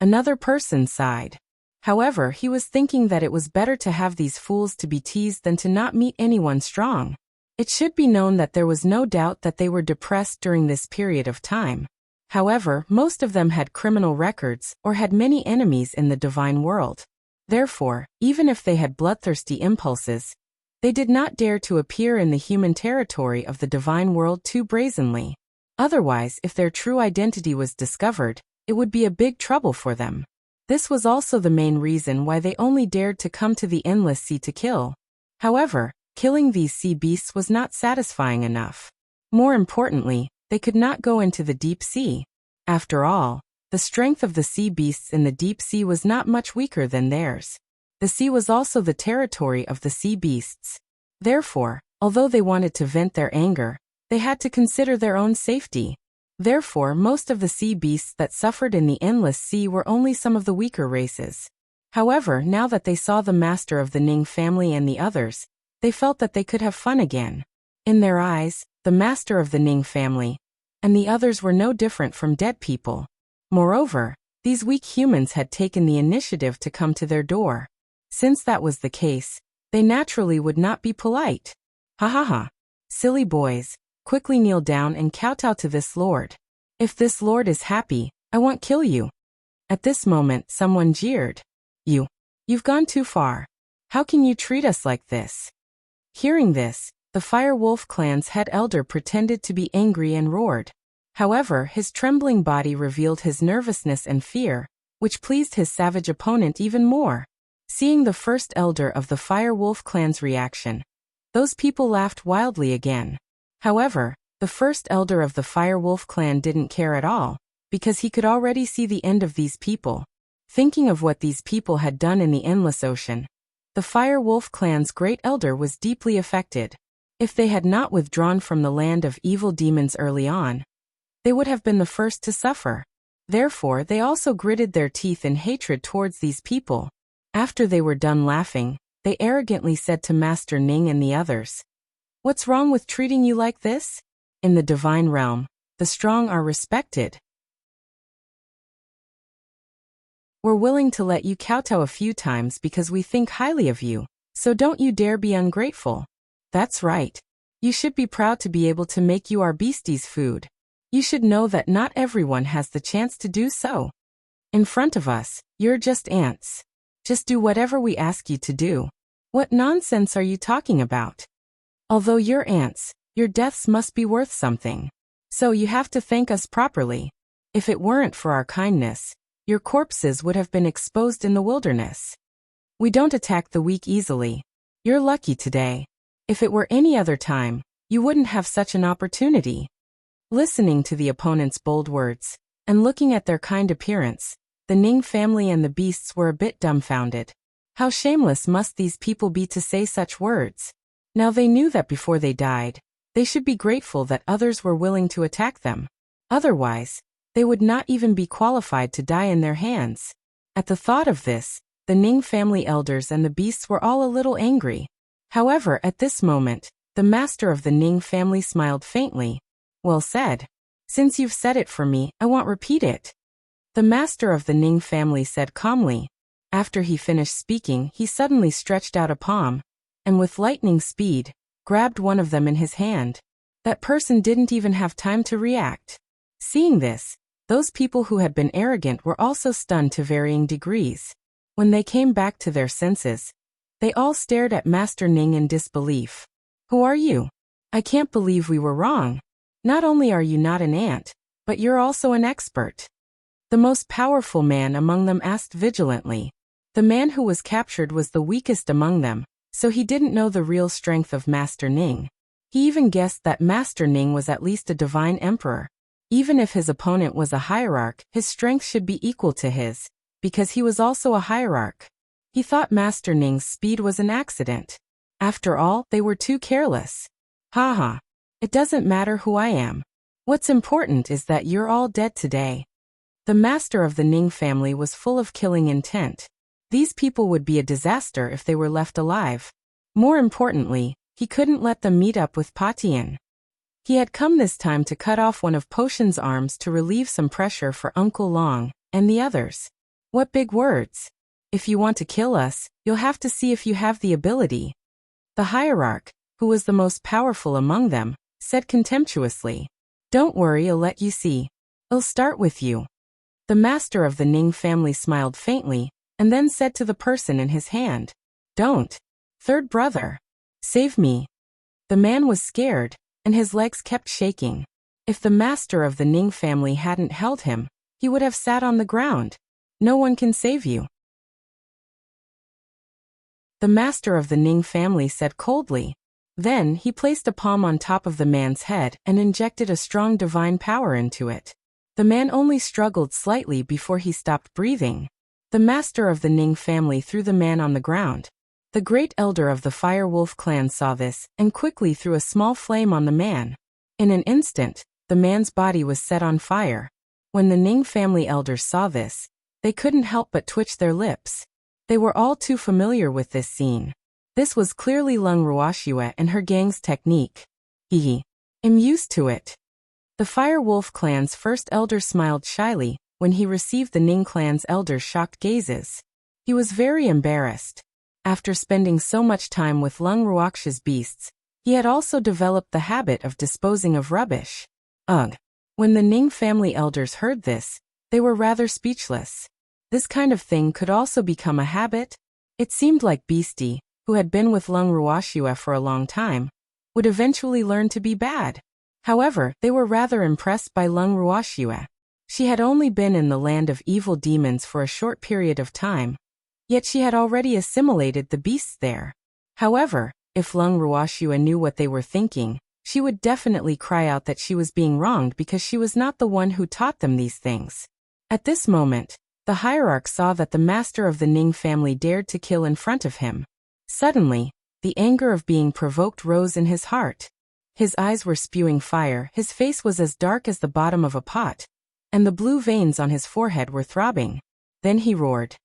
Another person sighed. However, he was thinking that it was better to have these fools to be teased than to not meet anyone strong. It should be known that there was no doubt that they were depressed during this period of time. However, most of them had criminal records or had many enemies in the divine world. Therefore, even if they had bloodthirsty impulses, they did not dare to appear in the human territory of the divine world too brazenly. Otherwise, if their true identity was discovered, it would be a big trouble for them. This was also the main reason why they only dared to come to the endless sea to kill. However, killing these sea beasts was not satisfying enough. More importantly, they could not go into the deep sea. After all, the strength of the sea beasts in the deep sea was not much weaker than theirs. The sea was also the territory of the sea beasts. Therefore, although they wanted to vent their anger, they had to consider their own safety. Therefore, most of the sea beasts that suffered in the endless sea were only some of the weaker races. However, now that they saw the master of the Ning family and the others, they felt that they could have fun again. In their eyes, the master of the Ning family and the others were no different from dead people. Moreover, these weak humans had taken the initiative to come to their door. Since that was the case, they naturally would not be polite. Ha ha ha. Silly boys. Quickly kneel down and kowtow to this lord. If this lord is happy, I won't kill you. At this moment, someone jeered. You've gone too far. How can you treat us like this? Hearing this, the Fire Wolf clan's head elder pretended to be angry and roared. However, his trembling body revealed his nervousness and fear, which pleased his savage opponent even more. Seeing the first elder of the Fire Wolf clan's reaction, those people laughed wildly again. However, the first elder of the Fire Wolf clan didn't care at all, because he could already see the end of these people. Thinking of what these people had done in the endless ocean, the Fire Wolf clan's great elder was deeply affected. If they had not withdrawn from the land of evil demons early on, they would have been the first to suffer. Therefore, they also gritted their teeth in hatred towards these people. After they were done laughing, they arrogantly said to Master Ning and the others, "What's wrong with treating you like this? In the divine realm, the strong are respected. We're willing to let you kowtow a few times because we think highly of you, so don't you dare be ungrateful. That's right. You should be proud to be able to make you our beasties' food. You should know that not everyone has the chance to do so. In front of us, you're just ants. Just do whatever we ask you to do. What nonsense are you talking about? Although you're ants, your deaths must be worth something. So you have to thank us properly. If it weren't for our kindness, your corpses would have been exposed in the wilderness. We don't attack the weak easily. You're lucky today. If it were any other time, you wouldn't have such an opportunity." Listening to the opponent's bold words, and looking at their kind appearance, the Ning family and the beasts were a bit dumbfounded. How shameless must these people be to say such words? Now they knew that before they died, they should be grateful that others were willing to attack them. Otherwise, they would not even be qualified to die in their hands. At the thought of this, the Ning family elders and the beasts were all a little angry. However, at this moment, the master of the Ning family smiled faintly. "Well said. Since you've said it for me, I won't repeat it." The master of the Ning family said calmly. After he finished speaking, he suddenly stretched out a palm, and with lightning speed, grabbed one of them in his hand. That person didn't even have time to react. Seeing this, those people who had been arrogant were also stunned to varying degrees. When they came back to their senses, they all stared at Master Ning in disbelief. "Who are you? I can't believe we were wrong. Not only are you not an ant, but you're also an expert." The most powerful man among them asked vigilantly. The man who was captured was the weakest among them, so he didn't know the real strength of Master Ning. He even guessed that Master Ning was at least a divine emperor. Even if his opponent was a hierarch, his strength should be equal to his, because he was also a hierarch. He thought Master Ning's speed was an accident. After all, they were too careless. Haha. It doesn't matter who I am. What's important is that you're all dead today. The master of the Ning family was full of killing intent. These people would be a disaster if they were left alive. More importantly, he couldn't let them meet up with Patian. He had come this time to cut off one of Potion's arms to relieve some pressure for Uncle Long and the others. What big words! If you want to kill us, you'll have to see if you have the ability. The hierarch, who was the most powerful among them, said contemptuously. "Don't worry, I'll let you see. I'll start with you." The master of the Ning family smiled faintly, and then said to the person in his hand, "Don't. Third brother. Save me." The man was scared, and his legs kept shaking. If the master of the Ning family hadn't held him, he would have sat on the ground. "No one can save you." The master of the Ning family said coldly. Then he placed a palm on top of the man's head and injected a strong divine power into it. The man only struggled slightly before he stopped breathing. The master of the Ning family threw the man on the ground. The great elder of the Fire Wolf clan saw this and quickly threw a small flame on the man. In an instant, the man's body was set on fire. When the Ning family elders saw this, they couldn't help but twitch their lips. They were all too familiar with this scene. This was clearly Lung Ruoxue and her gang's technique. I'm used to it. The Fire Wolf clan's first elder smiled shyly when he received the Ning clan's elder's shocked gazes. He was very embarrassed. After spending so much time with Lung Ruoxue's beasts, he had also developed the habit of disposing of rubbish. Ugh. When the Ning family elders heard this, they were rather speechless. This kind of thing could also become a habit? It seemed like Beastie, who had been with Lung Ruoxue for a long time, would eventually learn to be bad. However, they were rather impressed by Lung Ruoxue. She had only been in the land of evil demons for a short period of time, yet she had already assimilated the beasts there. However, if Lung Ruoxue knew what they were thinking, she would definitely cry out that she was being wronged because she was not the one who taught them these things. At this moment, the hierarch saw that the master of the Ning family dared to kill in front of him. Suddenly, the anger of being provoked rose in his heart. His eyes were spewing fire, his face was as dark as the bottom of a pot, and the blue veins on his forehead were throbbing. Then he roared,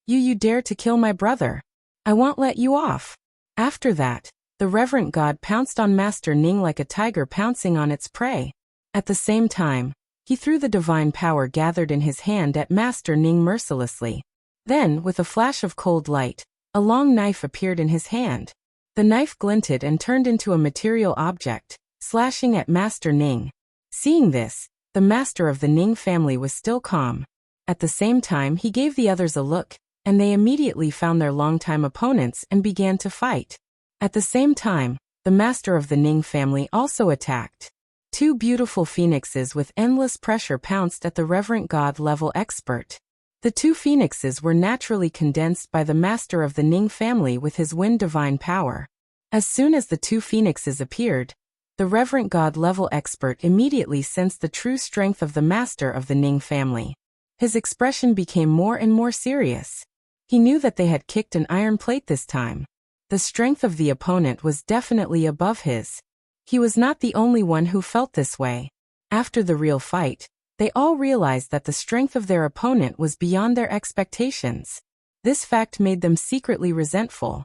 You dare to kill my brother? I won't let you off." After that, the reverent god pounced on Master Ning like a tiger pouncing on its prey. At the same time, he threw the divine power gathered in his hand at Master Ning mercilessly. Then, with a flash of cold light, a long knife appeared in his hand. The knife glinted and turned into a material object, slashing at Master Ning. Seeing this, the master of the Ning family was still calm. At the same time, he gave the others a look, and they immediately found their longtime opponents and began to fight. At the same time, the master of the Ning family also attacked. Two beautiful phoenixes with endless pressure pounced at the reverent god-level expert. The two phoenixes were naturally condensed by the master of the Ning family with his wind divine power. As soon as the two phoenixes appeared, the reverent god-level expert immediately sensed the true strength of the master of the Ning family. His expression became more and more serious. He knew that they had kicked an iron plate this time. The strength of the opponent was definitely above his. He was not the only one who felt this way. After the real fight, they all realized that the strength of their opponent was beyond their expectations. This fact made them secretly resentful.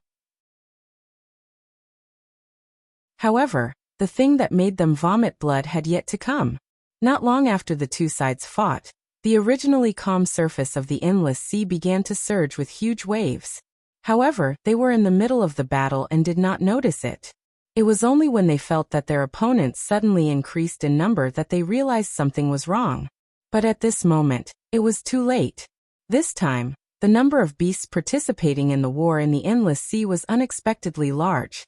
However, the thing that made them vomit blood had yet to come. Not long after the two sides fought, the originally calm surface of the endless sea began to surge with huge waves. However, they were in the middle of the battle and did not notice it. It was only when they felt that their opponents suddenly increased in number that they realized something was wrong. But at this moment, it was too late. This time, the number of beasts participating in the war in the endless sea was unexpectedly large.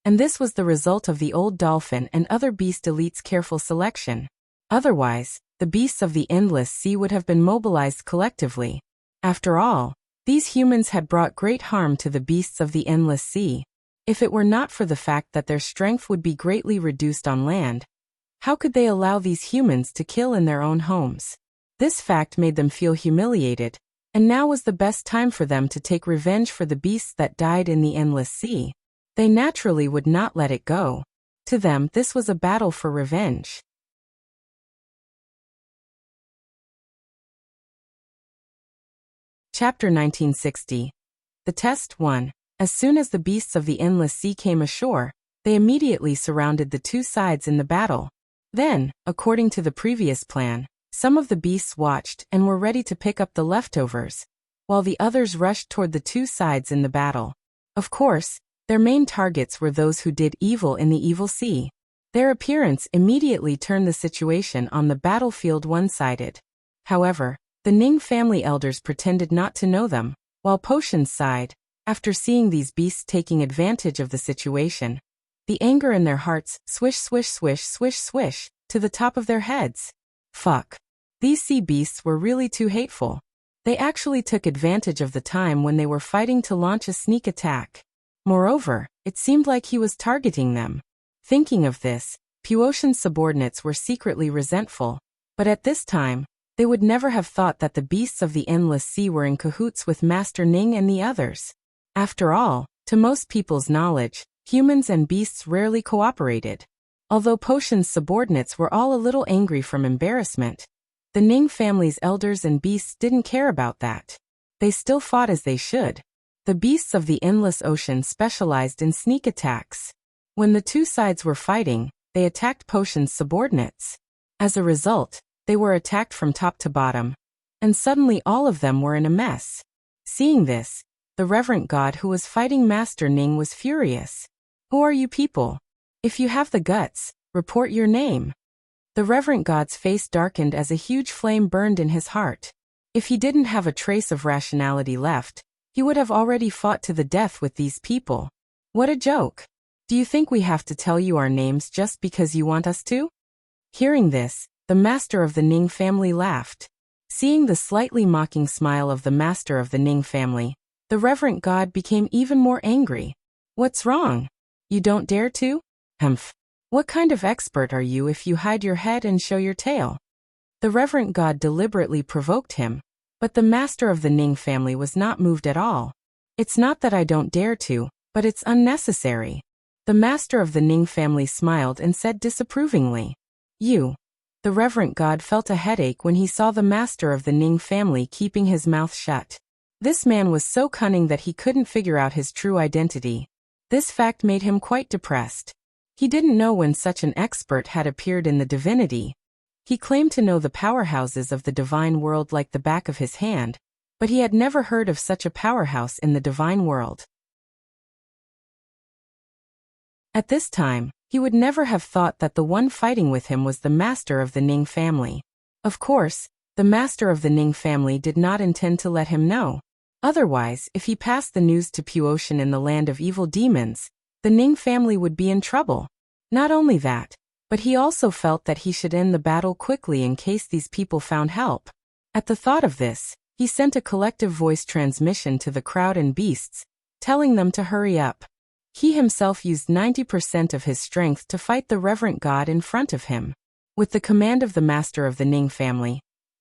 And this was the result of the old dolphin and other beast elites' careful selection. Otherwise, the beasts of the endless sea would have been mobilized collectively. After all, these humans had brought great harm to the beasts of the endless sea. If it were not for the fact that their strength would be greatly reduced on land, how could they allow these humans to kill in their own homes? This fact made them feel humiliated, and now was the best time for them to take revenge for the beasts that died in the endless sea. They naturally would not let it go. To them, this was a battle for revenge. Chapter 1960. The Test 1. As soon as the beasts of the endless sea came ashore, they immediately surrounded the two sides in the battle. Then, according to the previous plan, some of the beasts watched and were ready to pick up the leftovers, while the others rushed toward the two sides in the battle. Of course, their main targets were those who did evil in the evil sea. Their appearance immediately turned the situation on the battlefield one-sided. However, the Ning family elders pretended not to know them, while Potion's side, after seeing these beasts taking advantage of the situation, the anger in their hearts swish swish swish swish swish to the top of their heads. Fuck. These sea beasts were really too hateful. They actually took advantage of the time when they were fighting to launch a sneak attack. Moreover, it seemed like he was targeting them. Thinking of this, Puotian's subordinates were secretly resentful, but at this time, they would never have thought that the beasts of the endless sea were in cahoots with Master Ning and the others. After all, to most people's knowledge, humans and beasts rarely cooperated. Although Potion's subordinates were all a little angry from embarrassment, the Ning family's elders and beasts didn't care about that. They still fought as they should. The beasts of the endless ocean specialized in sneak attacks. When the two sides were fighting, they attacked Potion's subordinates. As a result, they were attacked from top to bottom, and suddenly all of them were in a mess. Seeing this, the reverent god who was fighting Master Ning was furious. Who are you people? If you have the guts, report your name. The reverent god's face darkened as a huge flame burned in his heart. If he didn't have a trace of rationality left, he would have already fought to the death with these people. What a joke. Do you think we have to tell you our names just because you want us to? Hearing this, the master of the Ning family laughed. Seeing the slightly mocking smile of the master of the Ning family, the reverent god became even more angry. What's wrong? You don't dare to? Humph. What kind of expert are you if you hide your head and show your tail? The reverent god deliberately provoked him, but the master of the Ning family was not moved at all. It's not that I don't dare to, But it's unnecessary. The master of the Ning family smiled and said disapprovingly. You. The reverent god felt a headache when he saw the master of the Ning family keeping his mouth shut. This man was so cunning that he couldn't figure out his true identity. This fact made him quite depressed. He didn't know when such an expert had appeared in the divinity. He claimed to know the powerhouses of the divine world like the back of his hand, but he had never heard of such a powerhouse in the divine world. At this time, he would never have thought that the one fighting with him was the master of the Ning family. Of course, the master of the Ning family did not intend to let him know. Otherwise, if he passed the news to Puotian in the land of evil demons, the Ning family would be in trouble. Not only that, but he also felt that he should end the battle quickly in case these people found help. At the thought of this, he sent a collective voice transmission to the crowd and beasts, telling them to hurry up. He himself used 90% of his strength to fight the reverent god in front of him. With the command of the master of the Ning family,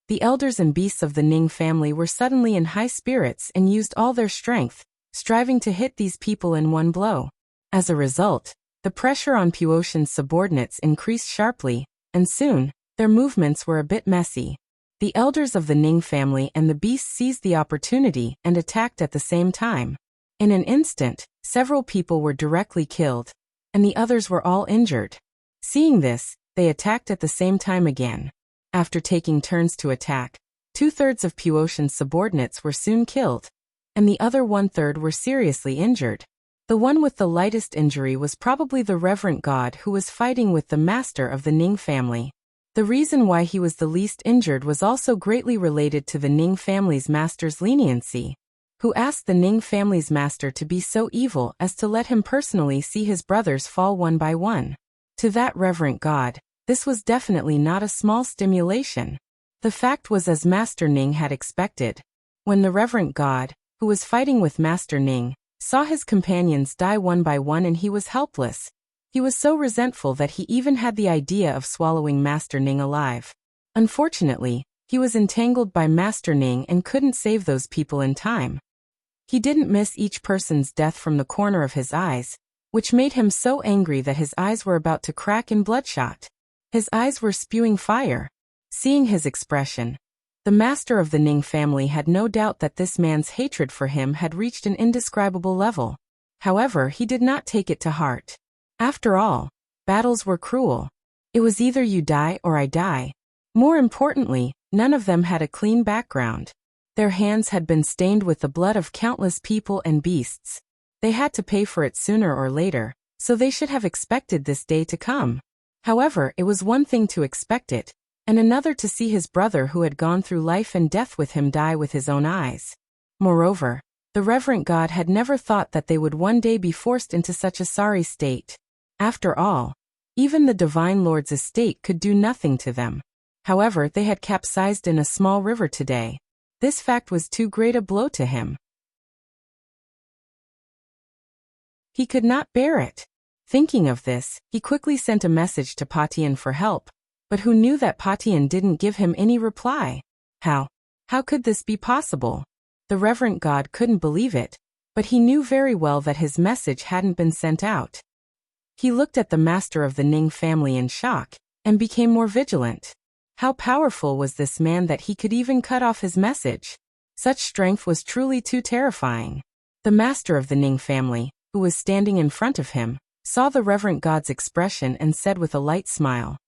the elders and beasts of the Ning family were suddenly in high spirits and used all their strength, striving to hit these people in one blow. As a result, the pressure on Puotian's subordinates increased sharply, and soon, their movements were a bit messy. The elders of the Ning family and the beasts seized the opportunity and attacked at the same time. In an instant, several people were directly killed, and the others were all injured. Seeing this, they attacked at the same time again. After taking turns to attack, 2/3 of Puotian's subordinates were soon killed, and the other 1/3 were seriously injured. The one with the lightest injury was probably the reverent god who was fighting with the master of the Ning family. The reason why he was the least injured was also greatly related to the Ning family's master's leniency, who asked the Ning family's master to be so evil as to let him personally see his brothers fall one by one. To that reverent god, this was definitely not a small stimulation. The fact was as Master Ning had expected. When the reverent god, who was fighting with Master Ning, saw his companions die one by one and he was helpless, he was so resentful that he even had the idea of swallowing Master Ning alive. Unfortunately, he was entangled by Master Ning and couldn't save those people in time. He didn't miss each person's death from the corner of his eyes, which made him so angry that his eyes were about to crack in bloodshot. His eyes were spewing fire. Seeing his expression, the master of the Ning family had no doubt that this man's hatred for him had reached an indescribable level. However, he did not take it to heart. After all, battles were cruel. It was either you die or I die. More importantly, none of them had a clean background. Their hands had been stained with the blood of countless people and beasts. They had to pay for it sooner or later, so they should have expected this day to come. However, it was one thing to expect it, and another to see his brother who had gone through life and death with him die with his own eyes. Moreover, the reverent god had never thought that they would one day be forced into such a sorry state. After all, even the divine lord's estate could do nothing to them. However, they had capsized in a small river today. This fact was too great a blow to him. He could not bear it. Thinking of this, he quickly sent a message to Patian for help, but who knew that Patian didn't give him any reply? How could this be possible? The reverent god couldn't believe it, but he knew very well that his message hadn't been sent out. He looked at the master of the Ning family in shock, and became more vigilant. How powerful was this man that he could even cut off his message? Such strength was truly too terrifying. The master of the Ning family, who was standing in front of him, saw the reverent god's expression and said with a light smile,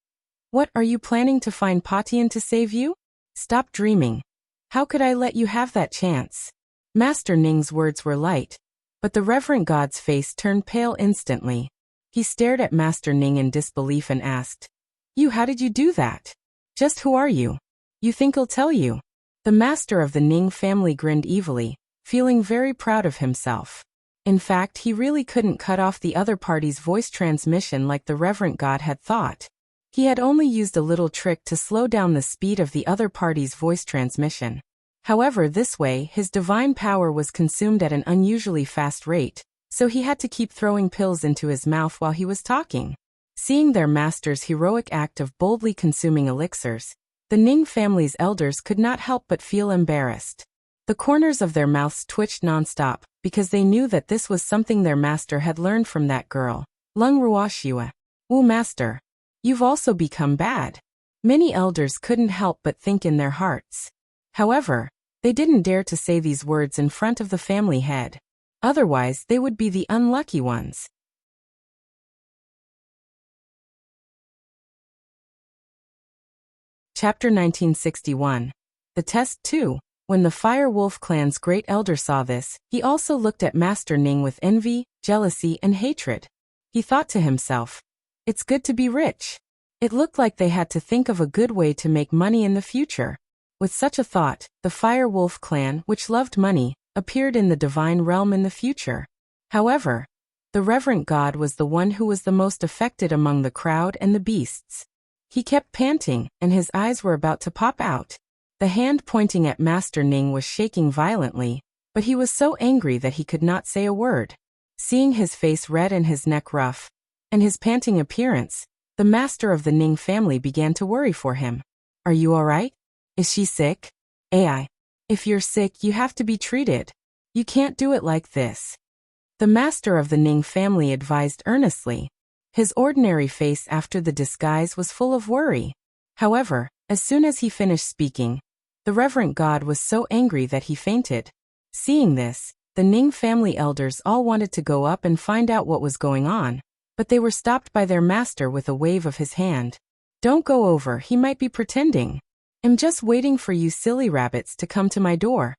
"What, are you planning to find Patian to save you? Stop dreaming. How could I let you have that chance?" Master Ning's words were light, but the reverent god's face turned pale instantly. He stared at Master Ning in disbelief and asked, How did you do that? Just who are you? You think I'll tell you?" The master of the Ning family grinned evilly, feeling very proud of himself. In fact, he really couldn't cut off the other party's voice transmission like the reverent god had thought. He had only used a little trick to slow down the speed of the other party's voice transmission. However, this way, his divine power was consumed at an unusually fast rate, so he had to keep throwing pills into his mouth while he was talking. Seeing their master's heroic act of boldly consuming elixirs, the Ning family's elders could not help but feel embarrassed. The corners of their mouths twitched nonstop, because they knew that this was something their master had learned from that girl. Lung Ruoxue. Wu master. You've also become bad. Many elders couldn't help but think in their hearts. However, they didn't dare to say these words in front of the family head. Otherwise, they would be the unlucky ones. Chapter 1961. The Test 2. When the Fire Wolf clan's great elder saw this, he also looked at Master Ning with envy, jealousy, and hatred. He thought to himself, "It's good to be rich." It looked like they had to think of a good way to make money in the future. With such a thought, the Fire Wolf clan, which loved money, appeared in the divine realm in the future. However, the reverent god was the one who was the most affected among the crowd and the beasts. He kept panting, and his eyes were about to pop out. The hand pointing at Master Ning was shaking violently, but he was so angry that he could not say a word. Seeing his face red and his neck rough, and his panting appearance, the master of the Ning family began to worry for him. "Are you all right? Is she sick? Ai. If you're sick, you have to be treated. You can't do it like this." The master of the Ning family advised earnestly. His ordinary face after the disguise was full of worry. However, as soon as he finished speaking, the reverent god was so angry that he fainted. Seeing this, the Ning family elders all wanted to go up and find out what was going on, but they were stopped by their master with a wave of his hand. "Don't go over, he might be pretending. I'm just waiting for you silly rabbits to come to my door."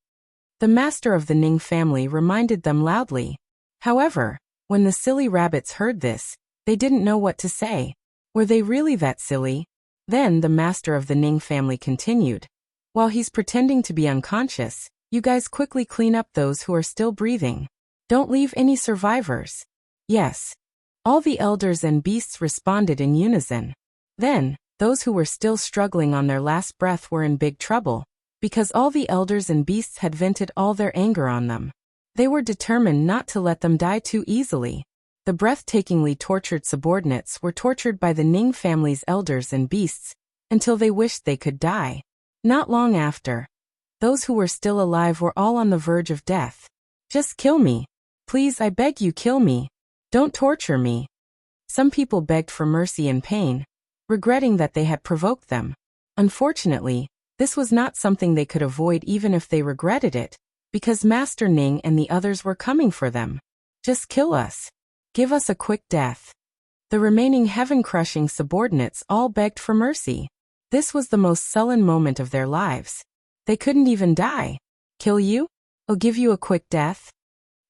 The master of the Ning family reminded them loudly. However, when the silly rabbits heard this, they didn't know what to say. Were they really that silly? Then the master of the Ning family continued. "While he's pretending to be unconscious, you guys quickly clean up those who are still breathing. Don't leave any survivors." "Yes." All the elders and beasts responded in unison. Then, those who were still struggling on their last breath were in big trouble, because all the elders and beasts had vented all their anger on them. They were determined not to let them die too easily. The breathtakingly tortured subordinates were tortured by the Ning family's elders and beasts, until they wished they could die. Not long after, those who were still alive were all on the verge of death. "Just kill me. Please, I beg you, kill me. Don't torture me." Some people begged for mercy in pain, regretting that they had provoked them. Unfortunately, this was not something they could avoid even if they regretted it, because Master Ning and the others were coming for them. "Just kill us. Give us a quick death." The remaining heaven-crushing subordinates all begged for mercy. This was the most sullen moment of their lives. They couldn't even die. "Kill you? I'll give you a quick death?"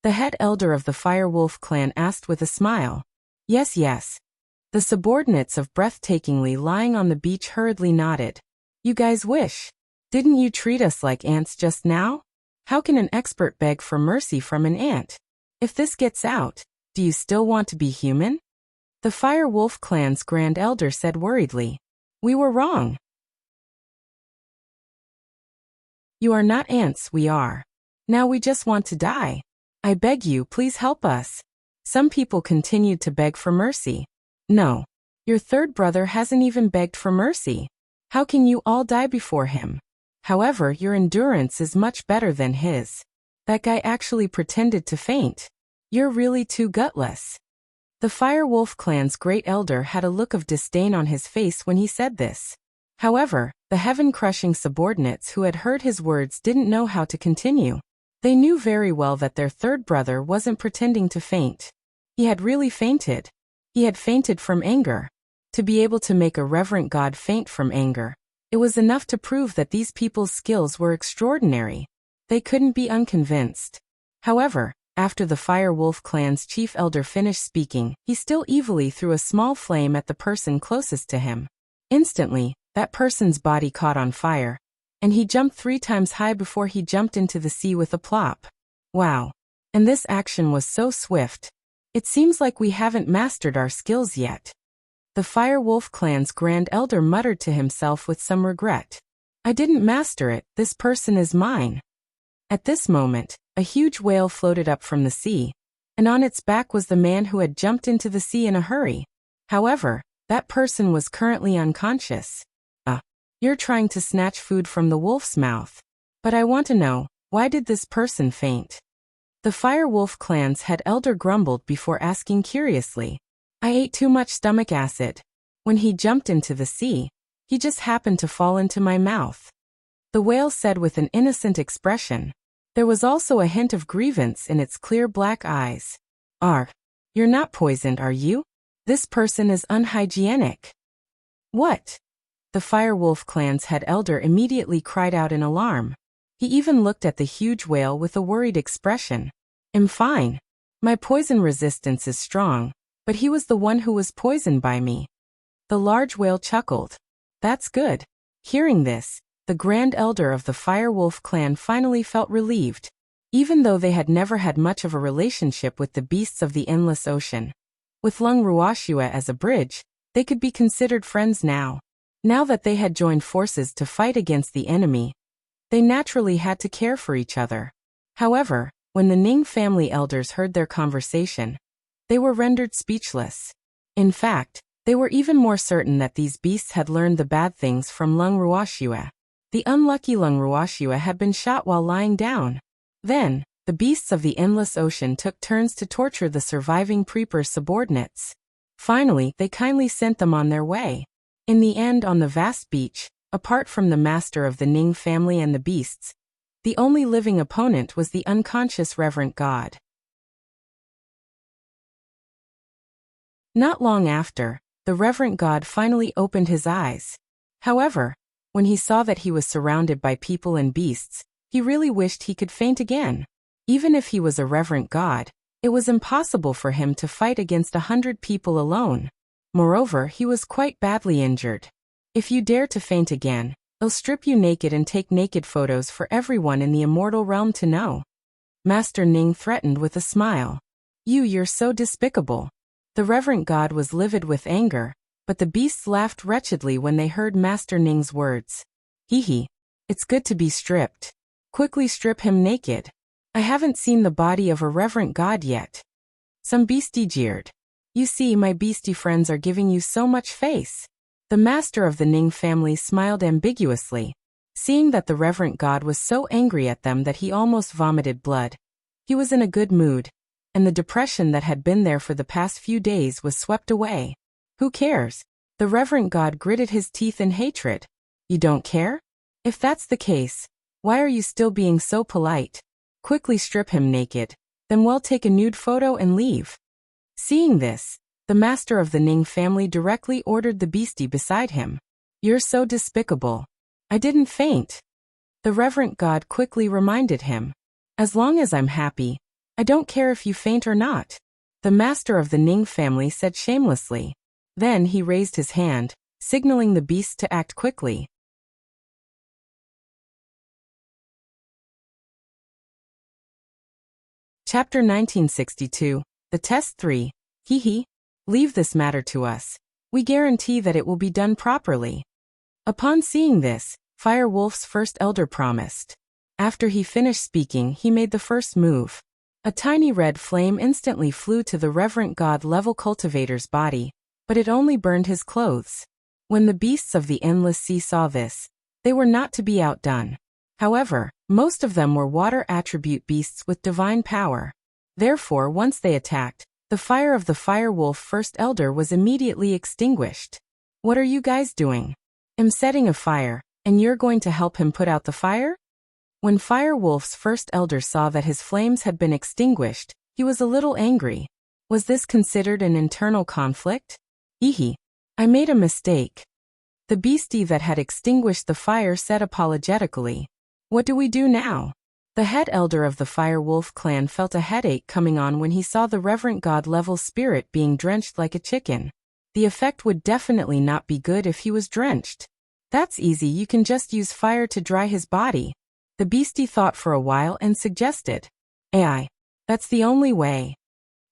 The head elder of the Fire Wolf clan asked with a smile. "Yes, yes." The subordinates of breathtakingly lying on the beach hurriedly nodded. "You guys wish. Didn't you treat us like ants just now? How can an expert beg for mercy from an ant? If this gets out, do you still want to be human?" The Fire Wolf clan's grand elder said worriedly. "We were wrong. You are not ants, we are. Now we just want to die. I beg you, please help us." Some people continued to beg for mercy. "No. Your third brother hasn't even begged for mercy. How can you all die before him? However, your endurance is much better than his. That guy actually pretended to faint. You're really too gutless." The Fire Wolf clan's great elder had a look of disdain on his face when he said this. However, the heaven-crushing subordinates who had heard his words didn't know how to continue. They knew very well that their third brother wasn't pretending to faint. He had really fainted. He had fainted from anger. To be able to make a reverent god faint from anger, it was enough to prove that these people's skills were extraordinary. They couldn't be unconvinced. However, after the Fire Wolf clan's chief elder finished speaking, he still evilly threw a small flame at the person closest to him. Instantly, that person's body caught on fire, and he jumped 3 times high before he jumped into the sea with a plop. Wow. And this action was so swift. It seems like we haven't mastered our skills yet. The Fire Wolf clan's grand elder muttered to himself with some regret. "I didn't master it, this person is mine." At this moment, a huge whale floated up from the sea, and on its back was the man who had jumped into the sea in a hurry. However, that person was currently unconscious. You're trying to snatch food from the wolf's mouth. But I want to know, Why did this person faint? The Fire Wolf clan's head elder grumbled before asking curiously. I ate too much stomach acid. When he jumped into the sea, he just happened to fall into my mouth. The whale said with an innocent expression. There was also a hint of grievance in its clear black eyes. You're not poisoned, are you? This person is unhygienic. What? The Fire Wolf clan's head elder immediately cried out in alarm. He even looked at the huge whale with a worried expression. I'm fine. My poison resistance is strong, but he was the one who was poisoned by me. The large whale chuckled. That's good. Hearing this, the Grand Elder of the Fire Wolf clan finally felt relieved, even though they had never had much of a relationship with the beasts of the endless ocean. With Lung Ruoxua as a bridge, they could be considered friends now. Now that they had joined forces to fight against the enemy, they naturally had to care for each other. However, when the Ning family elders heard their conversation, they were rendered speechless. In fact, they were even more certain that these beasts had learned the bad things from Lung Ruoxua. The unlucky Lung Ruoxua had been shot while lying down. Then, the beasts of the endless ocean took turns to torture the surviving Preeper subordinates. Finally, they kindly sent them on their way. In the end, on the vast beach, apart from the master of the Ning family and the beasts, the only living opponent was the unconscious reverent god. Not long after, the reverent god finally opened his eyes. However, when he saw that he was surrounded by people and beasts, he really wished he could faint again. Even if he was a reverent god, it was impossible for him to fight against 100 people alone. Moreover, he was quite badly injured. If you dare to faint again, I'll strip you naked and take naked photos for everyone in the immortal realm to know. Master Ning threatened with a smile. You're so despicable. The reverent god was livid with anger, but the beasts laughed wretchedly when they heard Master Ning's words. Hee, it's good to be stripped. Quickly strip him naked. I haven't seen the body of a reverent god yet. Some beastie jeered. You see, my beastie friends are giving you so much face. The master of the Ning family smiled ambiguously, seeing that the reverent god was so angry at them that he almost vomited blood. He was in a good mood, and the depression that had been there for the past few days was swept away. Who cares? The reverent god gritted his teeth in hatred. You don't care? If that's the case, why are you still being so polite? Quickly strip him naked, then we'll take a nude photo and leave. Seeing this, the master of the Ning family directly ordered the beastie beside him. You're so despicable. I didn't faint. The reverent god quickly reminded him. As long as I'm happy, I don't care if you faint or not. The master of the Ning family said shamelessly. Then he raised his hand, signaling the beast to act quickly. Chapter 1962, The Test 3. Hee. Leave this matter to us. We guarantee that it will be done properly. Upon seeing this, Fire Wolf's first elder promised. After he finished speaking, he made the first move. A tiny red flame instantly flew to the reverent god-level cultivator's body, but it only burned his clothes. When the beasts of the endless sea saw this, they were not to be outdone. However, most of them were water attribute beasts with divine power. Therefore, once they attacked, the fire of the Fire Wolf First Elder was immediately extinguished. What are you guys doing? I'm setting a fire, and you're going to help him put out the fire? When Fire Wolf's First Elder saw that his flames had been extinguished, he was a little angry. Was this considered an internal conflict? I made a mistake. The beastie that had extinguished the fire said apologetically. What do we do now? The head elder of the Fire Wolf clan felt a headache coming on when he saw the reverent god-level spirit being drenched like a chicken. The effect would definitely not be good if he was drenched. That's easy, you can just use fire to dry his body. The beastie thought for a while and suggested. That's the only way.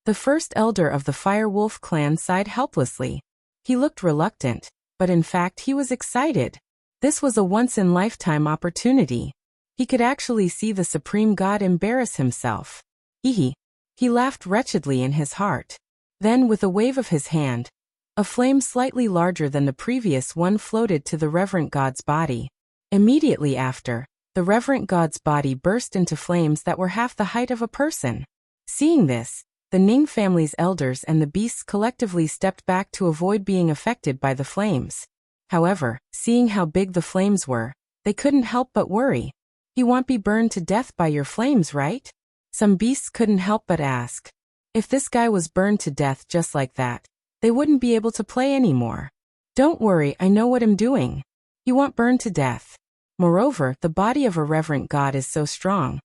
The first elder of the Fire Wolf clan sighed helplessly. He looked reluctant, but in fact he was excited. This was a once-in-lifetime opportunity. He could actually see the supreme god embarrass himself. He laughed wretchedly in his heart. Then, with a wave of his hand, a flame slightly larger than the previous one floated to the reverent god's body. Immediately after, the reverent god's body burst into flames that were half the height of a person. Seeing this, the Ning family's elders and the beasts collectively stepped back to avoid being affected by the flames. However, seeing how big the flames were, they couldn't help but worry. "You won't be burned to death by your flames, right?" Some beasts couldn't help but ask. If this guy was burned to death just like that, they wouldn't be able to play anymore. "Don't worry, I know what I'm doing. You won't burn to death. Moreover, the body of a reverent god is so strong.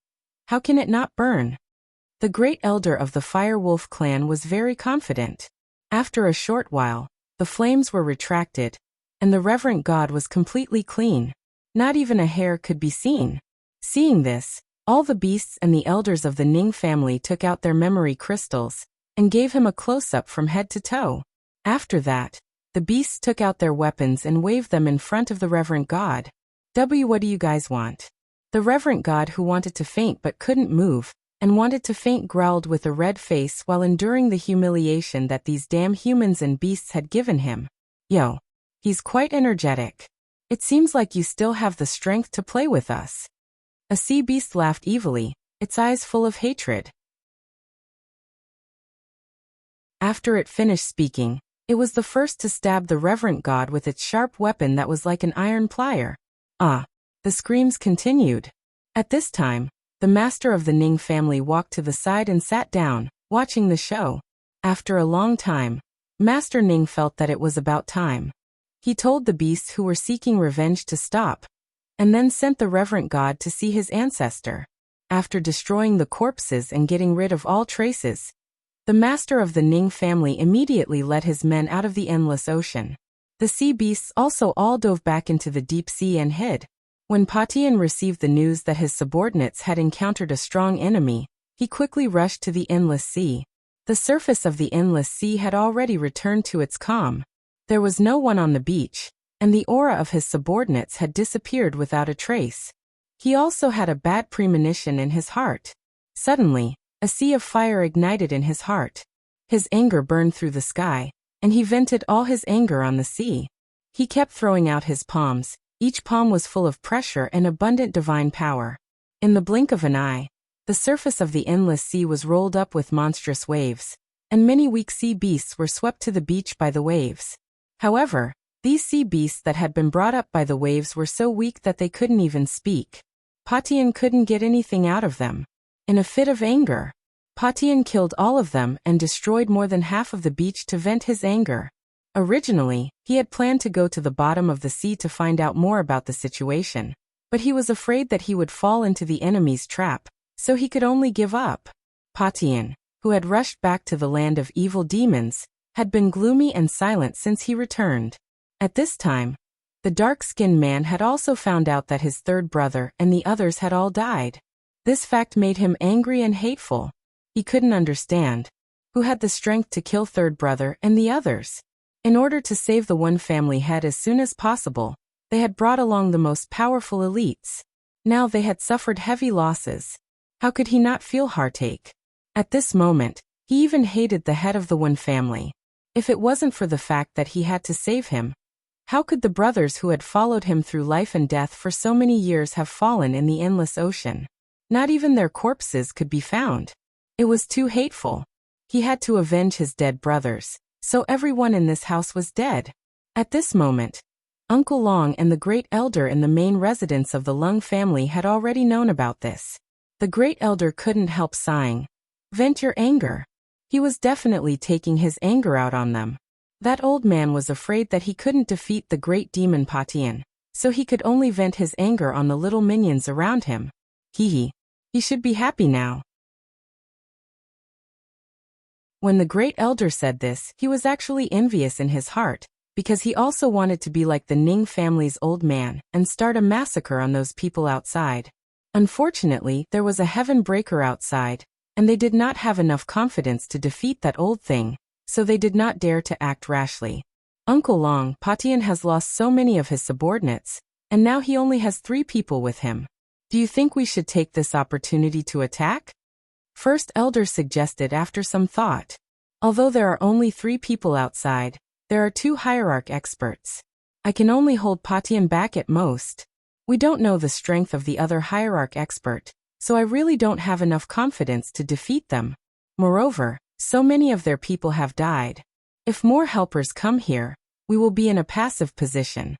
How can it not burn?" The great elder of the Fire Wolf clan was very confident. After a short while, the flames were retracted, and the reverent god was completely clean. Not even a hair could be seen. Seeing this, all the beasts and the elders of the Ning family took out their memory crystals and gave him a close-up from head to toe. After that, the beasts took out their weapons and waved them in front of the reverent god. What do you guys want?" The reverent god, who wanted to faint but couldn't move, and wanted to faint, growled with a red face while enduring the humiliation that these damn humans and beasts had given him. "Yo, he's quite energetic. It seems like you still have the strength to play with us." A sea beast laughed evilly, its eyes full of hatred. After it finished speaking, it was the first to stab the reverent god with its sharp weapon that was like an iron plier. Ah! The screams continued. At this time, the master of the Ning family walked to the side and sat down, watching the show. After a long time, Master Ning felt that it was about time. He told the beasts who were seeking revenge to stop, and then sent the reverent god to see his ancestor. After destroying the corpses and getting rid of all traces, the master of the Ning family immediately led his men out of the endless ocean. The sea beasts also all dove back into the deep sea and hid. When Patian received the news that his subordinates had encountered a strong enemy, he quickly rushed to the endless sea. The surface of the endless sea had already returned to its calm. There was no one on the beach, and the aura of his subordinates had disappeared without a trace. He also had a bad premonition in his heart. Suddenly, a sea of fire ignited in his heart. His anger burned through the sky, and he vented all his anger on the sea. He kept throwing out his palms. Each palm was full of pressure and abundant divine power. In the blink of an eye, the surface of the endless sea was rolled up with monstrous waves, and many weak sea beasts were swept to the beach by the waves. However, these sea beasts that had been brought up by the waves were so weak that they couldn't even speak. Patian couldn't get anything out of them. In a fit of anger, Patian killed all of them and destroyed more than half of the beach to vent his anger. Originally, he had planned to go to the bottom of the sea to find out more about the situation, but he was afraid that he would fall into the enemy's trap, so he could only give up. Patian, who had rushed back to the land of evil demons, had been gloomy and silent since he returned. At this time, the dark-skinned man had also found out that his third brother and the others had all died. This fact made him angry and hateful. He couldn't understand who had the strength to kill third brother and the others. In order to save the one family head as soon as possible, they had brought along the most powerful elites. Now they had suffered heavy losses. How could he not feel heartache? At this moment, he even hated the head of the one family. If it wasn't for the fact that he had to save him, how could the brothers who had followed him through life and death for so many years have fallen in the endless ocean? Not even their corpses could be found. It was too hateful. He had to avenge his dead brothers, so everyone in this house was dead. At this moment, Uncle Long and the great elder in the main residence of the Lung family had already known about this. The great elder couldn't help sighing. Vent your anger. He was definitely taking his anger out on them. That old man was afraid that he couldn't defeat the great demon Patian, so he could only vent his anger on the little minions around him. He should be happy now. When the great elder said this, he was actually envious in his heart, because he also wanted to be like the Ning family's old man and start a massacre on those people outside. Unfortunately, there was a heaven breaker outside, and they did not have enough confidence to defeat that old thing, so they did not dare to act rashly. Uncle Long, Patian has lost so many of his subordinates, and now he only has 3 people with him. Do you think we should take this opportunity to attack? First elder suggested after some thought. Although there are only 3 people outside, there are 2 hierarch experts. I can only hold Patian back at most. We don't know the strength of the other hierarch expert, so I really don't have enough confidence to defeat them. Moreover, so many of their people have died. If more helpers come here, we will be in a passive position.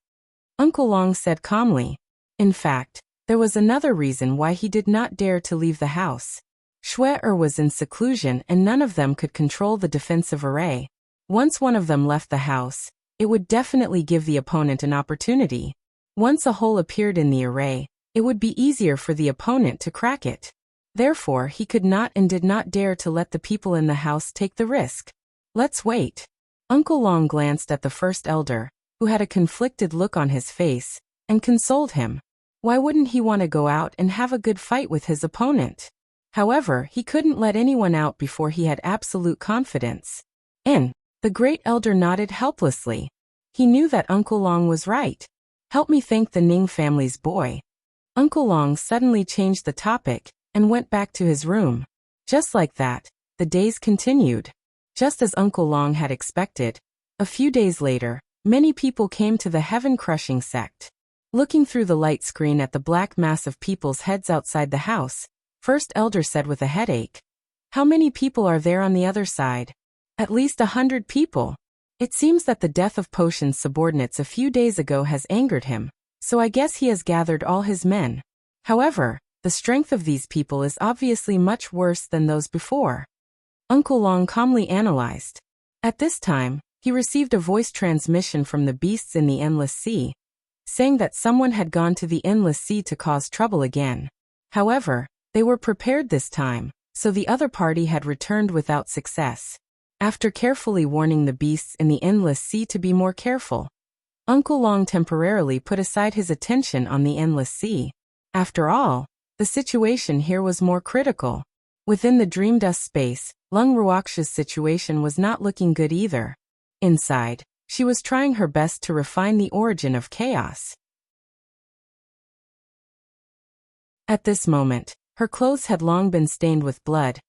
Uncle Long said calmly. In fact, there was another reason why he did not dare to leave the house. Shui was in seclusion and none of them could control the defensive array. Once one of them left the house, it would definitely give the opponent an opportunity. Once a hole appeared in the array, it would be easier for the opponent to crack it. Therefore, he could not and did not dare to let the people in the house take the risk. Let's wait. Uncle Long glanced at the first elder, who had a conflicted look on his face, and consoled him. Why wouldn't he want to go out and have a good fight with his opponent? However, he couldn't let anyone out before he had absolute confidence. The great elder nodded helplessly. He knew that Uncle Long was right. Help me thank the Ning family's boy. Uncle Long suddenly changed the topic and went back to his room. Just like that, the days continued. Just as Uncle Long had expected, a few days later, many people came to the heaven-crushing sect. Looking through the light screen at the black mass of people's heads outside the house, First Elder said with a headache, "How many people are there on the other side?" "At least 100 people. It seems that the death of Potion's subordinates a few days ago has angered him, so I guess he has gathered all his men. However, the strength of these people is obviously much worse than those before." Uncle Long calmly analyzed. At this time, he received a voice transmission from the beasts in the Endless Sea, saying that someone had gone to the Endless Sea to cause trouble again. However, they were prepared this time, so the other party had returned without success. After carefully warning the beasts in the Endless Sea to be more careful, Uncle Long temporarily put aside his attention on the Endless Sea. After all, the situation here was more critical. Within the dream dust space, Lung Ruoxia's situation was not looking good either. Inside, she was trying her best to refine the origin of chaos. At this moment, her clothes had long been stained with blood,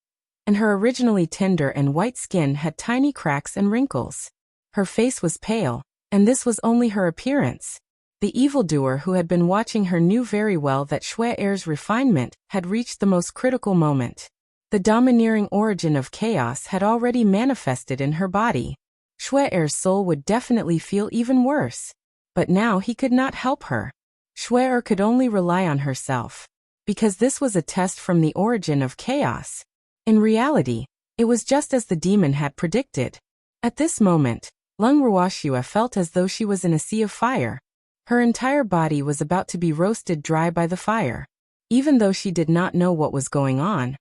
and her originally tender and white skin had tiny cracks and wrinkles. Her face was pale, and this was only her appearance. The evildoer who had been watching her knew very well that Shui-Er's refinement had reached the most critical moment. The domineering origin of chaos had already manifested in her body. Shui-Er's soul would definitely feel even worse. But now he could not help her. Shui-Er could only rely on herself. Because this was a test from the origin of chaos. In reality, it was just as the demon had predicted. At this moment, Lung Ruoxia felt as though she was in a sea of fire. Her entire body was about to be roasted dry by the fire. Even though she did not know what was going on,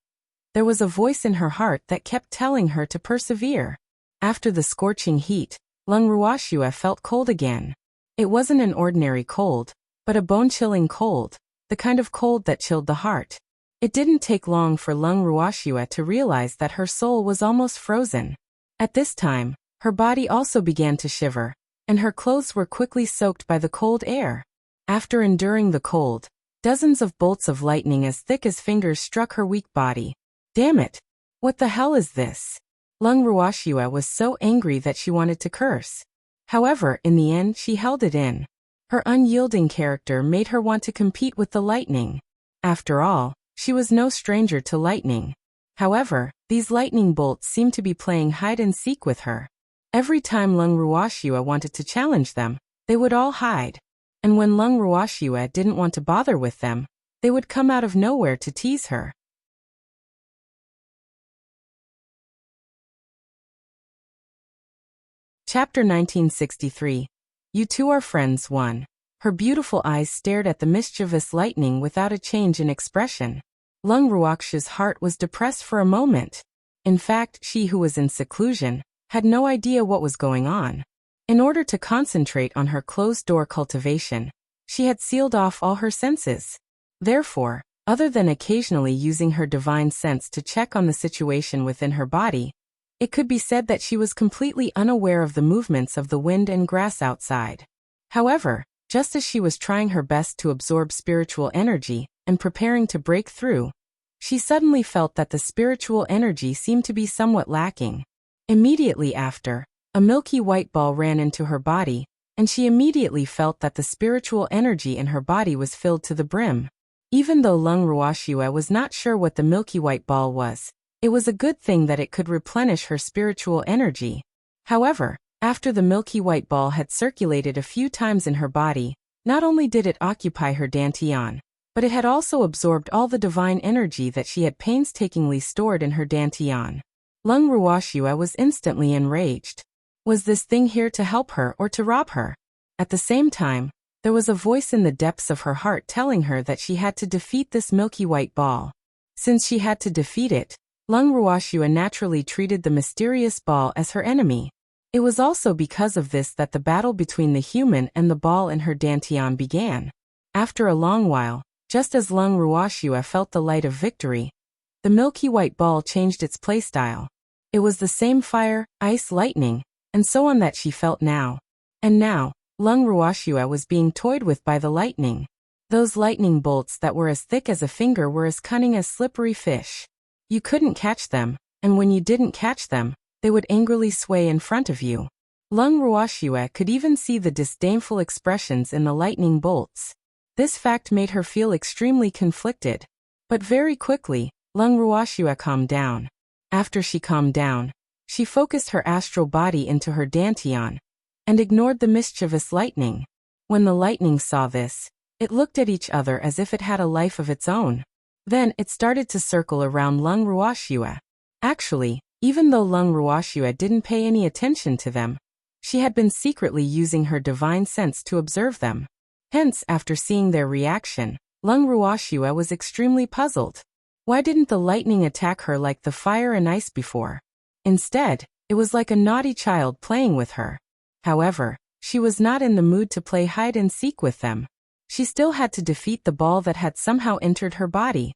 there was a voice in her heart that kept telling her to persevere. After the scorching heat, Lung Ruoxia felt cold again. It wasn't an ordinary cold, but a bone-chilling cold, the kind of cold that chilled the heart. It didn't take long for Lung Ruoxia to realize that her soul was almost frozen. At this time, her body also began to shiver, and her clothes were quickly soaked by the cold air. After enduring the cold, dozens of bolts of lightning as thick as fingers struck her weak body. Damn it! What the hell is this? Lung Ruoxia was so angry that she wanted to curse. However, in the end she held it in. Her unyielding character made her want to compete with the lightning. After all, she was no stranger to lightning. However, these lightning bolts seemed to be playing hide-and-seek with her. Every time Lung Ruoxia wanted to challenge them, they would all hide. And when Lung Ruoxia didn't want to bother with them, they would come out of nowhere to tease her. Chapter 1963. You two are friends 1. Her beautiful eyes stared at the mischievous lightning without a change in expression. Lung Ruoxia's heart was depressed for a moment. In fact, she who was in seclusion had no idea what was going on. In order to concentrate on her closed-door cultivation, she had sealed off all her senses. Therefore, other than occasionally using her divine sense to check on the situation within her body, it could be said that she was completely unaware of the movements of the wind and grass outside. However, just as she was trying her best to absorb spiritual energy and preparing to break through, she suddenly felt that the spiritual energy seemed to be somewhat lacking. Immediately after, a milky white ball ran into her body, and she immediately felt that the spiritual energy in her body was filled to the brim. Even though Lung Ruoxue was not sure what the milky white ball was, it was a good thing that it could replenish her spiritual energy. However, after the milky white ball had circulated a few times in her body, not only did it occupy her dantian, but it had also absorbed all the divine energy that she had painstakingly stored in her dantian. Lung Ruoxue was instantly enraged. Was this thing here to help her or to rob her? At the same time, there was a voice in the depths of her heart telling her that she had to defeat this milky white ball. Since she had to defeat it, Lung Ruoxue naturally treated the mysterious ball as her enemy. It was also because of this that the battle between the human and the ball in her dantian began. After a long while, just as Lung Ruoxue felt the light of victory, the milky white ball changed its playstyle. It was the same fire, ice, lightning, and so on that she felt now. And now, Lung Ruoxue was being toyed with by the lightning. Those lightning bolts that were as thick as a finger were as cunning as slippery fish. You couldn't catch them, and when you didn't catch them, they would angrily sway in front of you. Lung Ruoxue could even see the disdainful expressions in the lightning bolts. This fact made her feel extremely conflicted. But very quickly, Lung Ruoxue calmed down. After she calmed down, she focused her astral body into her dantian, and ignored the mischievous lightning. When the lightning saw this, it looked at each other as if it had a life of its own. Then it started to circle around Lung Ruoxue. Actually, even though Lung Ruoxue didn't pay any attention to them, she had been secretly using her divine sense to observe them. Hence, after seeing their reaction, Lung Ruoxue was extremely puzzled. Why didn't the lightning attack her like the fire and ice before? Instead, it was like a naughty child playing with her. However, she was not in the mood to play hide and seek with them. She still had to defeat the ball that had somehow entered her body.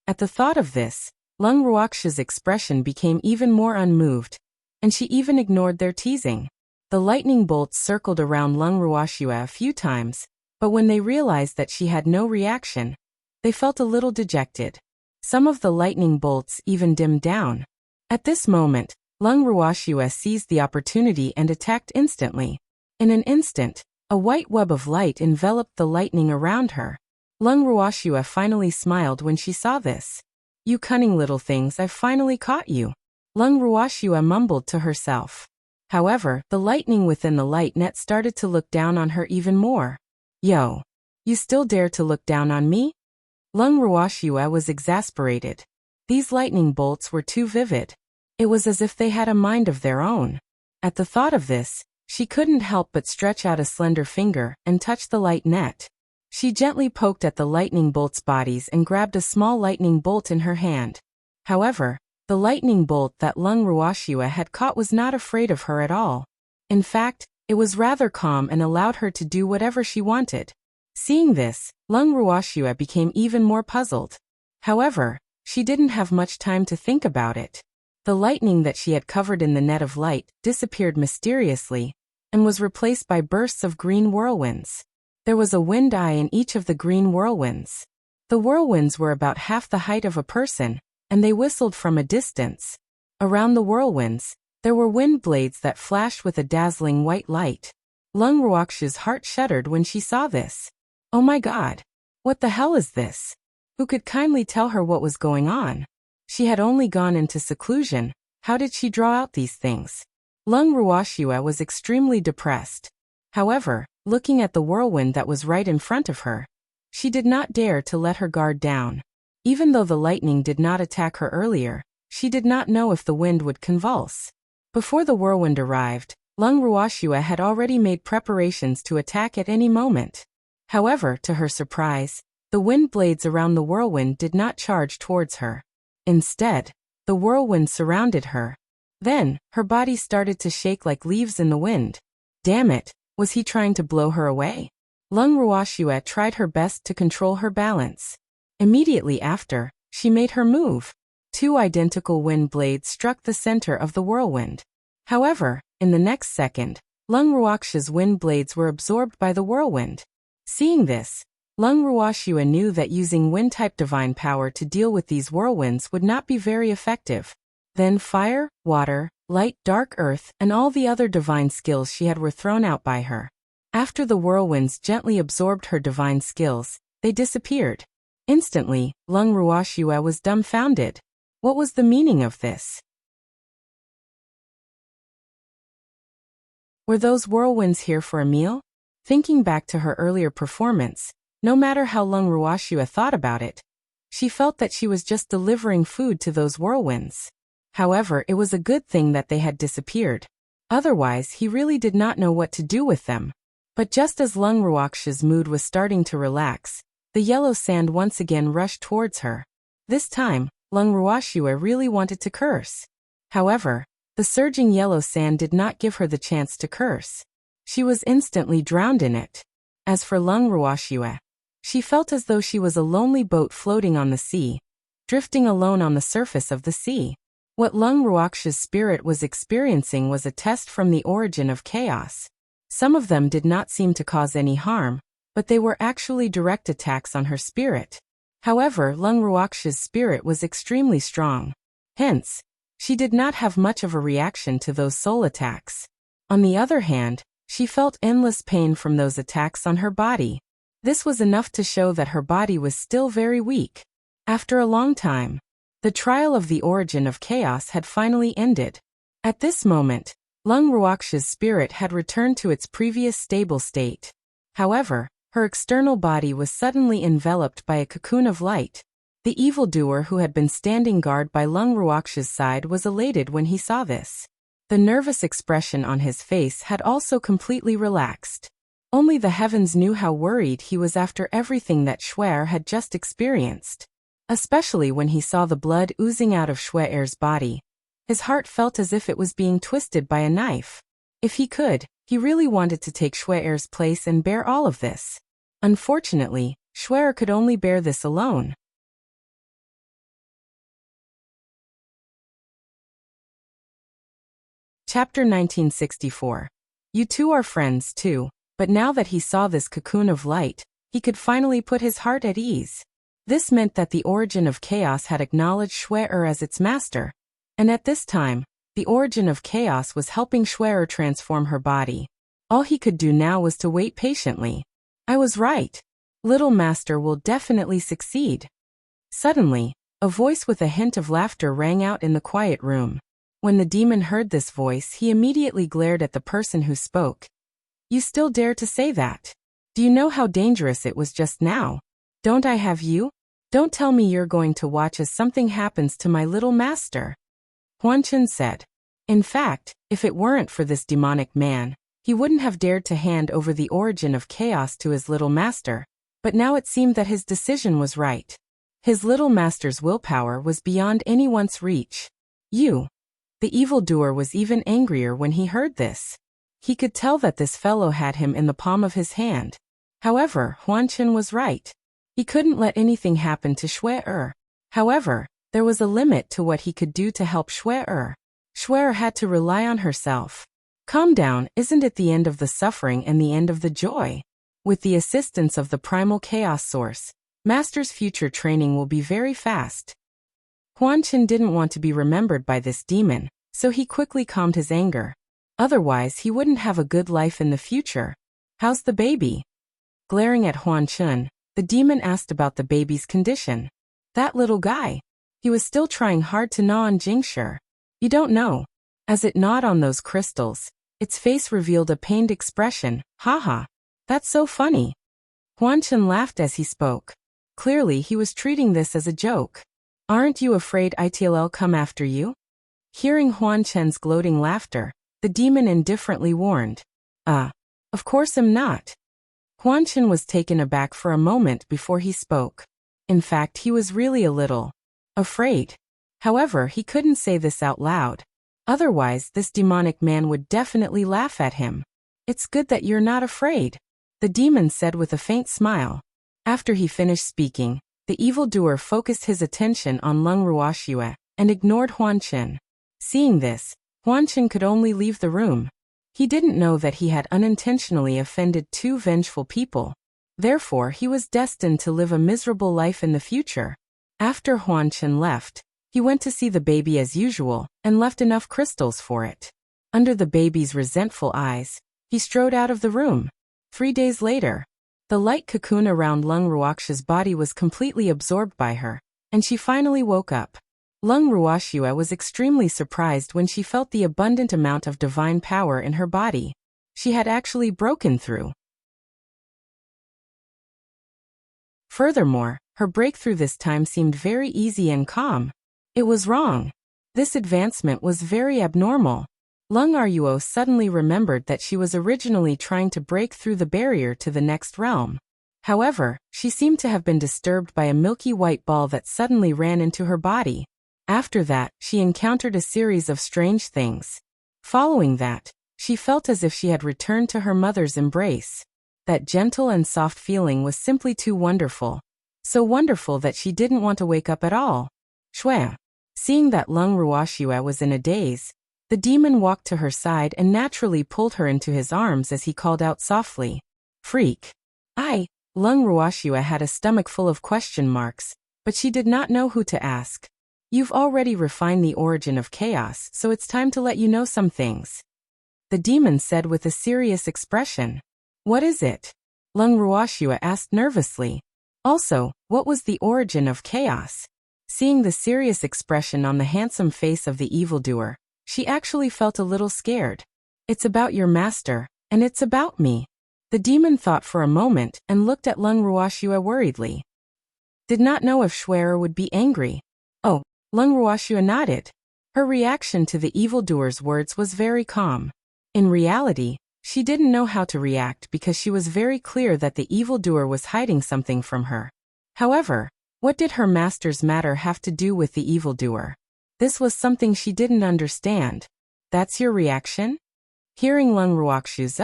At the thought of this, Lung Ruoxue's expression became even more unmoved, and she even ignored their teasing. The lightning bolts circled around Lung Ruoxue a few times, but when they realized that she had no reaction, they felt a little dejected. Some of the lightning bolts even dimmed down. At this moment, Lung Ruoxue seized the opportunity and attacked instantly. In an instant, a white web of light enveloped the lightning around her. Lung Ruoxue finally smiled when she saw this. "You cunning little things, I've finally caught you," Lung Ruoxue mumbled to herself. However, the lightning within the light net started to look down on her even more. "Yo! You still dare to look down on me?" Lung Ruoxue was exasperated. These lightning bolts were too vivid. It was as if they had a mind of their own. At the thought of this, she couldn't help but stretch out a slender finger and touch the light net. She gently poked at the lightning bolts' bodies and grabbed a small lightning bolt in her hand. However, the lightning bolt that Lung Ruoxue had caught was not afraid of her at all. In fact, it was rather calm and allowed her to do whatever she wanted. Seeing this, Lung Ruoxue became even more puzzled. However, she didn't have much time to think about it. The lightning that she had covered in the net of light disappeared mysteriously, and was replaced by bursts of green whirlwinds. There was a wind eye in each of the green whirlwinds. The whirlwinds were about half the height of a person, and they whistled from a distance. Around the whirlwinds, there were wind blades that flashed with a dazzling white light. Lung Ruoxue's heart shuddered when she saw this. Oh my God! What the hell is this? Who could kindly tell her what was going on? She had only gone into seclusion. How did she draw out these things? Lung Ruoxue was extremely depressed. However, looking at the whirlwind that was right in front of her, she did not dare to let her guard down. Even though the lightning did not attack her earlier, she did not know if the wind would convulse. Before the whirlwind arrived, Lung Ruoxue had already made preparations to attack at any moment. However, to her surprise, the wind blades around the whirlwind did not charge towards her. Instead, the whirlwind surrounded her. Then, her body started to shake like leaves in the wind. Damn it, was he trying to blow her away? Lung Ruoxue tried her best to control her balance. Immediately after, she made her move. Two identical wind blades struck the center of the whirlwind. However, in the next second, Lung Ruoxue's wind blades were absorbed by the whirlwind. Seeing this, Lung Ruoxue knew that using wind-type divine power to deal with these whirlwinds would not be very effective. Then fire, water, light, dark earth, and all the other divine skills she had were thrown out by her. After the whirlwinds gently absorbed her divine skills, they disappeared. Instantly, Lung Ruoxue was dumbfounded. What was the meaning of this? Were those whirlwinds here for a meal? Thinking back to her earlier performance, no matter how Lung Ruoxue thought about it, she felt that she was just delivering food to those whirlwinds. However, it was a good thing that they had disappeared. Otherwise, he really did not know what to do with them. But just as Lung Ruoxue's mood was starting to relax, the yellow sand once again rushed towards her. This time, Lung Ruoxue really wanted to curse. However, the surging yellow sand did not give her the chance to curse. She was instantly drowned in it. As for Lung Ruoxue, she felt as though she was a lonely boat floating on the sea, drifting alone on the surface of the sea. What Lung Ruoxue's spirit was experiencing was a test from the origin of chaos. Some of them did not seem to cause any harm, but they were actually direct attacks on her spirit. However, Lung Ruoxue's spirit was extremely strong. Hence, she did not have much of a reaction to those soul attacks. On the other hand, she felt endless pain from those attacks on her body. This was enough to show that her body was still very weak. After a long time, the trial of the origin of chaos had finally ended. At this moment, Lung Ruoxue's spirit had returned to its previous stable state. However, her external body was suddenly enveloped by a cocoon of light. The evildoer who had been standing guard by Lung Ruoxue's side was elated when he saw this. The nervous expression on his face had also completely relaxed. Only the heavens knew how worried he was after everything that Shue'er had just experienced. Especially when he saw the blood oozing out of Shue'er's body. His heart felt as if it was being twisted by a knife. If he could, he really wanted to take Shue'er's place and bear all of this. Unfortunately, Shue'er could only bear this alone. Chapter 1964. You two are friends too, but now that he saw this cocoon of light, he could finally put his heart at ease. This meant that the origin of chaos had acknowledged Shue'er as its master. And at this time, the origin of chaos was helping Shue'er transform her body. All he could do now was to wait patiently. I was right. Little Master will definitely succeed. Suddenly, a voice with a hint of laughter rang out in the quiet room. When the demon heard this voice, he immediately glared at the person who spoke. You still dare to say that? Do you know how dangerous it was just now? Don't I have you? Don't tell me you're going to watch as something happens to my little master. Huanchen said. In fact, if it weren't for this demonic man, he wouldn't have dared to hand over the origin of chaos to his little master. But now it seemed that his decision was right. His little master's willpower was beyond anyone's reach. You. The evildoer was even angrier when he heard this. He could tell that this fellow had him in the palm of his hand. However, Huanchen was right. He couldn't let anything happen to Shue'er. However, there was a limit to what he could do to help Shue'er. Shue'er had to rely on herself. Calm down, isn't it the end of the suffering and the end of the joy? With the assistance of the primal chaos source, Master's future training will be very fast. Huanchen didn't want to be remembered by this demon, so he quickly calmed his anger. Otherwise, he wouldn't have a good life in the future. How's the baby? Glaring at Huanchen, the demon asked about the baby's condition. That little guy. He was still trying hard to gnaw on Jingshi. You don't know. As it gnawed on those crystals, its face revealed a pained expression. Haha. That's so funny. Huanchen laughed as he spoke. Clearly he was treating this as a joke. Aren't you afraid it'll come after you? Hearing Huanchen's gloating laughter, the demon indifferently warned. Of course I'm not. Huanchen was taken aback for a moment before he spoke. In fact, he was really a little afraid. However, he couldn't say this out loud. Otherwise, this demonic man would definitely laugh at him. It's good that you're not afraid, the demon said with a faint smile. After he finished speaking, the evildoer focused his attention on Lung Ruoxue and ignored Huanchen. Seeing this, Huanchen could only leave the room. He didn't know that he had unintentionally offended two vengeful people. Therefore, he was destined to live a miserable life in the future. After Huanchen left, He went to see the baby as usual, and left enough crystals for it. Under the baby's resentful eyes, he strode out of the room. 3 days later, the light cocoon around Lung Ruoxia's body was completely absorbed by her, and she finally woke up. Lung Ruoxia was extremely surprised when she felt the abundant amount of divine power in her body. She had actually broken through. Furthermore, her breakthrough this time seemed very easy and calm. It was wrong. This advancement was very abnormal. Lung Ruo suddenly remembered that she was originally trying to break through the barrier to the next realm. However, she seemed to have been disturbed by a milky white ball that suddenly ran into her body. After that, she encountered a series of strange things. Following that, she felt as if she had returned to her mother's embrace. That gentle and soft feeling was simply too wonderful. So wonderful that she didn't want to wake up at all. Shwe. Seeing that Lung Ruoxia was in a daze, the demon walked to her side and naturally pulled her into his arms as he called out softly, "Freak." Lung Ruoxia had a stomach full of question marks, but she did not know who to ask. "You've already refined the origin of chaos, so it's time to let you know some things," the demon said with a serious expression. "What is it?" Lung Ruoxia asked nervously. Also, what was the origin of chaos? Seeing the serious expression on the handsome face of the evildoer, she actually felt a little scared. "It's about your master, and it's about me." The demon thought for a moment and looked at Lung Ruoxia worriedly. Did not know if Shwe would be angry. Oh, Lung Ruoxia nodded. Her reaction to the evildoer's words was very calm. In reality, she didn't know how to react because she was very clear that the evildoer was hiding something from her. However, what did her master's matter have to do with the evildoer? This was something she didn't understand. "That's your reaction?" Hearing Lung Ruoxia's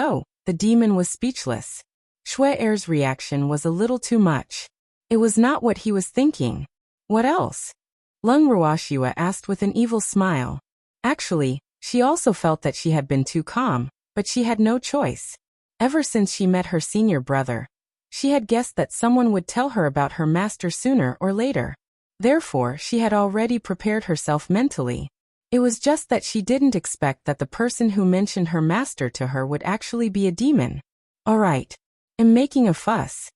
the demon was speechless. Shwe's reaction was a little too much. It was not what he was thinking. What else? Lung Ruoxia asked with an evil smile. Actually, she also felt that she had been too calm, but she had no choice. Ever since she met her senior brother, she had guessed that someone would tell her about her master sooner or later. Therefore, she had already prepared herself mentally. It was just that she didn't expect that the person who mentioned her master to her would actually be a demon. "All right. I'm making a fuss,"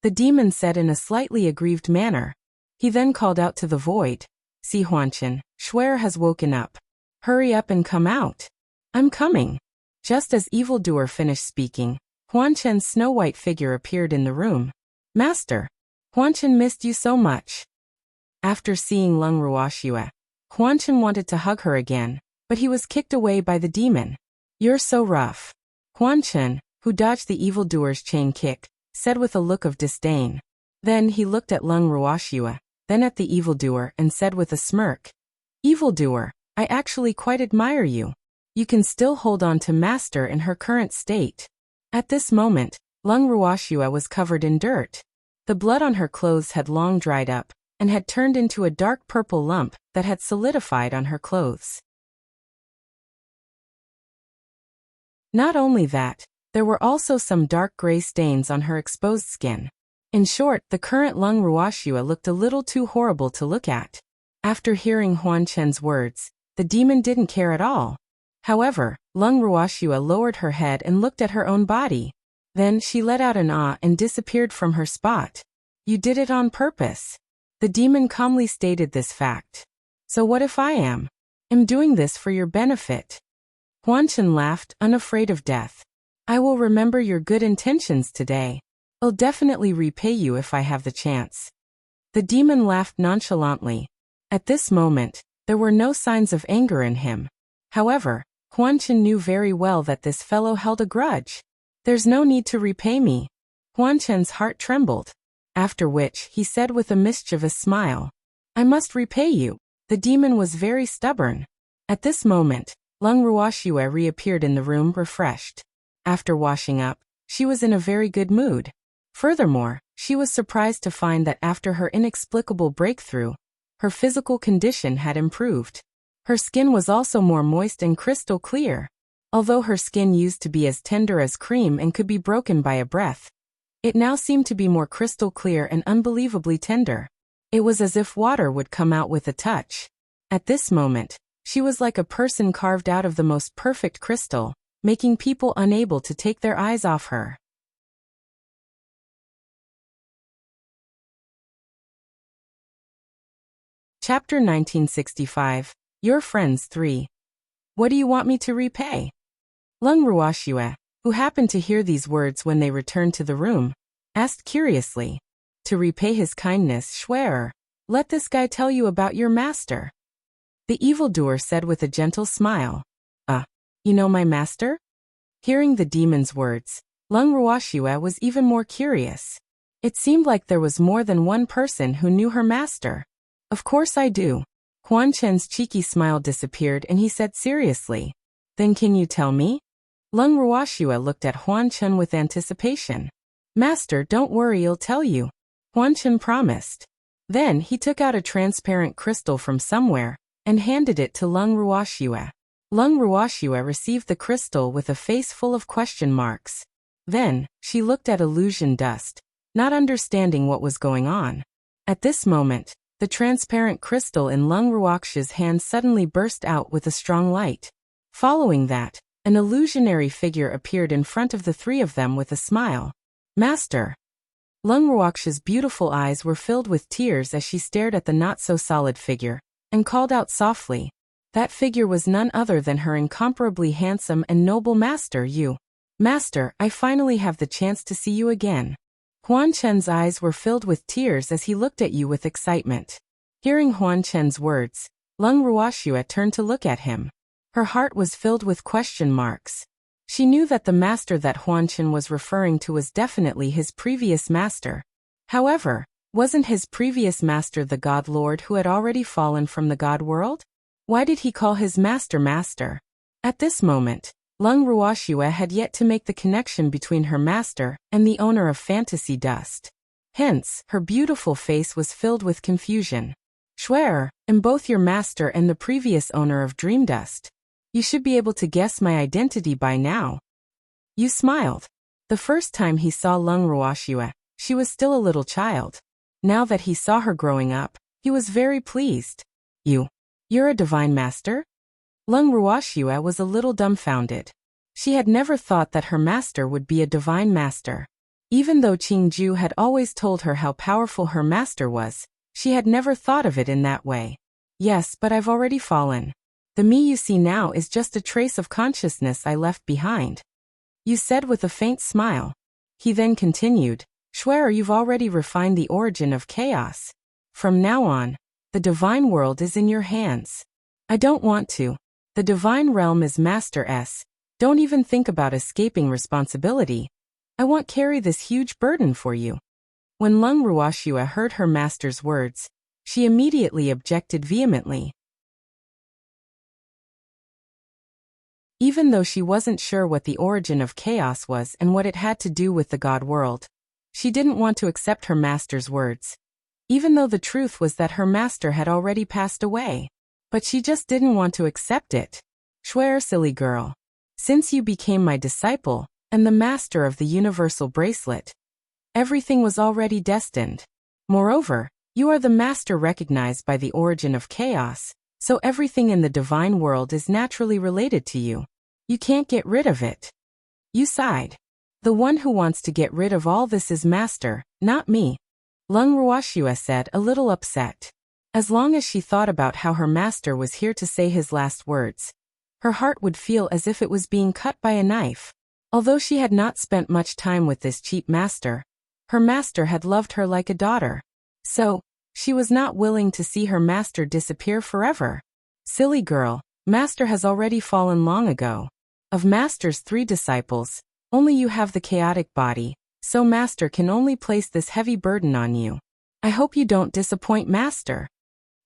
the demon said in a slightly aggrieved manner. He then called out to the void, "See Huanchen, Shwe has woken up. Hurry up and come out." "I'm coming." Just as evildoer finished speaking, Huanchen's snow-white figure appeared in the room. "Master, Huanchen missed you so much." After seeing Lung Ruoxia, Huanchen wanted to hug her again, but he was kicked away by the demon. "You're so rough." Huanchen, who dodged the evildoer's chain kick, said with a look of disdain. Then he looked at Lung Ruoxia, then at the evildoer and said with a smirk, "Evildoer, I actually quite admire you. You can still hold on to master in her current state." At this moment, Lung Ruoxia was covered in dirt. The blood on her clothes had long dried up, and had turned into a dark purple lump that had solidified on her clothes. Not only that, there were also some dark gray stains on her exposed skin. In short, the current Lung Ruoxia looked a little too horrible to look at. After hearing Huanchen's words, the demon didn't care at all. However, Lung Ruoxia lowered her head and looked at her own body. Then she let out an ah and disappeared from her spot. "You did it on purpose." The demon calmly stated this fact. "So what if I am doing this for your benefit?" Huanchen laughed, unafraid of death. "I will remember your good intentions today. I'll definitely repay you if I have the chance." The demon laughed nonchalantly. At this moment, there were no signs of anger in him. However, Huanchen knew very well that this fellow held a grudge. "There's no need to repay me." Huanchen's heart trembled. After which, he said with a mischievous smile, "I must repay you." The demon was very stubborn. At this moment, Lung Ruoxia reappeared in the room refreshed. After washing up, she was in a very good mood. Furthermore, she was surprised to find that after her inexplicable breakthrough, her physical condition had improved. Her skin was also more moist and crystal clear. Although her skin used to be as tender as cream and could be broken by a breath, it now seemed to be more crystal clear and unbelievably tender. It was as if water would come out with a touch. At this moment, she was like a person carved out of the most perfect crystal, making people unable to take their eyes off her. Chapter 1965. Your Friends 3. What do you want me to repay? Lung Ruoxue, who happened to hear these words when they returned to the room, asked curiously. To repay his kindness, Schwerer, let this guy tell you about your master. The evildoer said with a gentle smile. You know my master? Hearing the demon's words, Lung Ruoxue was even more curious. It seemed like there was more than one person who knew her master. Of course I do. Huan Chen's cheeky smile disappeared and he said seriously. Then can you tell me? Lung Ruoxue looked at Huan Chen with anticipation. Master, don't worry, I'll tell you. Huan Chen promised. Then he took out a transparent crystal from somewhere and handed it to Lung Ruoxue. Lung Ruoxue received the crystal with a face full of question marks. Then, she looked at illusion dust, not understanding what was going on. At this moment, the transparent crystal in Lung Ruoxue's hand suddenly burst out with a strong light. Following that, an illusionary figure appeared in front of the three of them with a smile. Master! Lung Ruoxue's beautiful eyes were filled with tears as she stared at the not-so-solid figure, and called out softly. That figure was none other than her incomparably handsome and noble master, you. Master, I finally have the chance to see you again. Huan Chen's eyes were filled with tears as he looked at you with excitement. Hearing Huan Chen's words, Lung Ruoxue turned to look at him. Her heart was filled with question marks. She knew that the master that Huan Chen was referring to was definitely his previous master. However, wasn't his previous master the God Lord who had already fallen from the God world? Why did he call his master master? At this moment, Lung Ruoxue had yet to make the connection between her master and the owner of fantasy dust. Hence, her beautiful face was filled with confusion. Schwerer, am both your master and the previous owner of dream dust. You should be able to guess my identity by now. You smiled. The first time he saw Lung Ruoxue, she was still a little child. Now that he saw her growing up, he was very pleased. You're a divine master? Lung Ruoxue was a little dumbfounded. She had never thought that her master would be a divine master. Even though Qingju had always told her how powerful her master was, she had never thought of it in that way. Yes, but I've already fallen. The me you see now is just a trace of consciousness I left behind. You said with a faint smile. He then continued, Schwerer, you've already refined the origin of chaos. From now on, the divine world is in your hands. I don't want to. The divine realm is Master S. Don't even think about escaping responsibility. I won't carry this huge burden for you. When Lung Ruoxue heard her master's words, she immediately objected vehemently. Even though she wasn't sure what the origin of chaos was and what it had to do with the God world, she didn't want to accept her master's words. Even though the truth was that her master had already passed away. But she just didn't want to accept it. Schwerer, silly girl. Since you became my disciple, and the master of the universal bracelet, everything was already destined. Moreover, you are the master recognized by the origin of chaos, so everything in the divine world is naturally related to you. You can't get rid of it. You sighed. The one who wants to get rid of all this is master, not me. Lung Ruoxue said, a little upset. As long as she thought about how her master was here to say his last words, her heart would feel as if it was being cut by a knife. Although she had not spent much time with this cheap master, her master had loved her like a daughter. So, she was not willing to see her master disappear forever. Silly girl, master has already fallen long ago. Of master's 3 disciples, only you have the chaotic body, so master can only place this heavy burden on you. I hope you don't disappoint master.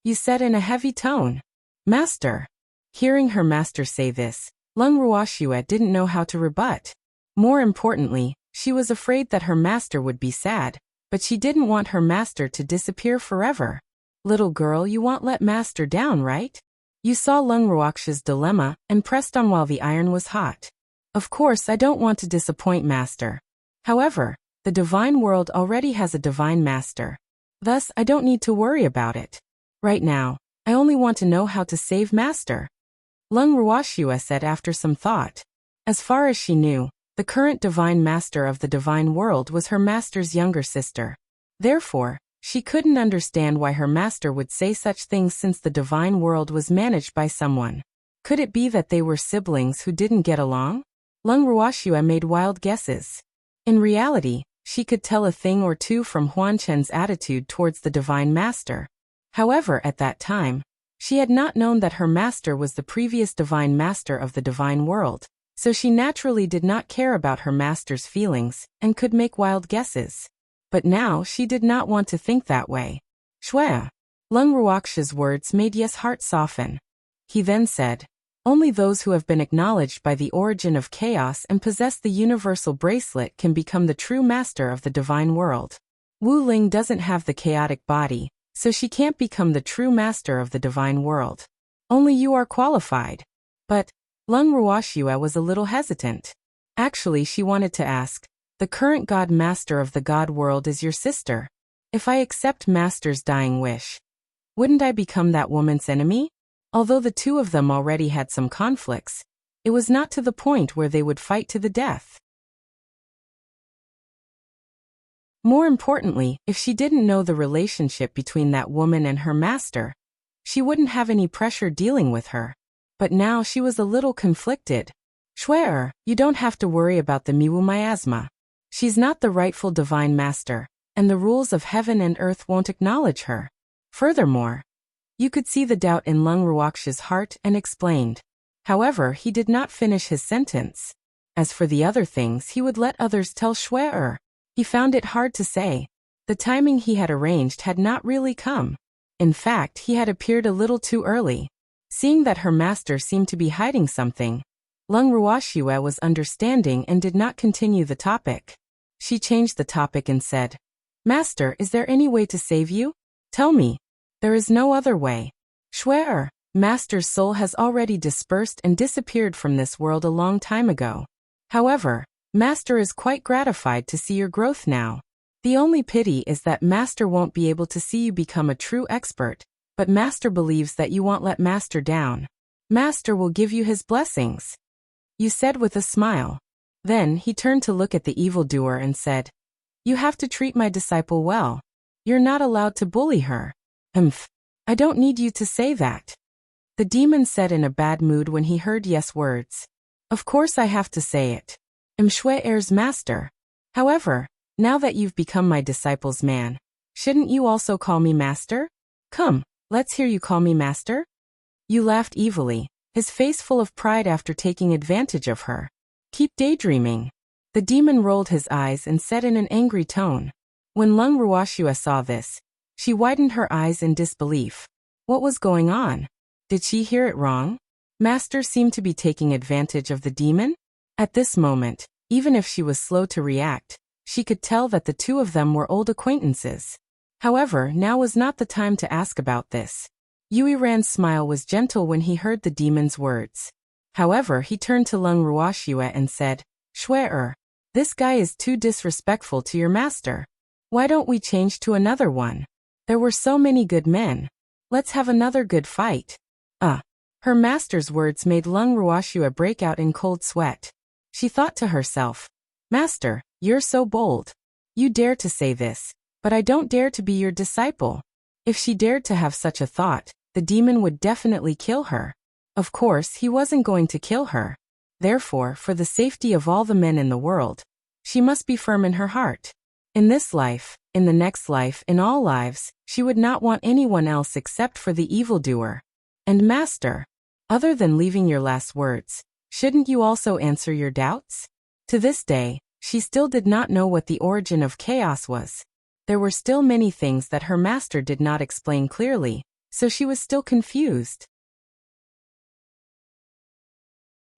You said in a heavy tone. Master. Hearing her master say this, Lung Ruoxue didn't know how to rebut. More importantly, she was afraid that her master would be sad, but she didn't want her master to disappear forever. Little girl, you won't let master down, right? You saw Lung Ruoxue's dilemma and pressed on while the iron was hot. Of course, I don't want to disappoint master. However, the divine world already has a divine master. Thus, I don't need to worry about it. Right now, I only want to know how to save Master. Lung Ruoxue said after some thought. As far as she knew, the current Divine Master of the Divine World was her master's younger sister. Therefore, she couldn't understand why her master would say such things since the Divine World was managed by someone. Could it be that they were siblings who didn't get along? Lung Ruoxue made wild guesses. In reality, she could tell a thing or two from Huan Chen's attitude towards the Divine Master. However, at that time, she had not known that her master was the previous Divine Master of the Divine World, so she naturally did not care about her master's feelings and could make wild guesses. But now she did not want to think that way. Shui. Lung Ruoxue's words made Ye's heart soften. He then said, only those who have been acknowledged by the origin of chaos and possess the universal bracelet can become the true master of the divine world. Wu Ling doesn't have the chaotic body, so she can't become the true master of the divine world. Only you are qualified. But Lung Ruoxue was a little hesitant. Actually, she wanted to ask, the current god master of the god world is your sister. If I accept master's dying wish, wouldn't I become that woman's enemy? Although the two of them already had some conflicts, it was not to the point where they would fight to the death. More importantly, if she didn't know the relationship between that woman and her master, she wouldn't have any pressure dealing with her. But now she was a little conflicted. Shui, you don't have to worry about the Miwu miasma. She's not the rightful divine master, and the rules of heaven and earth won't acknowledge her. Furthermore, you could see the doubt in Lung Ruoxue's heart and explained. However, he did not finish his sentence. As for the other things, he would let others tell Shui. He found it hard to say. The timing he had arranged had not really come. In fact, he had appeared a little too early. Seeing that her master seemed to be hiding something, Lung Ruoxue was understanding and did not continue the topic. She changed the topic and said, Master, is there any way to save you? Tell me. There is no other way. Shui, Master's soul has already dispersed and disappeared from this world a long time ago. However, Master is quite gratified to see your growth now. The only pity is that Master won't be able to see you become a true expert, but Master believes that you won't let Master down. Master will give you his blessings. You said with a smile. Then he turned to look at the evildoer and said, You have to treat my disciple well. You're not allowed to bully her. I don't need you to say that. The demon said in a bad mood when he heard Ye's words. Of course I have to say it. Shui's master. However, now that you've become my disciple's man, shouldn't you also call me master? Come, let's hear you call me master. You laughed evilly, his face full of pride after taking advantage of her. Keep daydreaming. The demon rolled his eyes and said in an angry tone. When Lung Ruoxue saw this, she widened her eyes in disbelief. What was going on? Did she hear it wrong? Master seemed to be taking advantage of the demon? At this moment, even if she was slow to react, she could tell that the two of them were old acquaintances. However, now was not the time to ask about this. Yui Ran's smile was gentle when he heard the demon's words. However, he turned to Lung Ruoxue and said, Shui, this guy is too disrespectful to your master. Why don't we change to another one? There were so many good men. Let's have another good fight. Her master's words made Lung Ruoxue break out in cold sweat. She thought to herself, Master, you're so bold. You dare to say this, but I don't dare to be your disciple. If she dared to have such a thought, the demon would definitely kill her. Of course, he wasn't going to kill her. Therefore, for the safety of all the men in the world, she must be firm in her heart. In this life, in the next life, in all lives, she would not want anyone else except for the evildoer. And Master, other than leaving your last words, shouldn't you also answer your doubts? To this day, she still did not know what the origin of chaos was. There were still many things that her master did not explain clearly, so she was still confused.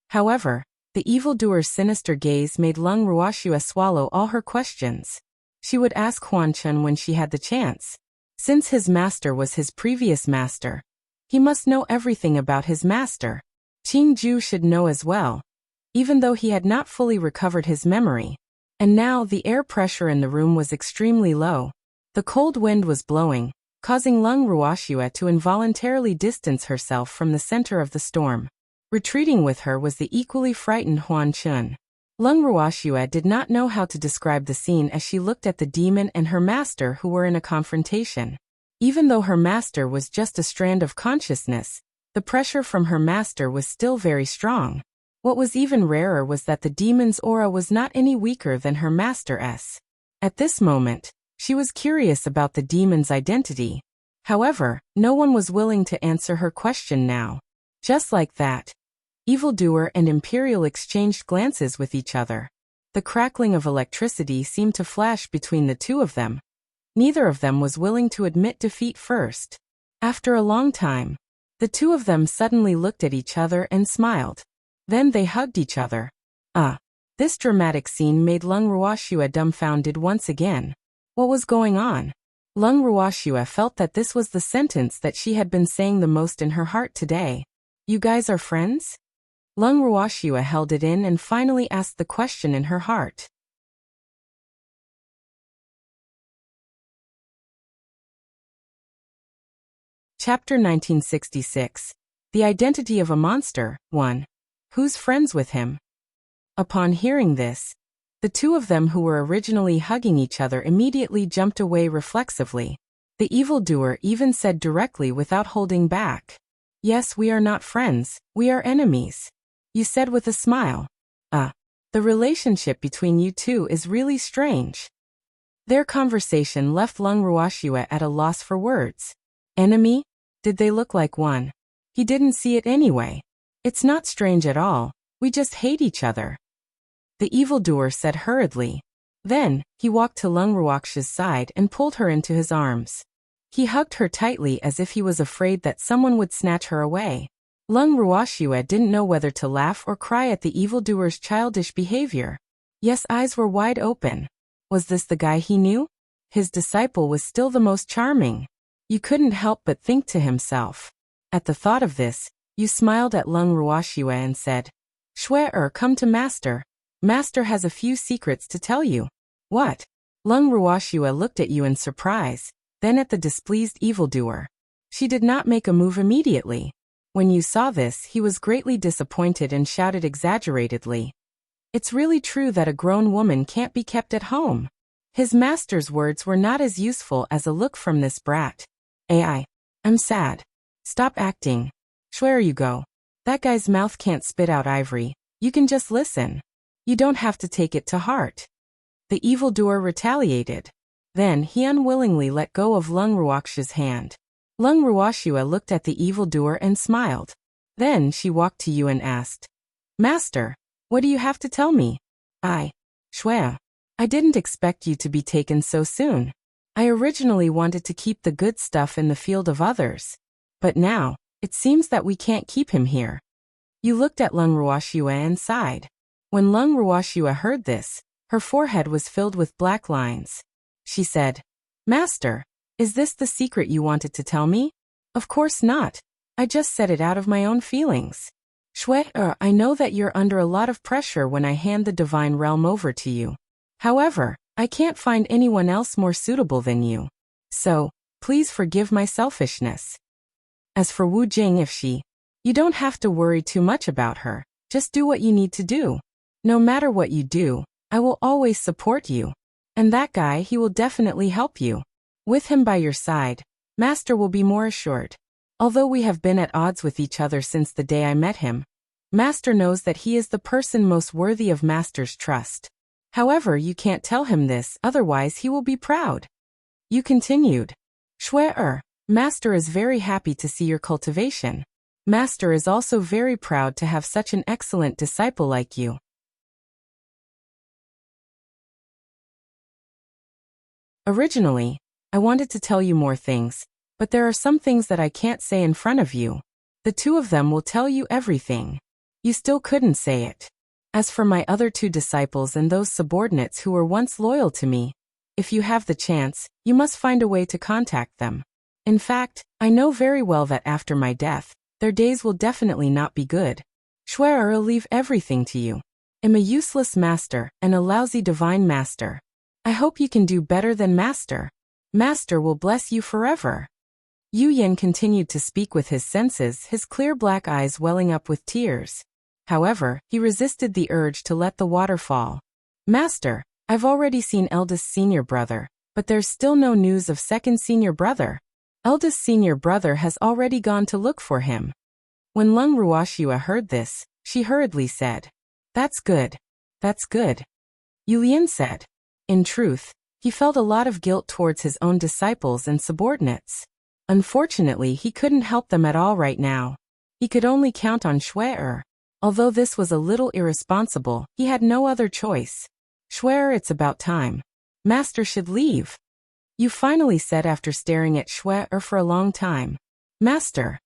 However, the evildoer's sinister gaze made Lung Ruoxue swallow all her questions. She would ask Huan Chen when she had the chance. Since his master was his previous master, he must know everything about his master. Qing Ju should know as well, even though he had not fully recovered his memory. And now the air pressure in the room was extremely low. The cold wind was blowing, causing Lung Ruoxue to involuntarily distance herself from the center of the storm. Retreating with her was the equally frightened Huan Chun. Lung Ruoxue did not know how to describe the scene as she looked at the demon and her master who were in a confrontation. Even though her master was just a strand of consciousness, the pressure from her master was still very strong. What was even rarer was that the demon's aura was not any weaker than her master's. At this moment, she was curious about the demon's identity. However, no one was willing to answer her question now. Just like that, Evildoer and Imperial exchanged glances with each other. The crackling of electricity seemed to flash between the two of them. Neither of them was willing to admit defeat first. After a long time, the two of them suddenly looked at each other and smiled. Then they hugged each other. This dramatic scene made Lung Ruoxue dumbfounded once again. What was going on? Lung Ruoxue felt that this was the sentence that she had been saying the most in her heart today. You guys are friends? Lung Ruoxue held it in and finally asked the question in her heart. Chapter 1966. The Identity of a Monster, 1. Who's friends with him? Upon hearing this, the two of them who were originally hugging each other immediately jumped away reflexively. The evildoer even said directly without holding back. Yes, we are not friends, we are enemies. You said with a smile. The relationship between you two is really strange. Their conversation left Lung Ruoxue at a loss for words. Enemy? Did they look like one? He didn't see it anyway. It's not strange at all, we just hate each other. The evildoer said hurriedly. Then, he walked to Lung Ruoxue's side and pulled her into his arms. He hugged her tightly as if he was afraid that someone would snatch her away. Lung Ruoxue didn't know whether to laugh or cry at the evildoer's childish behavior. Yes, eyes were wide open. Was this the guy he knew? His disciple was still the most charming. You couldn't help but think to himself. At the thought of this, you smiled at Lung Ruoxue and said, Shue come to Master. Master has a few secrets to tell you. What? Lung Ruoxue looked at you in surprise, then at the displeased evildoer. She did not make a move immediately. When you saw this, he was greatly disappointed and shouted exaggeratedly. It's really true that a grown woman can't be kept at home. His master's words were not as useful as a look from this brat. I'm sad. Stop acting. Where you go? That guy's mouth can't spit out ivory. You can just listen. You don't have to take it to heart. The evildoer retaliated. Then he unwillingly let go of Lung Ruoxue's hand. Lung Ruoxue looked at the evildoer and smiled. Then she walked to you and asked, Master, what do you have to tell me? Shue, I didn't expect you to be taken so soon. I originally wanted to keep the good stuff in the field of others. But now, it seems that we can't keep him here. You looked at Lung Ruoxue and sighed. When Lung Ruoxue heard this, her forehead was filled with black lines. She said, Master, is this the secret you wanted to tell me? Of course not. I just said it out of my own feelings. Shue, I know that you're under a lot of pressure when I hand the divine realm over to you. However, I can't find anyone else more suitable than you. So, please forgive my selfishness. As for Wu Jing, you don't have to worry too much about her. Just do what you need to do. No matter what you do, I will always support you. And that guy, he will definitely help you. With him by your side, Master will be more assured. Although we have been at odds with each other since the day I met him, Master knows that he is the person most worthy of Master's trust. However, you can't tell him this, otherwise he will be proud. You continued. Shue, Master is very happy to see your cultivation. Master is also very proud to have such an excellent disciple like you. Originally, I wanted to tell you more things, but there are some things that I can't say in front of you. The two of them will tell you everything. You still couldn't say it. As for my other two disciples and those subordinates who were once loyal to me, if you have the chance, you must find a way to contact them. In fact, I know very well that after my death, their days will definitely not be good. Shue will leave everything to you. I'm a useless master and a lousy divine master. I hope you can do better than Master. Master will bless you forever. Yu Yan continued to speak with his senses, his clear black eyes welling up with tears. However, he resisted the urge to let the water fall. Master, I've already seen eldest senior brother, but there's still no news of second senior brother. Eldest senior brother has already gone to look for him. When Lung Ruoxua heard this, she hurriedly said, That's good. That's good. Yu Yan said. In truth, he felt a lot of guilt towards his own disciples and subordinates. Unfortunately, he couldn't help them at all right now. He could only count on Shui. Although this was a little irresponsible, he had no other choice. Shui, it's about time. Master should leave. You finally said after staring at Shui for a long time. Master.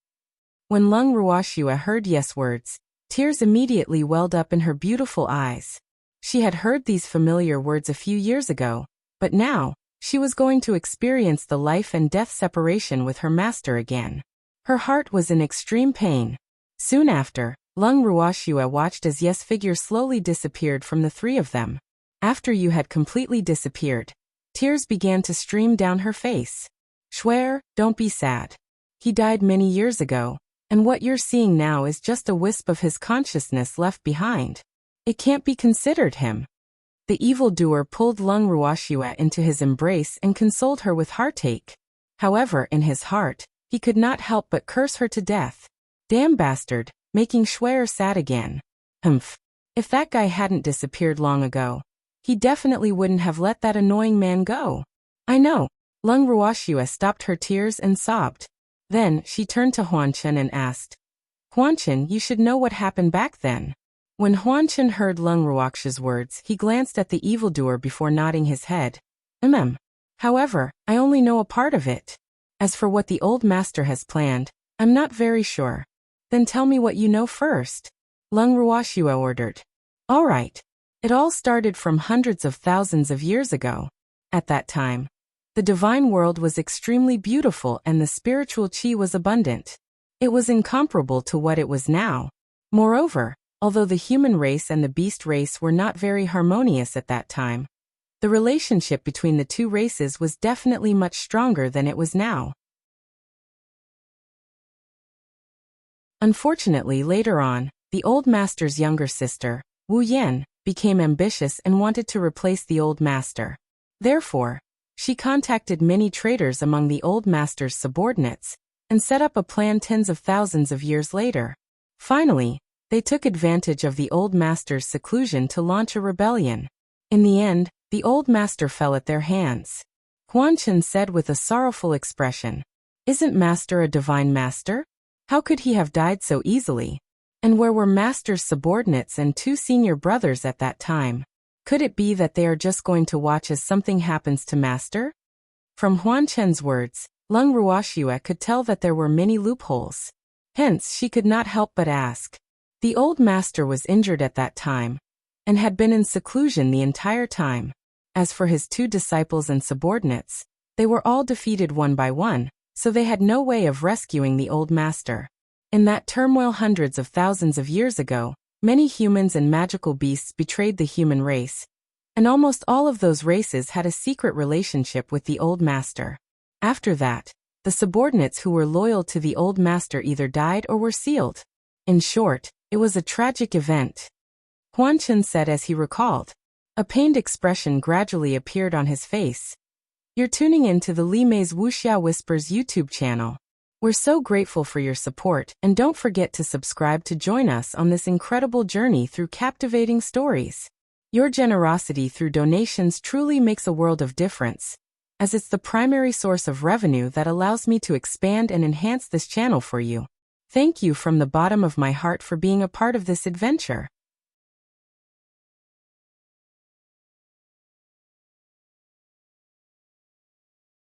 When Lung Ruoxua heard yes words, tears immediately welled up in her beautiful eyes. She had heard these familiar words a few years ago, but now, she was going to experience the life and death separation with her master again. Her heart was in extreme pain. Soon after, Lung Ruoxua watched as Yes figure slowly disappeared from the three of them. After Yu had completely disappeared, tears began to stream down her face. Shui, don't be sad. He died many years ago, and what you're seeing now is just a wisp of his consciousness left behind. It can't be considered him. The evildoer pulled Lung Ruoxua into his embrace and consoled her with heartache. However, in his heart, he could not help but curse her to death. Damn bastard, making Shui sad again. Humph. If that guy hadn't disappeared long ago, he definitely wouldn't have let that annoying man go. I know. Lung Ruoxua stopped her tears and sobbed. Then, she turned to Huanchen and asked, Huanchen, you should know what happened back then. When Huanchen heard Lung Ruoxia's words, he glanced at the evildoer before nodding his head. However, I only know a part of it. As for what the old master has planned, I'm not very sure. Then tell me what you know first. Lung Ruoxua ordered. All right. It all started from hundreds of thousands of years ago. At that time, the divine world was extremely beautiful and the spiritual qi was abundant. It was incomparable to what it was now. Moreover, although the human race and the beast race were not very harmonious at that time, the relationship between the two races was definitely much stronger than it was now. Unfortunately, later on, the old master's younger sister, Wu Yan, became ambitious and wanted to replace the old master. Therefore, she contacted many traitors among the old master's subordinates and set up a plan tens of thousands of years later. Finally, they took advantage of the old master's seclusion to launch a rebellion. In the end, the old master fell at their hands. Huanchen said with a sorrowful expression, Isn't master a divine master? How could he have died so easily? And where were master's subordinates and two senior brothers at that time? Could it be that they are just going to watch as something happens to master? From Huanchen's words, Lung Ruoxua could tell that there were many loopholes. Hence, she could not help but ask. The old master was injured at that time, and had been in seclusion the entire time. As for his two disciples and subordinates, they were all defeated one by one, so they had no way of rescuing the old master. In that turmoil hundreds of thousands of years ago, many humans and magical beasts betrayed the human race, and almost all of those races had a secret relationship with the old master. After that, the subordinates who were loyal to the old master either died or were sealed. In short, it was a tragic event. Huanchen said as he recalled. A pained expression gradually appeared on his face. You're tuning in to the Li Mei's Wuxia Whispers YouTube channel. We're so grateful for your support, and don't forget to subscribe to join us on this incredible journey through captivating stories. Your generosity through donations truly makes a world of difference, as it's the primary source of revenue that allows me to expand and enhance this channel for you. Thank you from the bottom of my heart for being a part of this adventure.